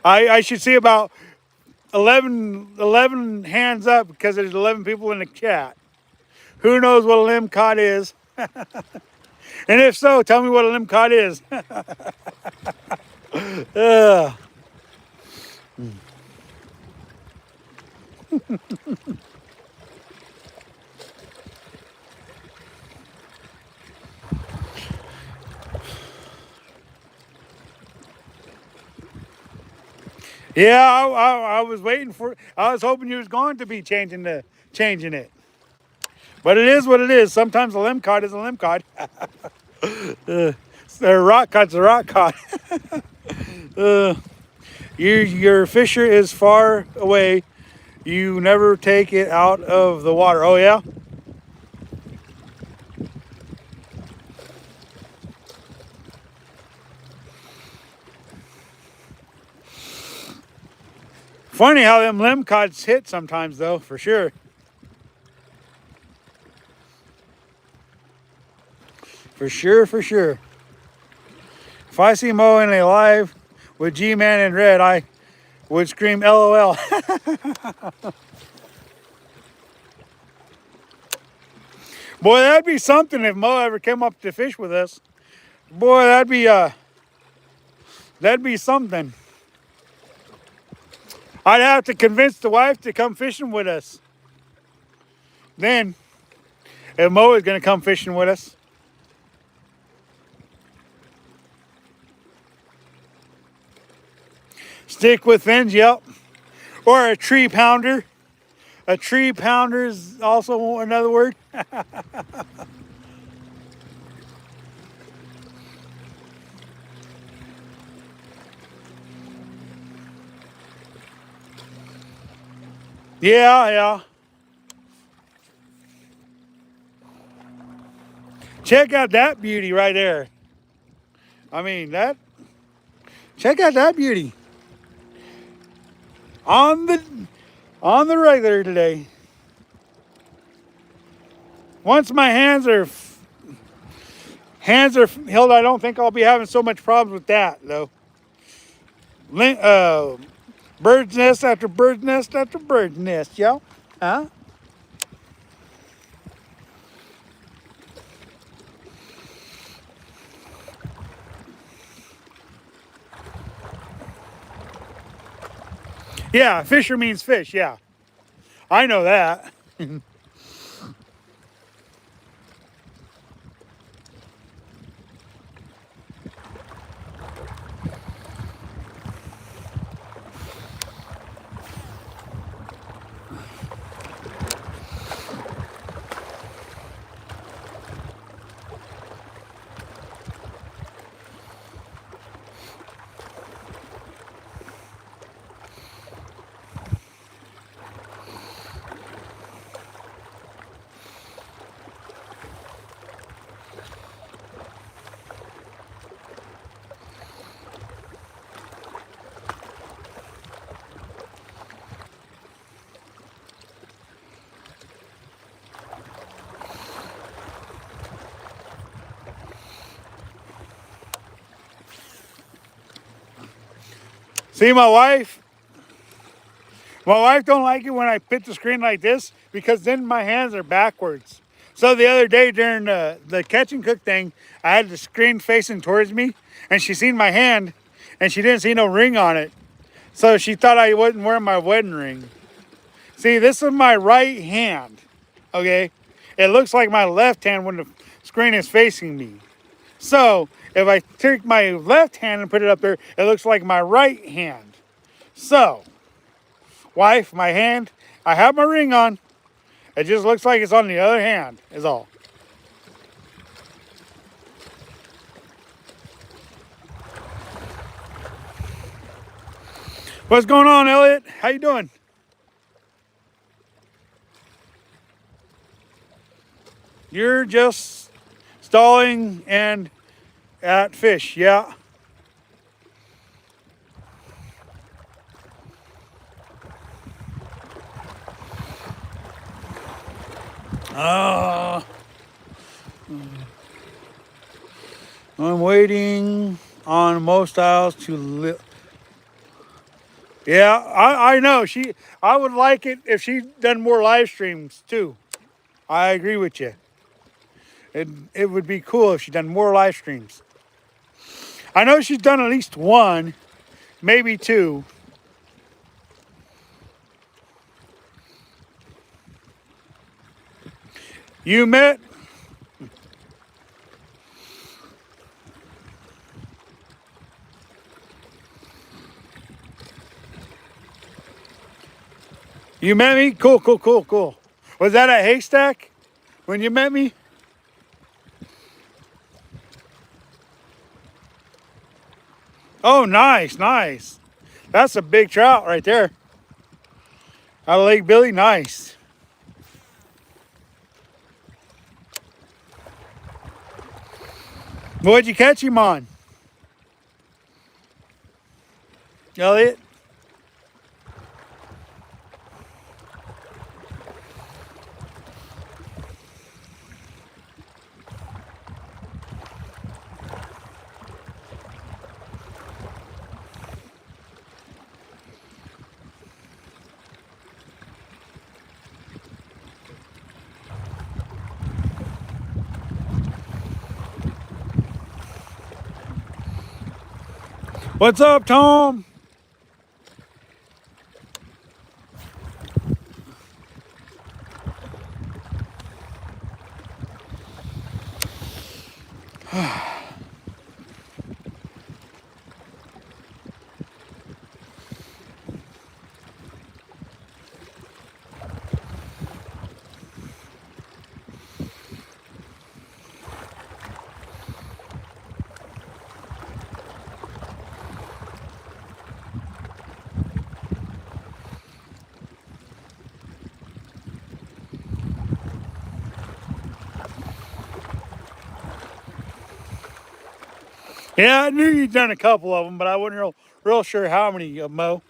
[SPEAKER 1] I should see about 11 hands up because there's 11 people in the chat. Who knows what a limb cod is? And if so, tell me what a limb cod is. Yeah, I was waiting for. I was hoping you was going to be changing it, but it is what it is. Sometimes a limb cod is a limb cod. A rock cod's a rock cod. Your fisher is far away. You never take it out of the water. Oh yeah. Funny how them limb cods hit sometimes, though, for sure. For sure. If I see Mo in a live with G-Man in red, I would scream LOL. Boy, that'd be something if Mo ever came up to fish with us. Boy, that'd be something. I'd have to convince the wife to come fishing with us. Then, if Mo is going to come fishing with us. Stick with fins, yep. Or a tree pounder. A tree pounder is also another word. Yeah. Check out that beauty right there. I mean, check out that beauty. On the regular today. Once my hands are healed, I don't think I'll be having so much problems with that, though. Bird's nest after bird's nest after bird's nest, yo. Huh? Yeah, fisher means fish, yeah. I know that. See, my wife don't like it when I put the screen like this because then my hands are backwards. So the other day during the catch and cook thing, I had the screen facing towards me, and she seen my hand, and she didn't see no ring on it. So she thought I wasn't wearing my wedding ring. See, this is my right hand, okay? It looks like my left hand when the screen is facing me. So if I take my left hand and put it up there, it looks like my right hand. So, wife, my hand, I have my ring on. It just looks like it's on the other hand, is all. What's going on, Elliot? How you doing? You're just stalling and at fish, yeah. I'm waiting on most styles to yeah, I know. I would like it if she done more live streams too. I agree with you. It would be cool if she done more live streams. I know she's done at least one, maybe two. You met me? Cool. Was that a haystack when you met me? Oh, nice. That's a big trout right there. Out of Lake Billy, nice. What'd you catch him on, Elliot? What's up, Tom? Yeah, I knew you'd done a couple of them, but I wasn't real sure how many, Mo.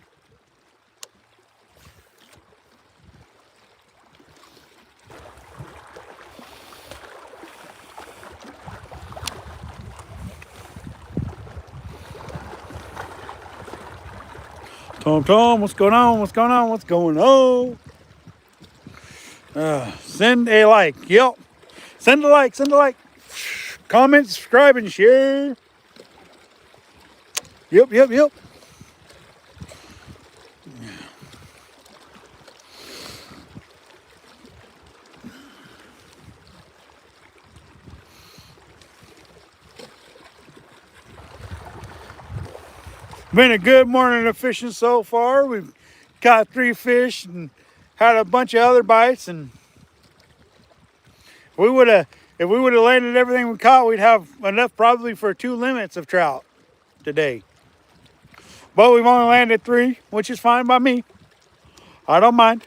[SPEAKER 1] Tom, what's going on? Send a like. Yep. Send a like. Comment, subscribe, and share. Yep. Been a good morning of fishing so far. We've caught 3 fish and had a bunch of other bites. And if we would have landed everything we caught, we'd have enough probably for 2 limits of trout today. But we've only landed 3, which is fine by me. I don't mind.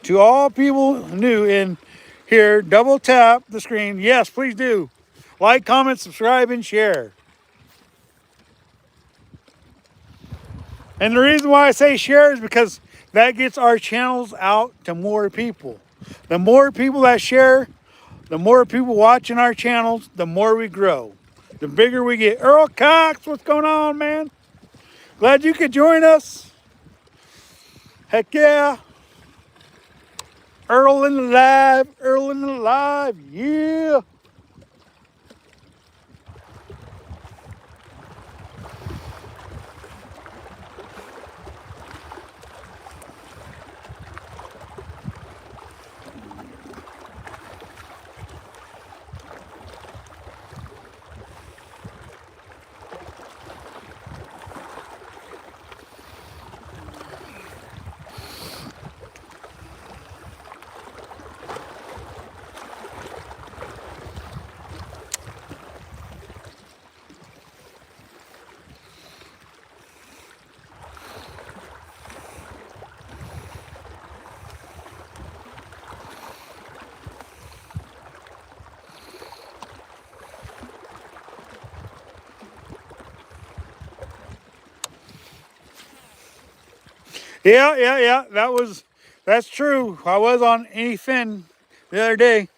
[SPEAKER 1] To all people new in here, double tap the screen. Yes, please do. Like, comment, subscribe, and share. And the reason why I say share is because that gets our channels out to more people. The more people that share, the more people watching our channels, the more we grow. the bigger we get. Earl Cox, what's going on, man? Glad you could join us. Heck yeah. Earl in the live, Earl in the live, yeah. Yeah. That's true. I was on anyfin the other day.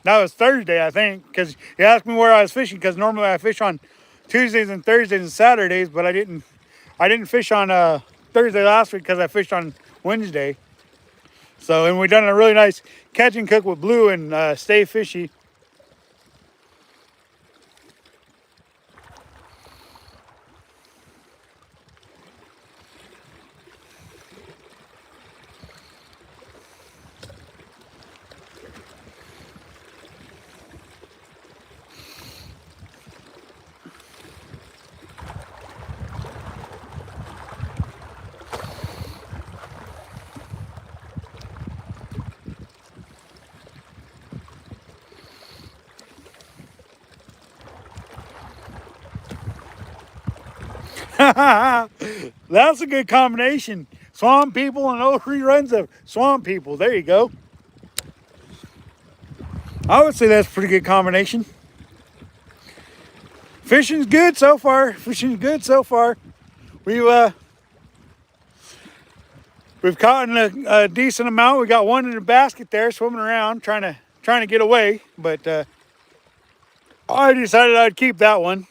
[SPEAKER 1] That was Thursday, I think, because you asked me where I was fishing. Because normally I fish on Tuesdays and Thursdays and Saturdays, but I didn't fish on Thursday last week because I fished on Wednesday. So, and we done a really nice catch and cook with Blue and Stay Fishy. That's a good combination. Swamp People and old reruns of Swamp People. There you go. I would say that's a pretty good combination. Fishing's good so far. We've caught a decent amount. We got one in a basket there swimming around trying to get away, but I decided I'd keep that one.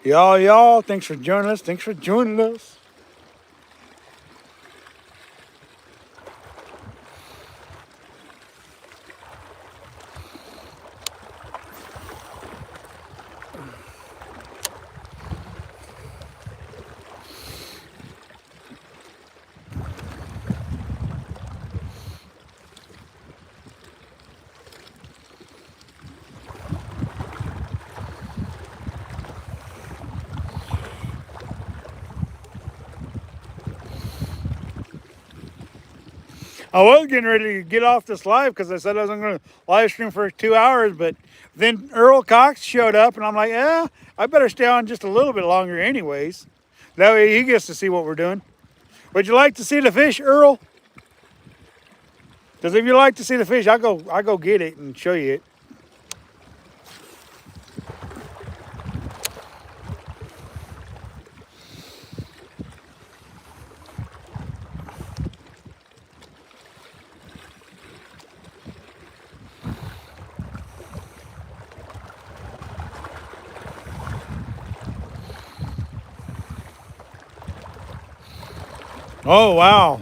[SPEAKER 1] Y'all, thanks for joining us. I was getting ready to get off this live because I said I was going to live stream for 2 hours, but then Earl Cox showed up, and I'm like, yeah, I better stay on just a little bit longer anyways. That way he gets to see what we're doing. Would you like to see the fish, Earl? Because if you like to see the fish, I'll go get it and show you it. Oh, wow.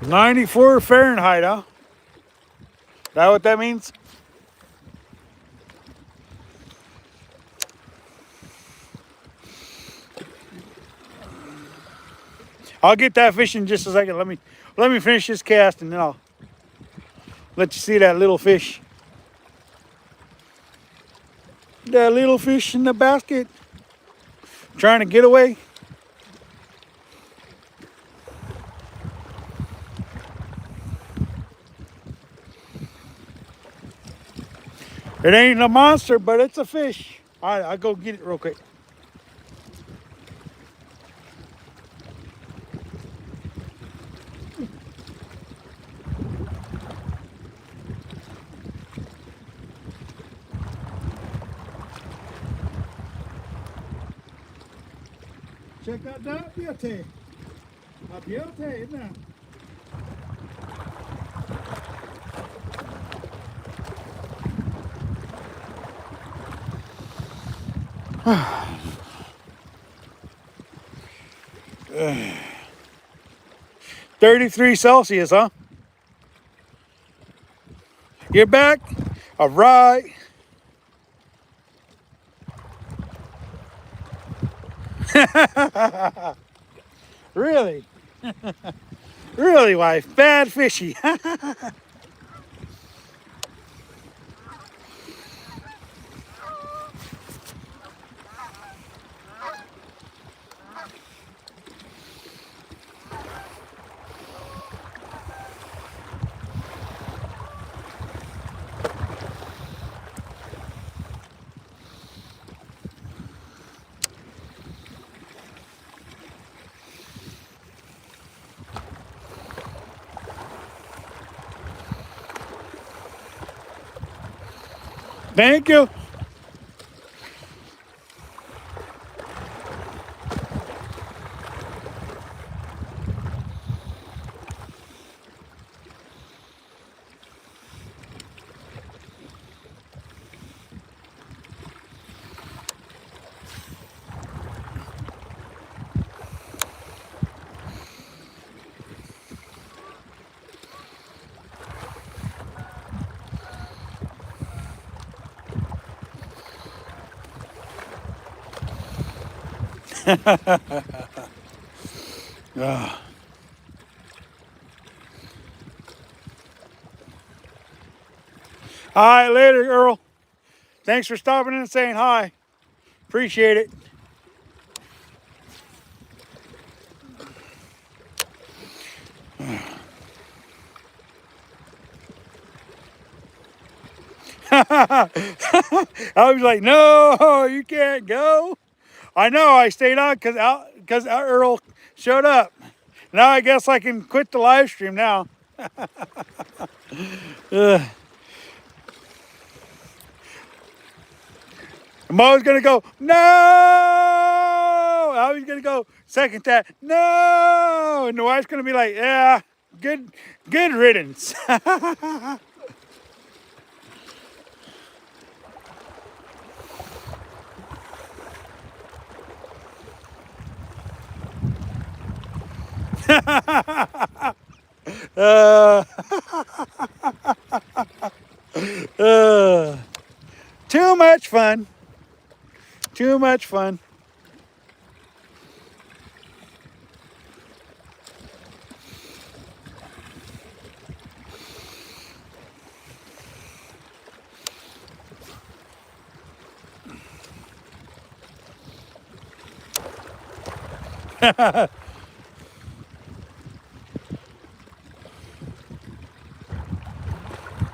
[SPEAKER 1] $94 Fahrenheit, huh? Is that what that means? I'll get that fish in just a second. Let me finish this cast, and then I'll let you see that little fish. That little fish in the basket. Trying to get away. It ain't a monster, but it's a fish. All right, I'll go get it real quick. Check that out, beauty. A beauty, isn't it? Uh, 33 Celsius, huh? You're back? All right. Really? Really, wife? Bad fishy. Thank you. Ah. All right, later, Earl. Thanks for stopping in and saying hi. Appreciate it. I was like, no, you can't go. I know, I stayed on because Earl showed up. Now I guess I can quit the live stream now. Mo's gonna go, no! I was gonna go second that, no! And the wife's gonna be like, yeah, good riddance. Too much fun. Too much fun.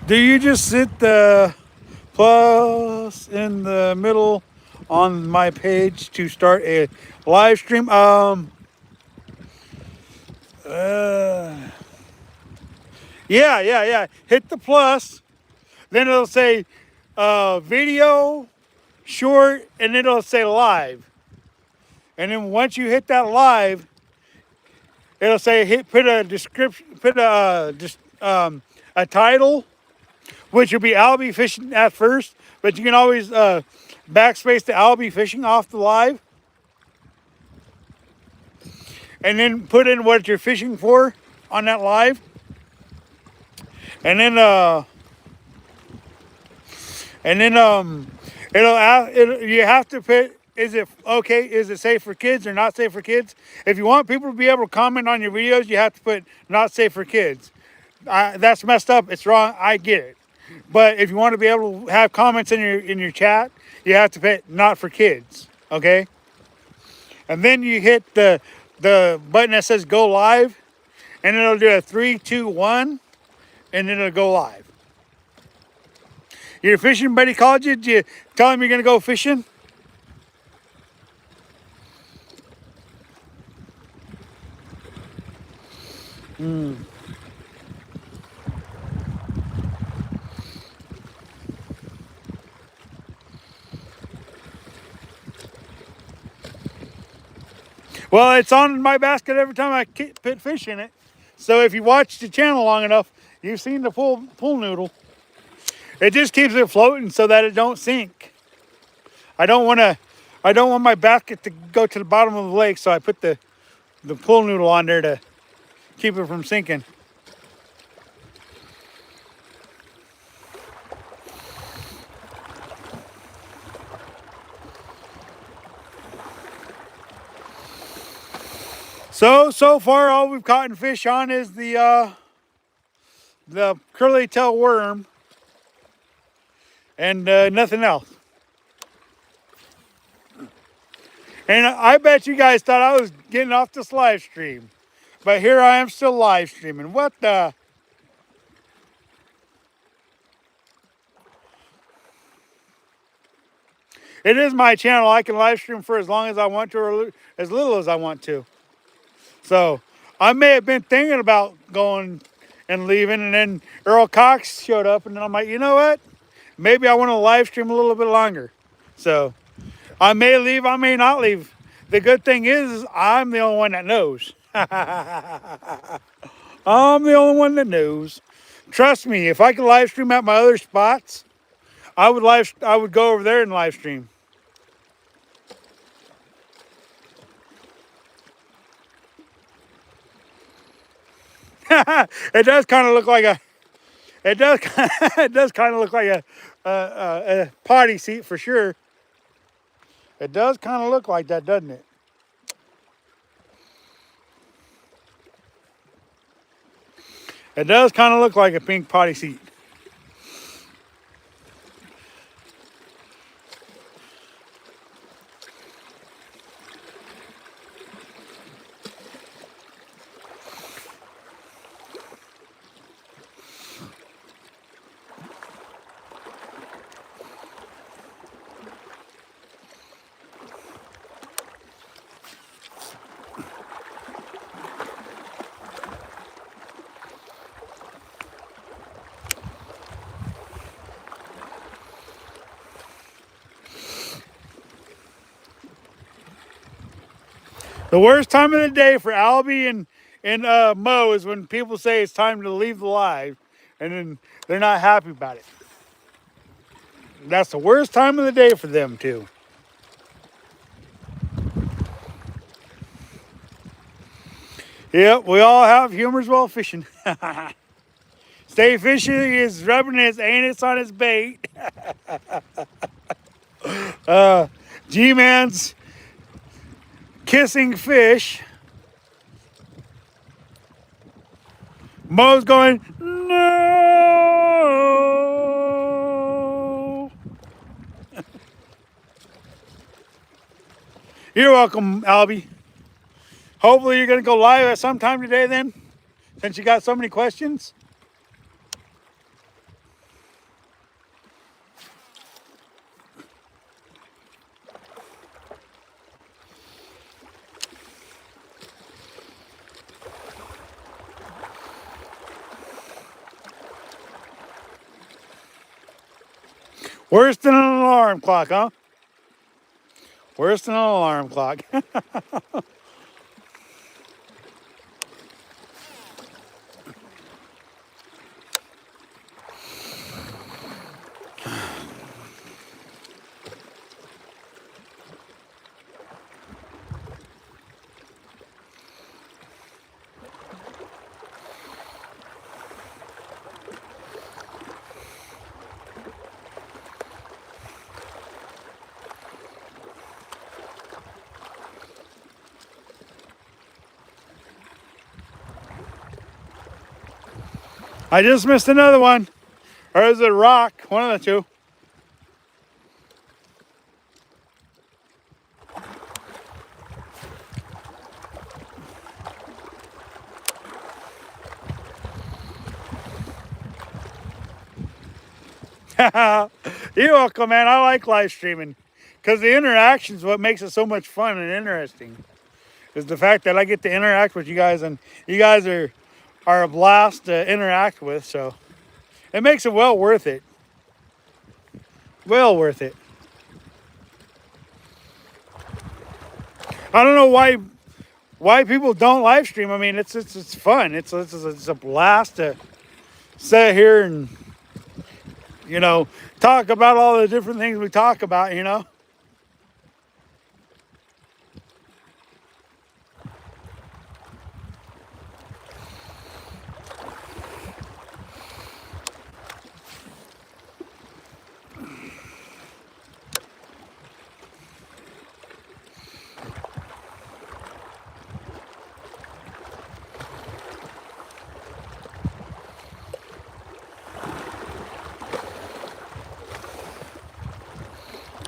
[SPEAKER 1] Do you just sit the plus in the middle on my page to start a live stream? Uh, yeah. Hit the plus, then it'll say video, short, and it'll say live. And then once you hit that live, it'll say put a description, put a title, which will be Albie fishing at first, but you can always backspace the Albie fishing off the live, and then put in what you're fishing for on that live, and then you have to put, is it okay? Is it safe for kids or not safe for kids? If you want people to be able to comment on your videos, you have to put not safe for kids. That's messed up. It's wrong. I get it. But if you want to be able to have comments in your chat, you have to put not for kids. Okay? And then you hit the button that says go live, and it'll do a 3, 2, 1, and then it'll go live. Your fishing buddy called you. Did you tell him you're going to go fishing? Well, it's on my basket every time I put fish in it. So if you watch the channel long enough, you've seen the pool noodle. It just keeps it floating so that it don't sink. I don't want my basket to go to the bottom of the lake, so I put the pool noodle on there to keep it from sinking. So far all we've caught and fish on is the curly tail worm and nothing else. And I bet you guys thought I was getting off this live stream, but here I am still live streaming. What the? It is my channel. I can live stream for as long as I want to or as little as I want to. So I may have been thinking about going and leaving, and then Earl Cox showed up, and then I'm like, you know what? Maybe I want to live stream a little bit longer. So I may leave, I may not leave. The good thing is I'm the only one that knows. I'm the only one that knows. Trust me, if I could live stream at my other spots, I would go over there and live stream. It does kind of look like a. It does. It does kind of look like a potty seat for sure. It does kind of look like that, doesn't it? It does kind of look like a pink potty seat. The worst time of the day for Albie and Mo is when people say it's time to leave the live, and then they're not happy about it. That's the worst time of the day for them too. Yep, we all have humors while fishing. Stay fishing is rubbing his anus on his bait. G-Man's kissing fish. Mo's going, no. You're welcome, Albie. Hopefully you're going to go live at some time today then, since you got so many questions. Worse than an alarm clock, huh? Worse than an alarm clock. I just missed another one. Or is it a rock? One of the two. You're welcome, man. I like live streaming because the interaction is what makes it so much fun and interesting. Is the fact that I get to interact with you guys, and you guys are a blast to interact with. So it makes it well worth it. Well worth it. I don't know why people don't live stream. I mean, it's fun. It's a blast to sit here and, you know, talk about all the different things we talk about, you know.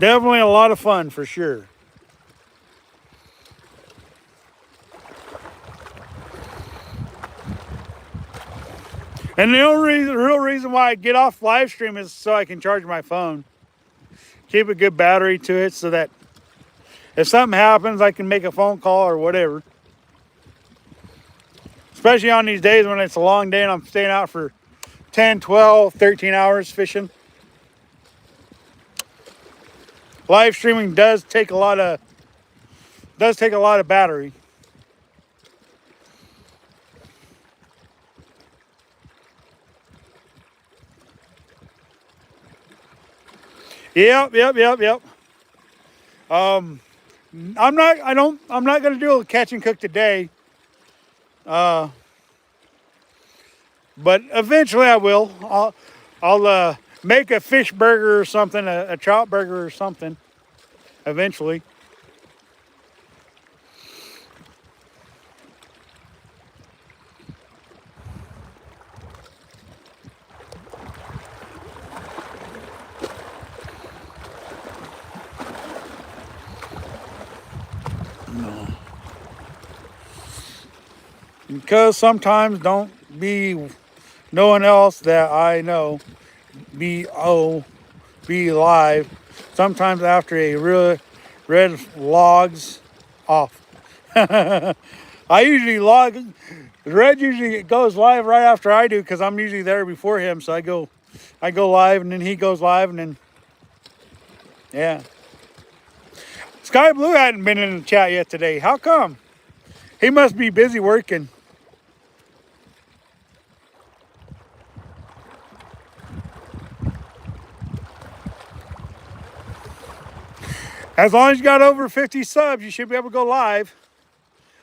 [SPEAKER 1] Definitely a lot of fun for sure. And the only real reason why I get off live stream is so I can charge my phone. Keep a good battery to it so that if something happens, I can make a phone call or whatever. Especially on these days when it's a long day and I'm staying out for 10, 12, 13 hours fishing. Live streaming does take a lot of battery. Yep. I'm not gonna do a catch and cook today. But eventually I will. I'll make a fish burger or something, a trout burger or something. Eventually. No. Because sometimes don't be no one else that I know be live. Sometimes after a real red logs off. I usually log. Red usually goes live right after I do because I'm usually there before him. So I go live and then he goes live and then yeah. Sky Blue hadn't been in the chat yet today. How come? He must be busy working. As long as you got over 50 subs, you should be able to go live.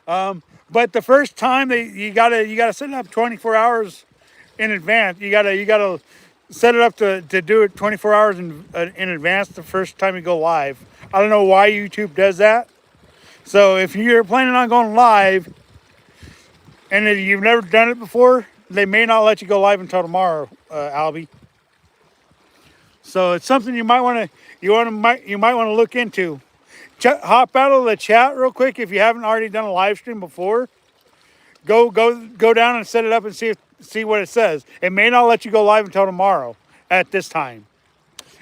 [SPEAKER 1] But the first time you gotta set it up 24 hours in advance. You gotta set it up to do it 24 hours in advance the first time you go live. I don't know why YouTube does that. So if you're planning on going live and if you've never done it before, they may not let you go live until tomorrow, Albie. So it's something you might want to look into. hop out of the chat real quick if you haven't already done a live stream before. Go down and set it up and see what it says. It may not let you go live until tomorrow at this time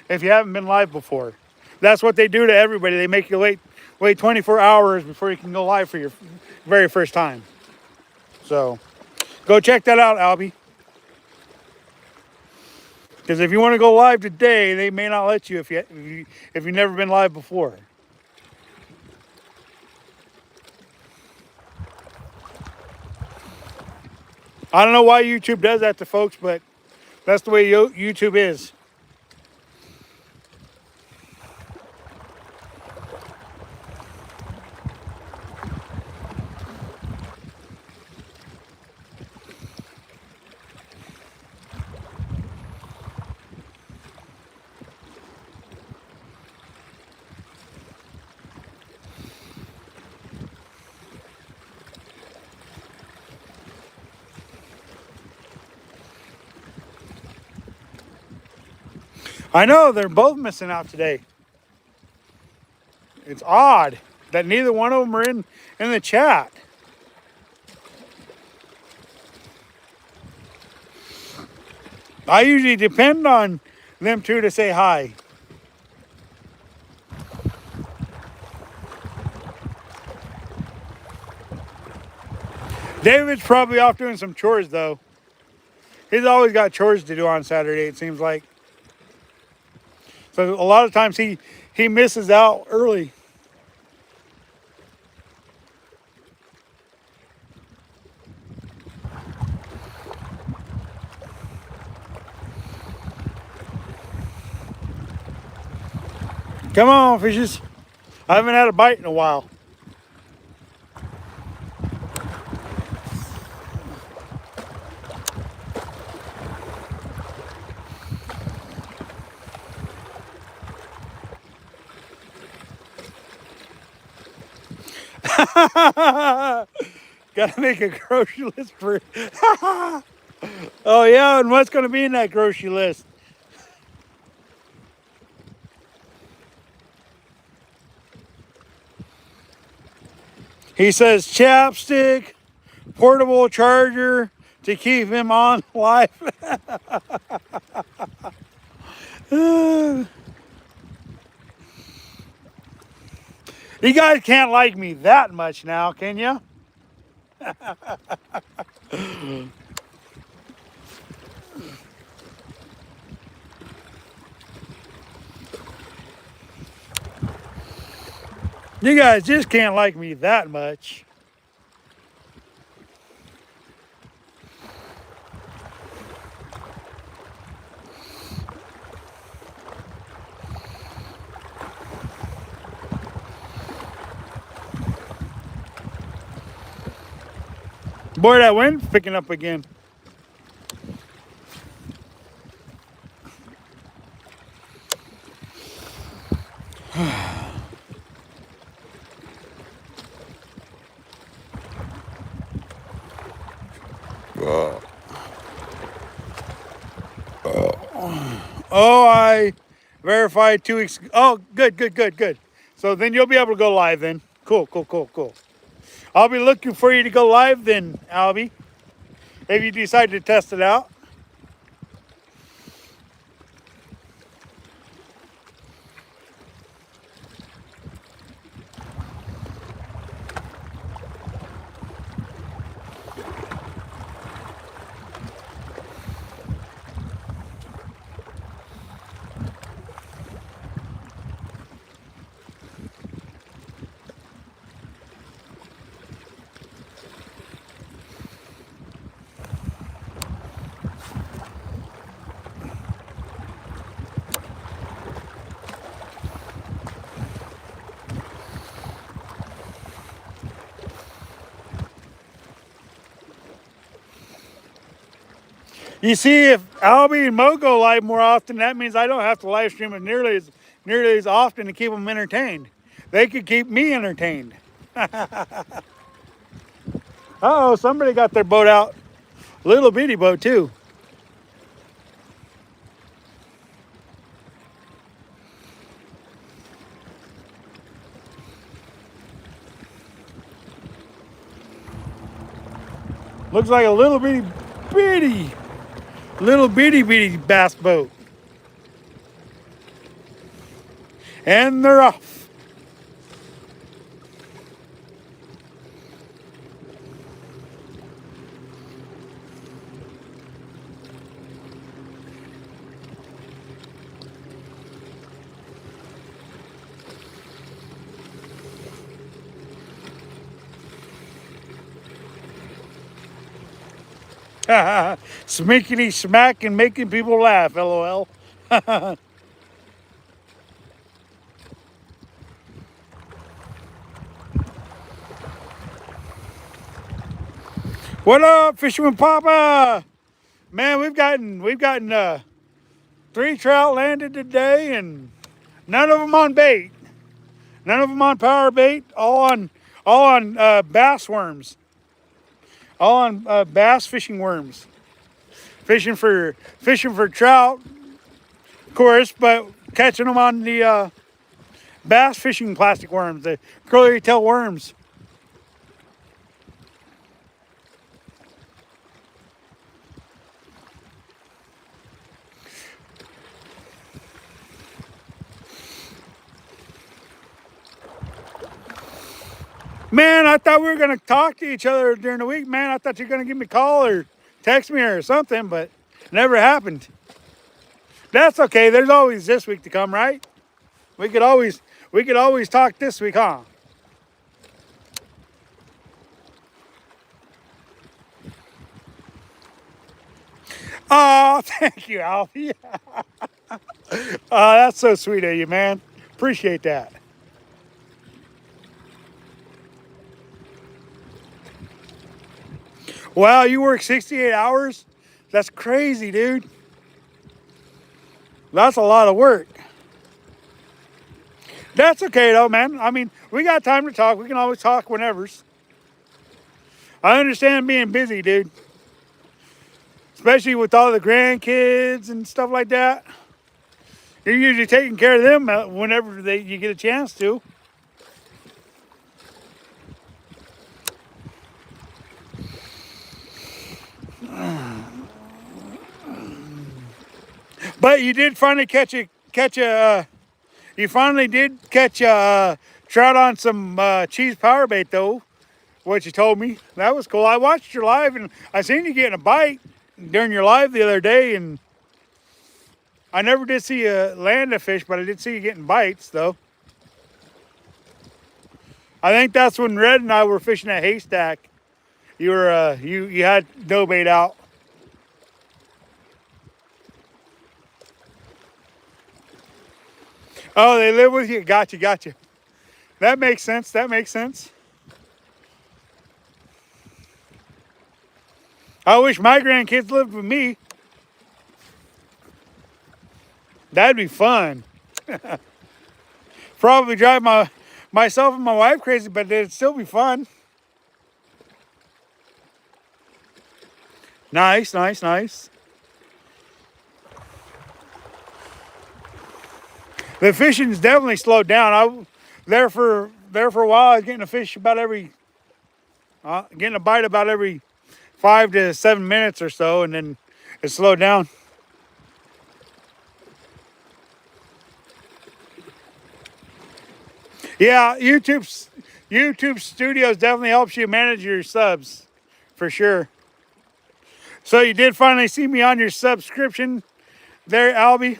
[SPEAKER 1] if you haven't been live before. That's what they do to everybody. They make you wait 24 hours before you can go live for your very first time. So go check that out, Albie. Because if you want to go live today, they may not let you if you've never been live before. I don't know why YouTube does that to folks, but that's the way YouTube is. I know, they're both missing out today. It's odd that neither one of them are in the chat. I usually depend on them two to say hi. David's probably off doing some chores though. He's always got chores to do on Saturday, it seems like. So a lot of times he misses out early. Come on, fishes. I haven't had a bite in a while. Gotta make a grocery list for oh yeah, and what's gonna be in that grocery list? He says chapstick, portable charger to keep him on life. You guys can't like me that much now, can you? You guys just can't like me that much. Boy, that wind's picking up again. Oh, I verified 2 weeks. Oh, good. So then you'll be able to go live then. Cool. I'll be looking for you to go live then, Albie. If you decide to test it out. You see, if Albie and Mo go live more often, that means I don't have to live stream it nearly as often to keep them entertained. They could keep me entertained. Uh-oh, somebody got their boat out. Little bitty boat, too. Looks like a little bitty bass boat. And they're off. Smickety smack and making people laugh, LOL. What up, Fisherman Papa? Man, we've gotten 3 trout landed today, and none of them on bait. None of them on power bait. All on bass worms. All on bass fishing worms. Fishing for trout, of course, but catching them on the bass fishing plastic worms, the curly tail worms. Man, I thought we were going to talk to each other during the week. Man, I thought you were going to give me a call or text me or something, but never happened. That's okay. There's always this week to come, right? We could always talk this week, huh? Oh, thank you, Alfie. That's so sweet of you, man. Appreciate that. Wow, you work 68 hours? That's crazy, dude. That's a lot of work. That's okay, though, man. I mean, we got time to talk. We can always talk whenever. I understand being busy, dude. Especially with all the grandkids and stuff like that. You're usually taking care of them whenever you get a chance to. But you did finally you finally did catch a trout on some cheese power bait, though. What you told me, that was cool. I watched your live and I seen you getting a bite during your live the other day, and I never did see you land a fish, but I did see you getting bites, though. I think that's when Red and I were fishing at Haystack. You were you had dough bait out. Oh, they live with you. Gotcha. That makes sense. I wish my grandkids lived with me. That'd be fun. Probably drive myself and my wife crazy, but it'd still be fun. Nice. The fishing's definitely slowed down. I there for a while. I was getting a fish about getting a bite about every 5 to 7 minutes or so, and then it slowed down. Yeah, YouTube Studios definitely helps you manage your subs, for sure. So you did finally see me on your subscription there, Albie.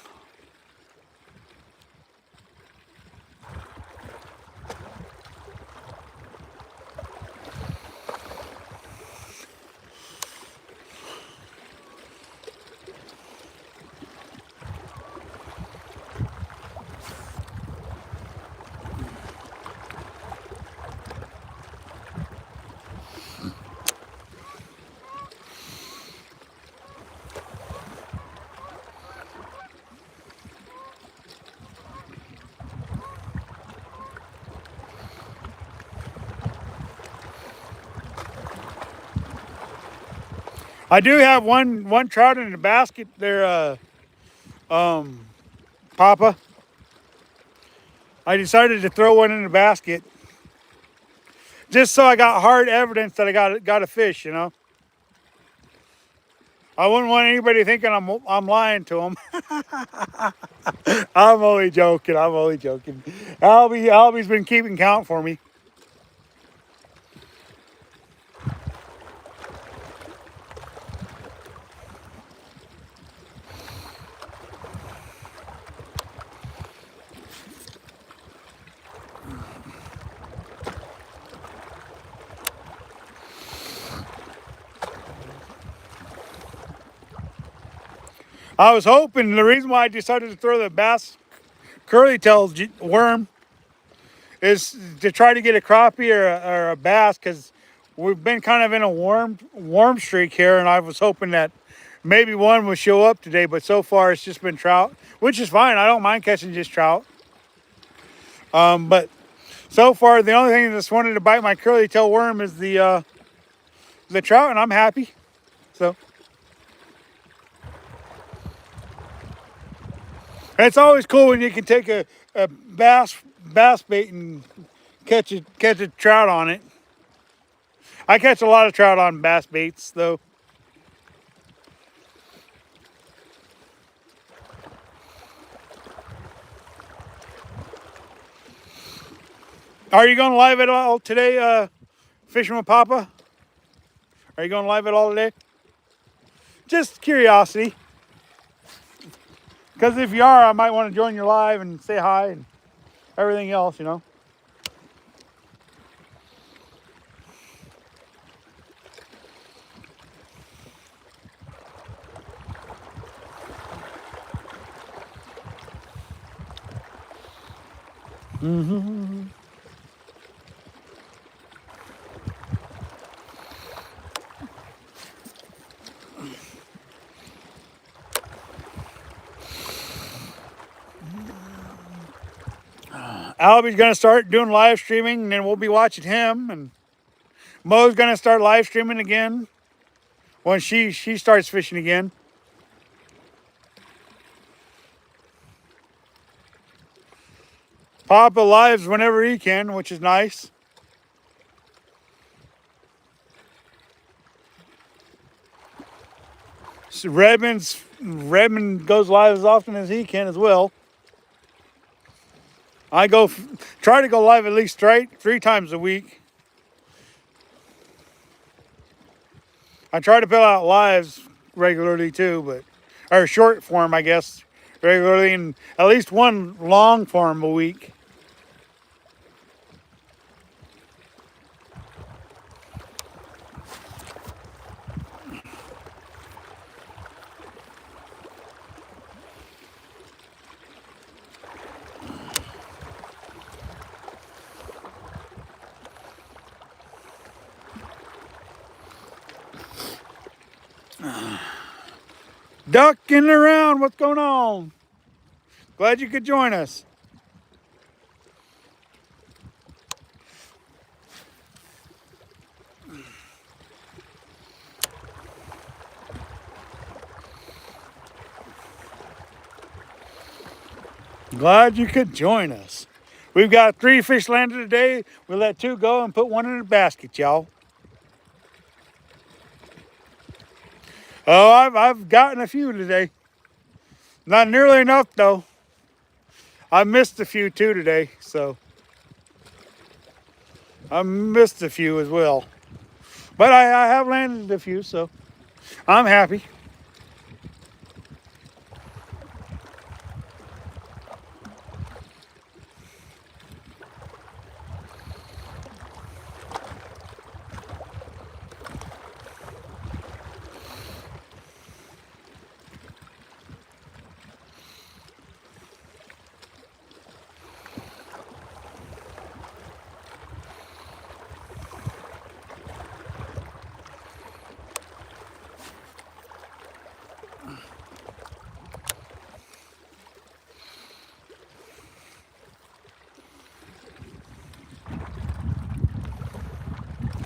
[SPEAKER 1] I do have one trout in the basket there, Papa. I decided to throw one in the basket just so I got hard evidence that I got a fish, you know. I wouldn't want anybody thinking I'm lying to them. I'm only joking. I'm only joking. Albie's been keeping count for me. I was hoping, the reason why I decided to throw the bass curly tail worm is to try to get a crappie or a bass, because we've been kind of in a warm streak here, and I was hoping that maybe one would show up today, but so far it's just been trout, which is fine. I don't mind catching just trout. But so far the only thing that's wanted to bite my curly tail worm is the trout, and I'm happy. So and it's always cool when you can take a bass bait and catch a trout on it. I catch a lot of trout on bass baits though. Are you going live at all today, Fishing with Papa? Are you going live at all today? Just curiosity. Because if you are, I might want to join your live and say hi and everything else, you know. Mm-hmm. Albie's going to start doing live streaming, and then we'll be watching him. And Mo's going to start live streaming again when she starts fishing again. Papa lives whenever he can, which is nice. So Redmond goes live as often as he can as well. I try to go live at least 3 times a week. I try to fill out lives regularly too, or short form, I guess, regularly, and at least one long form a week. Ducking around, what's going on? Glad you could join us. Glad you could join us. We've got 3 fish landed today. We let 2 go and put 1 in the basket, y'all. Oh, I've gotten a few today. Not nearly enough though. I missed a few too today, so I missed a few as well. But I have landed a few, so I'm happy.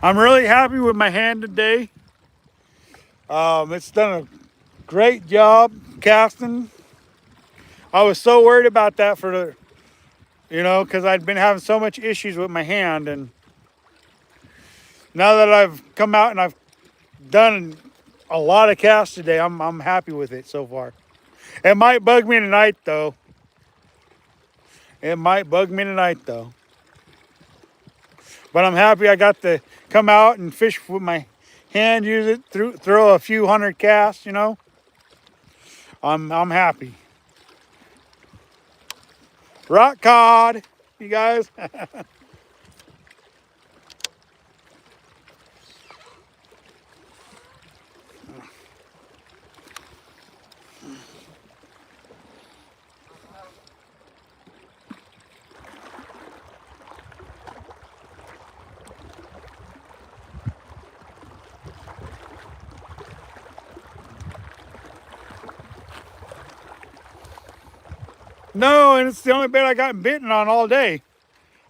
[SPEAKER 1] I'm really happy with my hand today. It's done a great job casting. I was so worried about that because I'd been having so much issues with my hand, and now that I've come out and I've done a lot of casts today. I'm happy with it so far. It might bug me tonight though. It might bug me tonight though. But I'm happy I got to come out and fish with my hand, use it, throw a few hundred casts, you know. I'm happy. Rock cod, you guys. No, and it's the only bait I got bitten on all day.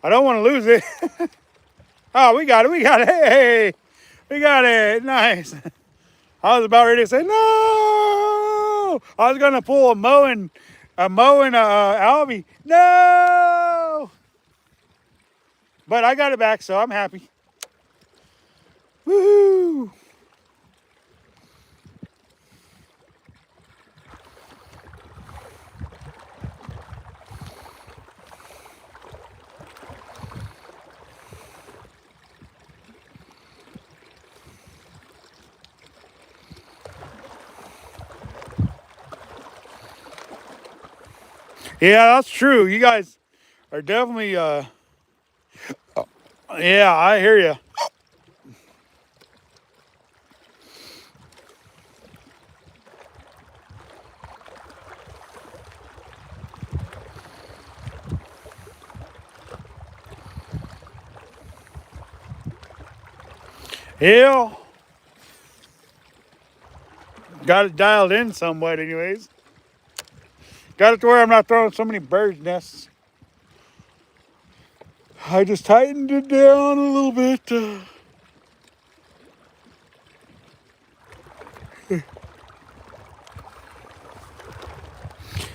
[SPEAKER 1] I don't want to lose it. Oh, we got it. We got it. Hey, we got it. Nice. I was about ready to say no. I was gonna pull a Moe and Albie. No. But I got it back, so I'm happy. Woohoo! Yeah, that's true. You guys are definitely, yeah, I hear you. Yeah, got it dialed in somewhat anyways. Got it to where I'm not throwing so many birds' nests. I just tightened it down a little bit.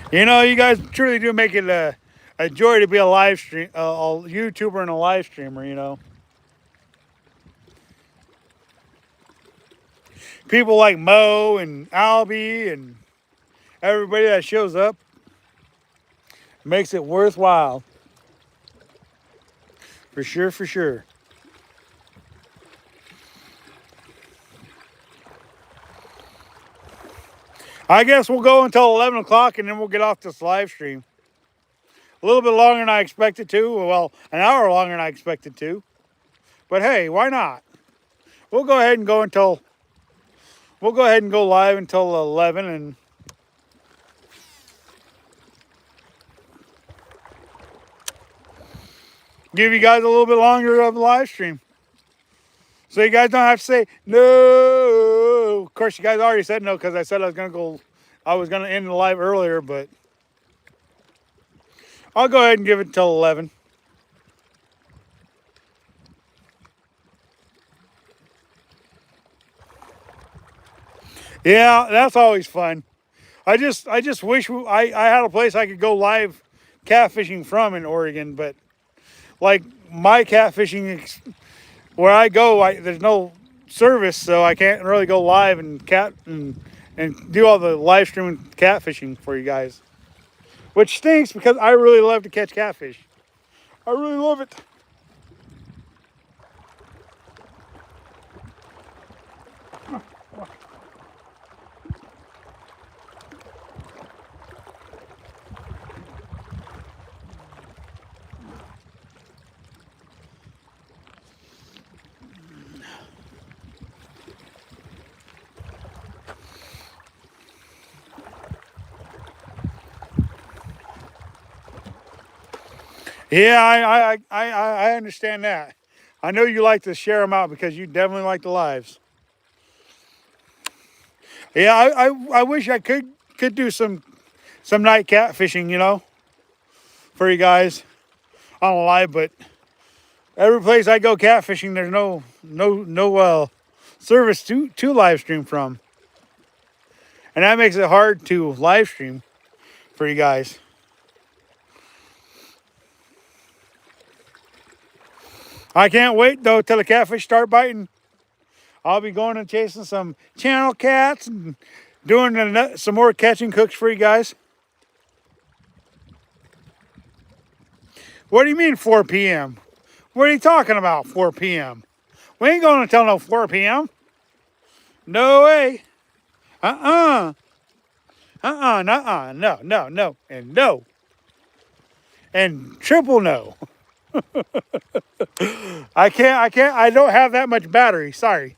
[SPEAKER 1] You know, you guys truly do make it a joy to be a live stream, a YouTuber and a live streamer, you know. People like Mo and Albie and everybody that shows up makes it worthwhile. For sure, for sure. I guess we'll go until 11 o'clock and then we'll get off this live stream. A little bit longer than I expected to. Well, an hour longer than I expected to. But hey, why not? We'll go ahead and go live until 11 and give you guys a little bit longer of the live stream. So you guys don't have to say no. Of course, you guys already said no because I said I was gonna end the live earlier, but I'll go ahead and give it till 11. Yeah, that's always fun. I just wish I had a place I could go live catfishing from in Oregon, but like my catfishing where I go, there's no service, so I can't really go live and do all the live streaming catfishing for you guys, which stinks because I really love to catch catfish. I really love it. Yeah, I understand that. I know you like to share them out because you definitely like the lives. Yeah, I wish I could do some night catfishing, you know, for you guys on a live, but every place I go catfishing, there's no service to live stream from, and that makes it hard to live stream for you guys. I can't wait though till the catfish start biting. I'll be going and chasing some channel cats and doing some more catching cooks for you guys. What do you mean 4 p.m.? What are you talking about, 4 p.m.? We ain't going until no 4 p.m. No way. Uh-uh. No, no, no, and no. And triple no. I don't have that much battery, sorry.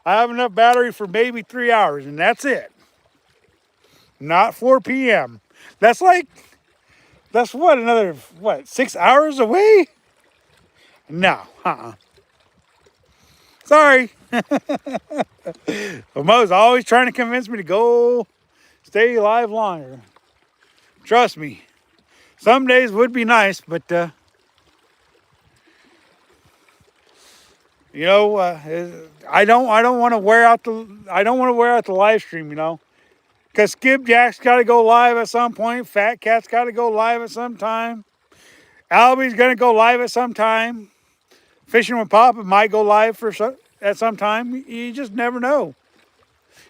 [SPEAKER 1] I have enough battery for maybe 3 hours, and that's it. Not 4 p.m. That's what, another, 6 hours away? No, Sorry. Mo's always trying to convince me to go stay alive longer. Trust me. Some days would be nice, but you know, I don't want to wear out the live stream, you know. Cause Skipjack's gotta go live at some point, Fat Cat's gotta go live at some time. Albie's gonna go live at some time. Fishing with Papa might go live at some time. You just never know.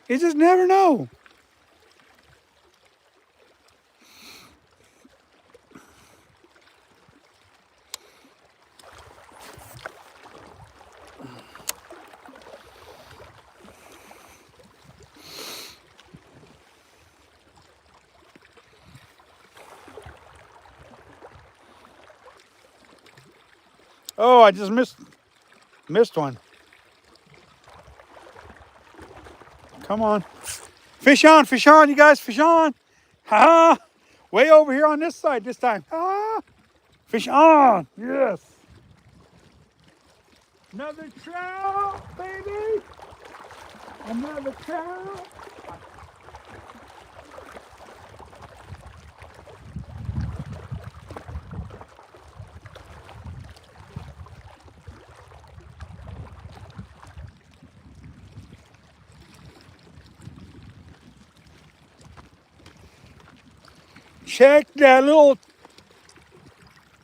[SPEAKER 1] You just never know. Oh, I just missed one. Come on. Fish on, you guys, fish on. Ha! Way over here on this side this time. Ah! Fish on, yes. Another trout, baby. Another trout. Check that little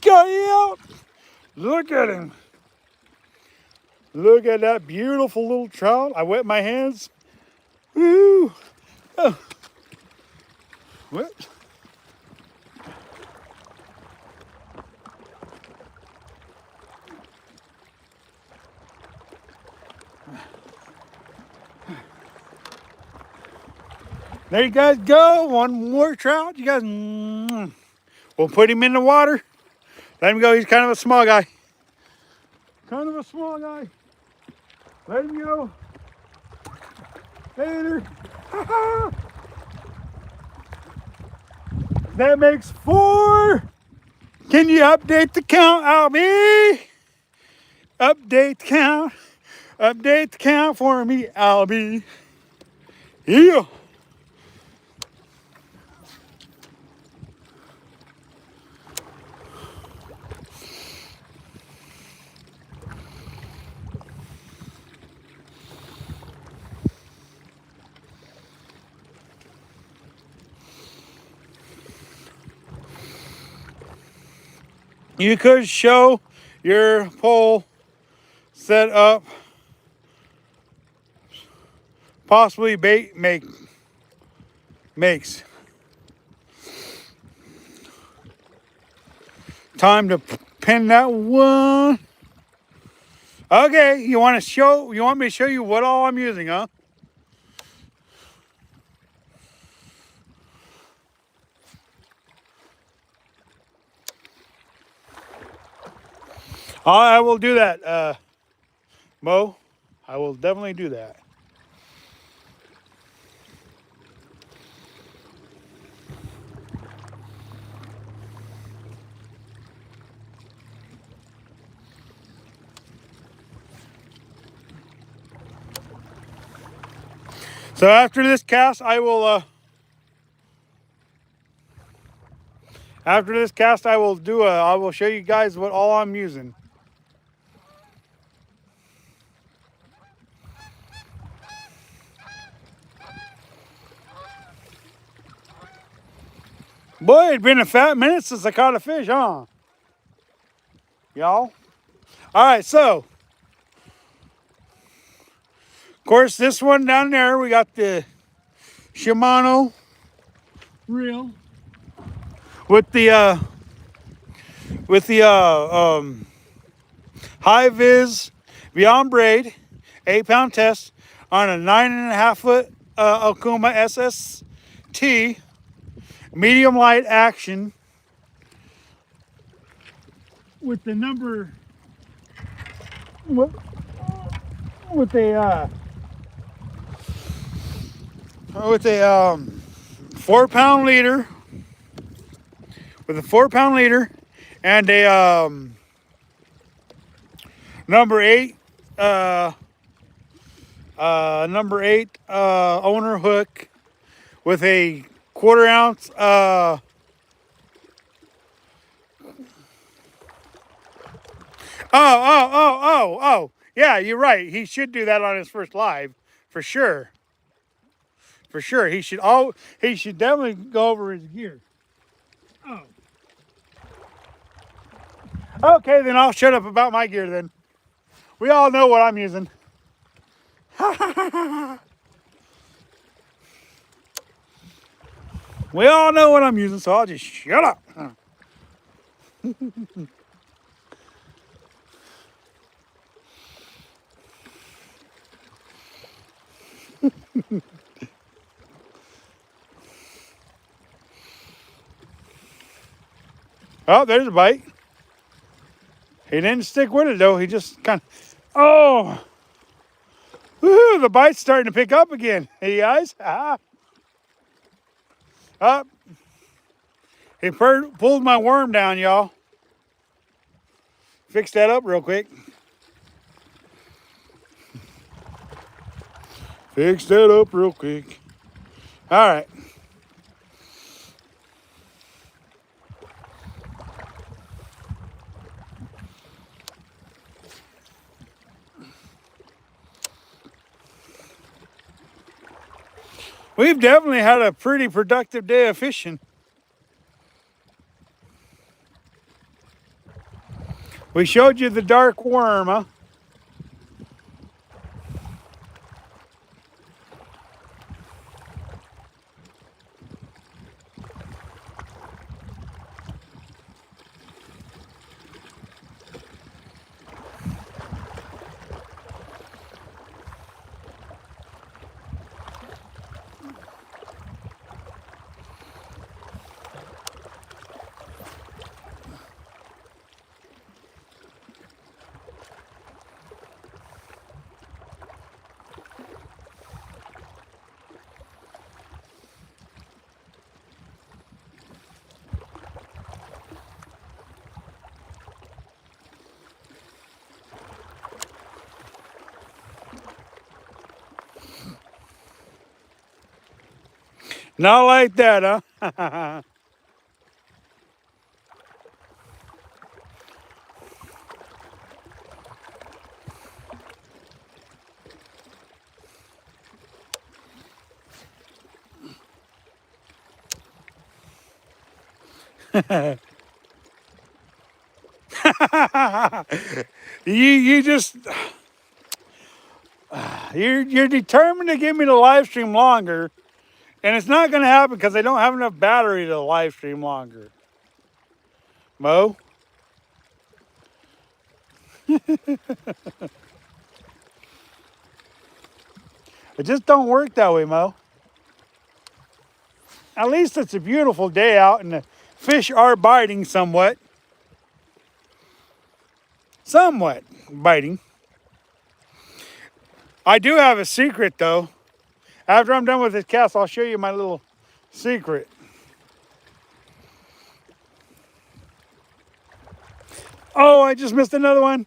[SPEAKER 1] guy out. Look at him. Look at that beautiful little trout. I wet my hands. Woo! Oh. What? There you guys go. One more trout. You guys, we'll put him in the water. Let him go. He's kind of a small guy. Kind of a small guy. Let him go. Later. That makes 4. Can you update the count, Albie? Update the count. Update the count for me, Albie. Yeah. You could show your pole set up, possibly bait makes. Time to pin that one. Okay, you want me to show you what all I'm using, huh? I will do that, Mo. I will definitely do that. So after this cast, I will I will show you guys what all I'm using. Boy, it's been a fat minute since I caught a fish, huh? Y'all? All right, so course, this one down there, we got the Shimano reel with the high vis beyond braid 8-pound test on a 9.5-foot Okuma SST medium light action with the number with a 4-pound leader, with a 4-pound leader and a number 8 owner hook with a 1/4 ounce oh, yeah, you're right. He should do that on his first live for sure. For sure. He should definitely go over his gear. Oh. Okay, then I'll shut up about my gear then. We all know what I'm using. We all know what I'm using, so I'll just shut up. Oh, there's a bite. He didn't stick with it though. He just kind of, oh, woohoo, the bite's starting to pick up again. Hey guys, up. He pulled my worm down, y'all. Fix that up real quick. Fix that up real quick. All right. We've definitely had a pretty productive day of fishing. We showed you the dark worm, huh? Not like that, huh? you just you're determined to give me the live stream longer, and it's not going to happen because I don't have enough battery to live stream longer. Mo. It just don't work that way, Mo. At least it's a beautiful day out and the fish are biting somewhat. Somewhat biting. I do have a secret though. After I'm done with this cast, I'll show you my little secret. Oh, I just missed another one.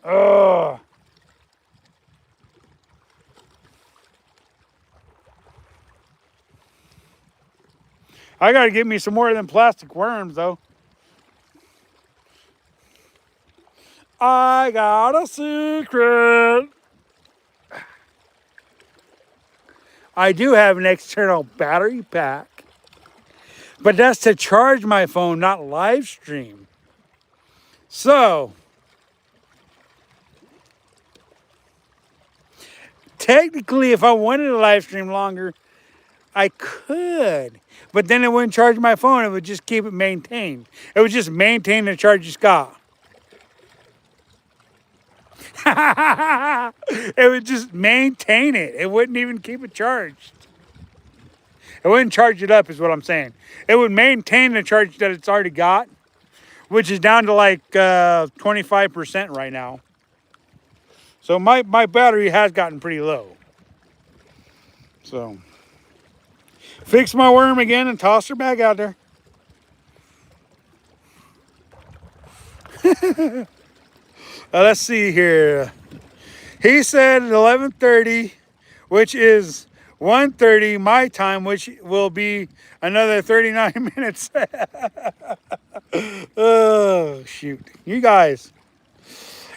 [SPEAKER 1] Oh. I gotta get me some more of them plastic worms though. I got a secret. I do have an external battery pack, but that's to charge my phone, not live stream. So, technically, if I wanted to live stream longer, I could. But then it wouldn't charge my phone. It would just keep it maintained. It would just maintain the charge it's got. It would just maintain it. It wouldn't even keep it charged. It wouldn't charge it up is what I'm saying. It would maintain the charge that it's already got, which is down to like 25% right now. So my battery has gotten pretty low. So fix my worm again and toss her back out there. Let's see here. He said 11:30, which is 1:30 my time, which will be another 39 minutes. Oh, shoot. You guys,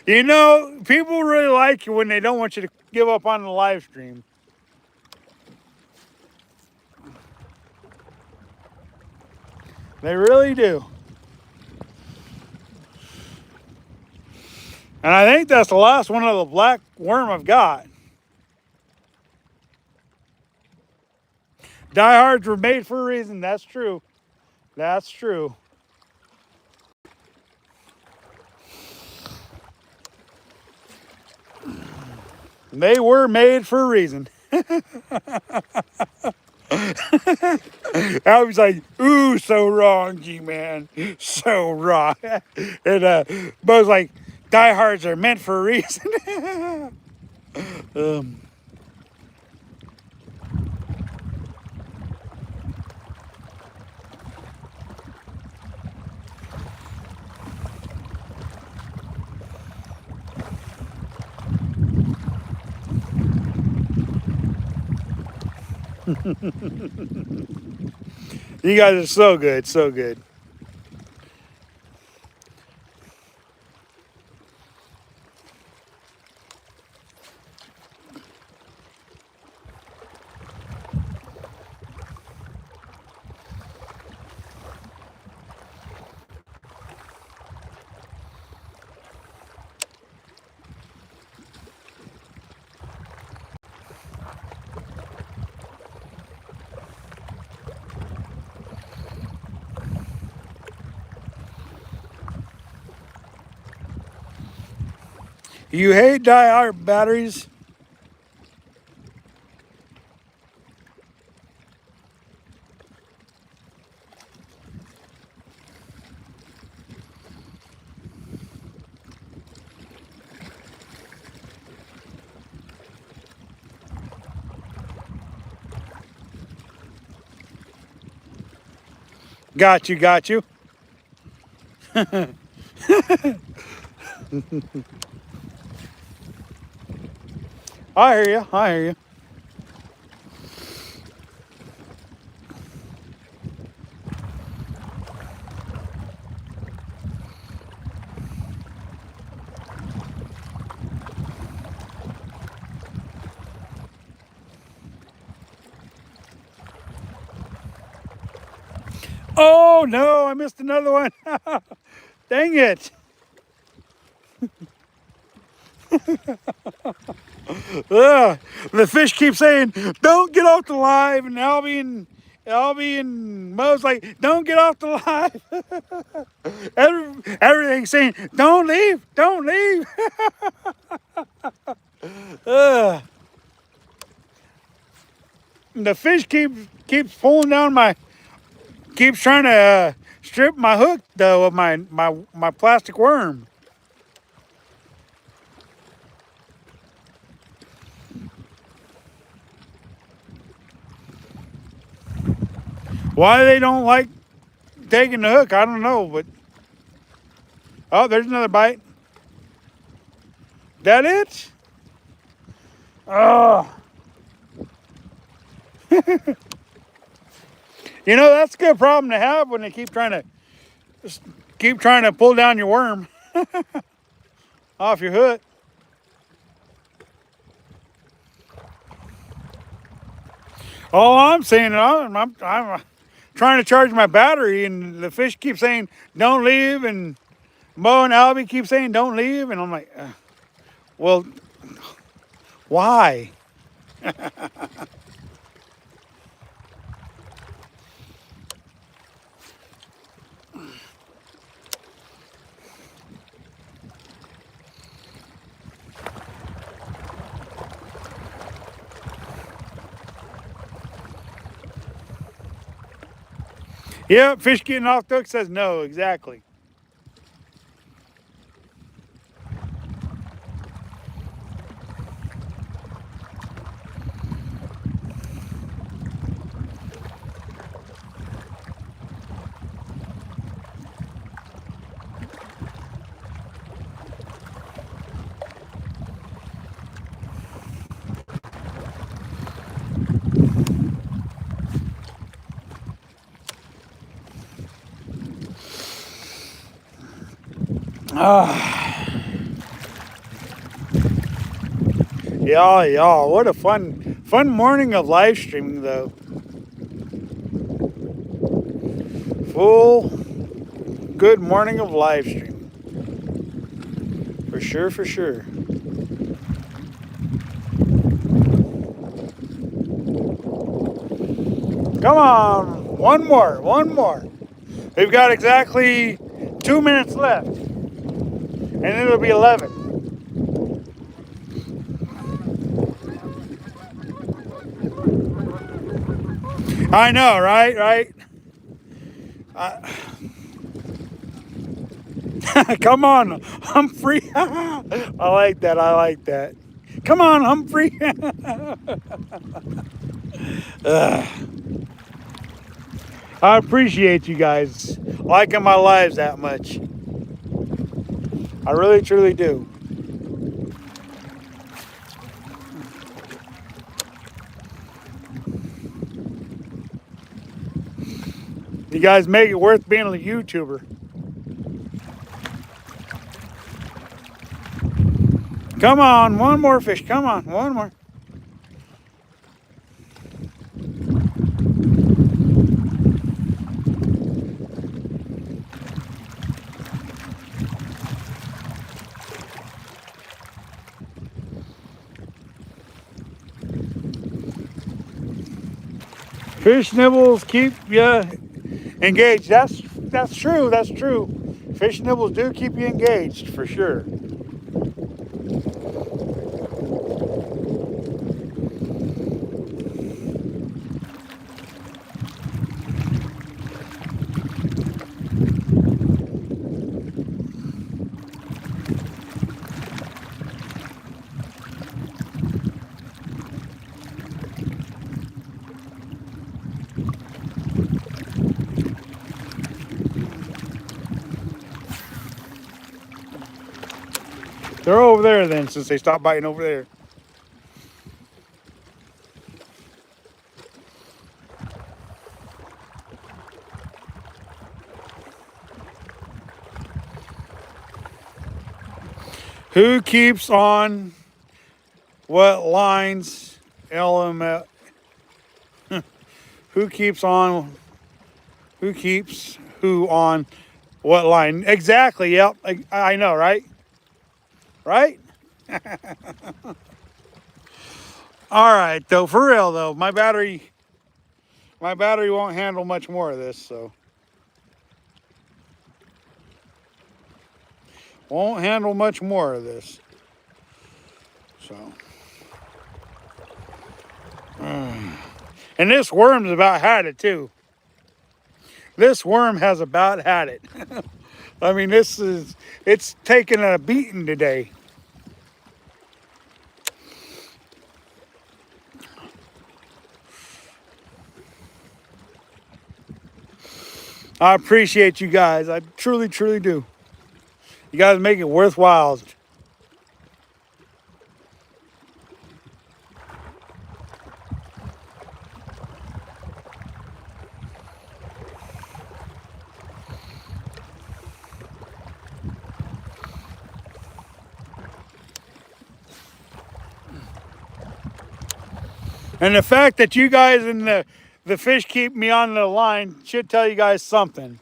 [SPEAKER 1] you know, people really like you when they don't want you to give up on the live stream. They really do. And I think that's the last one of the black worm I've got. Diehards were made for a reason. That's true. That's true. They were made for a reason. I was like, ooh, so wrong, G-Man. So wrong. And Bo's like, diehards are meant for a reason. You guys are so good, so good. You hate die-hard batteries? Got you, got you. I hear you, I hear you. Oh no, I missed another one. Dang it. The fish keep saying, don't get off the live, and Albie and Mo's like, don't get off the live. Everything's saying, don't leave, don't leave. The fish keeps pulling down keeps trying to strip my hook though of my plastic worm. Why they don't like taking the hook, I don't know, but oh, there's another bite. That it? Oh. You know, that's a good problem to have when they keep trying to pull down your worm off your hook. All I'm saying, I'm trying to charge my battery, and the fish keep saying, don't leave, and Mo and Albie keep saying, don't leave, and I'm like, well, why? Yep, fish getting off the hook says no, exactly. Yeah, what a fun morning of live streaming though. Full good morning of live streaming. For sure, for sure. Come on, one more. We've got exactly 2 minutes left, and it'll be 11. I know, right? Come on, Humphrey. I like that. Come on, Humphrey. I appreciate you guys liking my lives that much. I really, truly do. You guys make it worth being a YouTuber. Come on, one more fish. Come on, one more. Fish nibbles keep you engaged. That's true. That's true. Fish nibbles do keep you engaged for sure. They're over there then, since they stopped biting over there. Who keeps on what lines? LML. Who keeps on? Who keeps who on what line? Exactly. Yep. I know, right? Right? All right, though. For real, though, my battery won't handle much more of this, so won't handle much more of this. So, and this worm's about had it too. This worm has about had it. I mean, it's taken a beating today. I appreciate you guys. I truly, truly do. You guys make it worthwhile. And the fact that you guys and the fish keep me on the line should tell you guys something.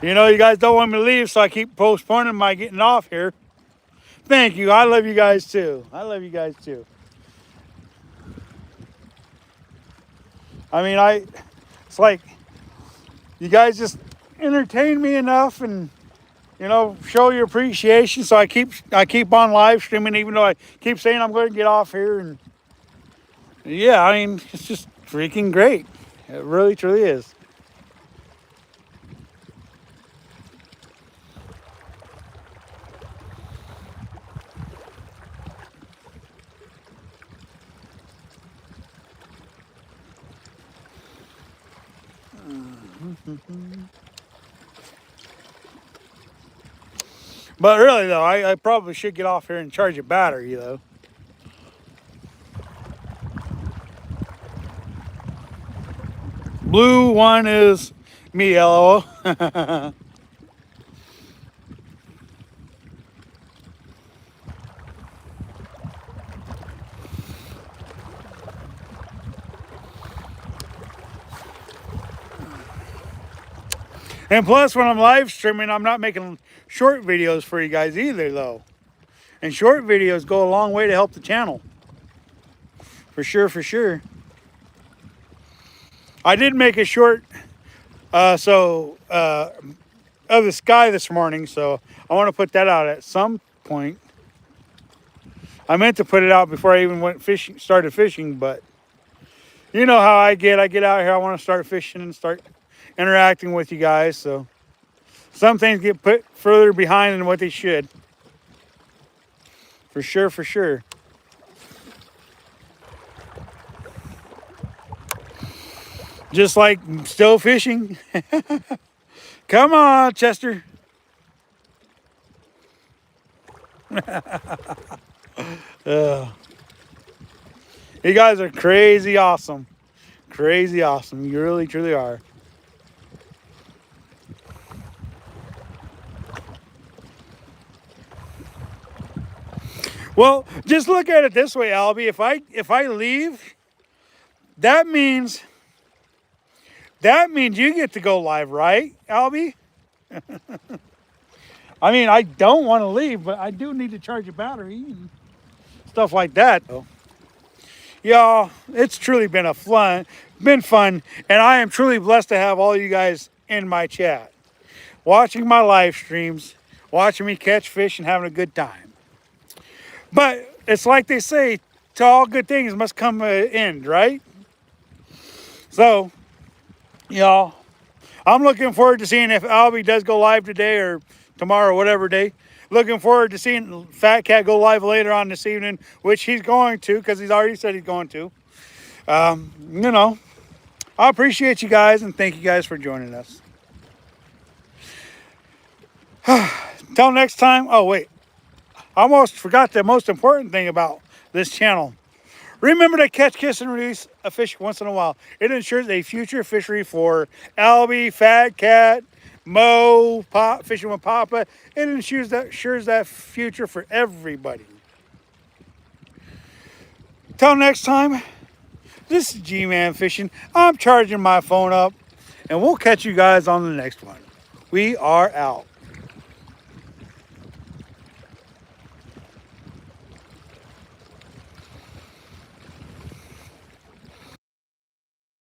[SPEAKER 1] You know, you guys don't want me to leave, so I keep postponing my getting off here. Thank you. I love you guys too. I love you guys too. I mean, it's like you guys just entertain me enough and show your appreciation. So I keep on live streaming, even though I keep saying I'm going to get off here. And yeah, I mean, it's just freaking great. It really, truly is. But really, though, I probably should get off here and charge a battery, though. Blue one is me, LOL. And plus, when I'm live streaming, I'm not making short videos for you guys either, though. And short videos go a long way to help the channel. For sure, for sure. I did make a short of the sky this morning, so I want to put that out at some point. I meant to put it out before I even started fishing, but you know how I get out here, I want to start fishing and start interacting with you guys. So some things get put further behind than what they should. For sure, for sure. Just like still fishing. Come on, Chester. You guys are crazy awesome. Crazy awesome. You really, truly are. Well, just look at it this way, Albie. If I leave, that means you get to go live, right, Albie? I mean, I don't want to leave, but I do need to charge a battery and stuff like that. Y'all, it's truly been fun, and I am truly blessed to have all you guys in my chat, watching my live streams, watching me catch fish and having a good time. But it's like they say, to all good things must come an end, right? So, y'all, I'm looking forward to seeing if Albie does go live today or tomorrow, whatever day. Looking forward to seeing Fat Cat go live later on this evening, which he's going to, because he's already said he's going to. I appreciate you guys and thank you guys for joining us. Till next time. Oh, wait. I almost forgot the most important thing about this channel. Remember to catch, kiss, and release a fish once in a while. It ensures a future fishery for Albie, Fat Cat, Mo, Fishing with Papa. It ensures that future for everybody. Till next time, this is G-Man Fishing. I'm charging my phone up, and we'll catch you guys on the next one. We are out.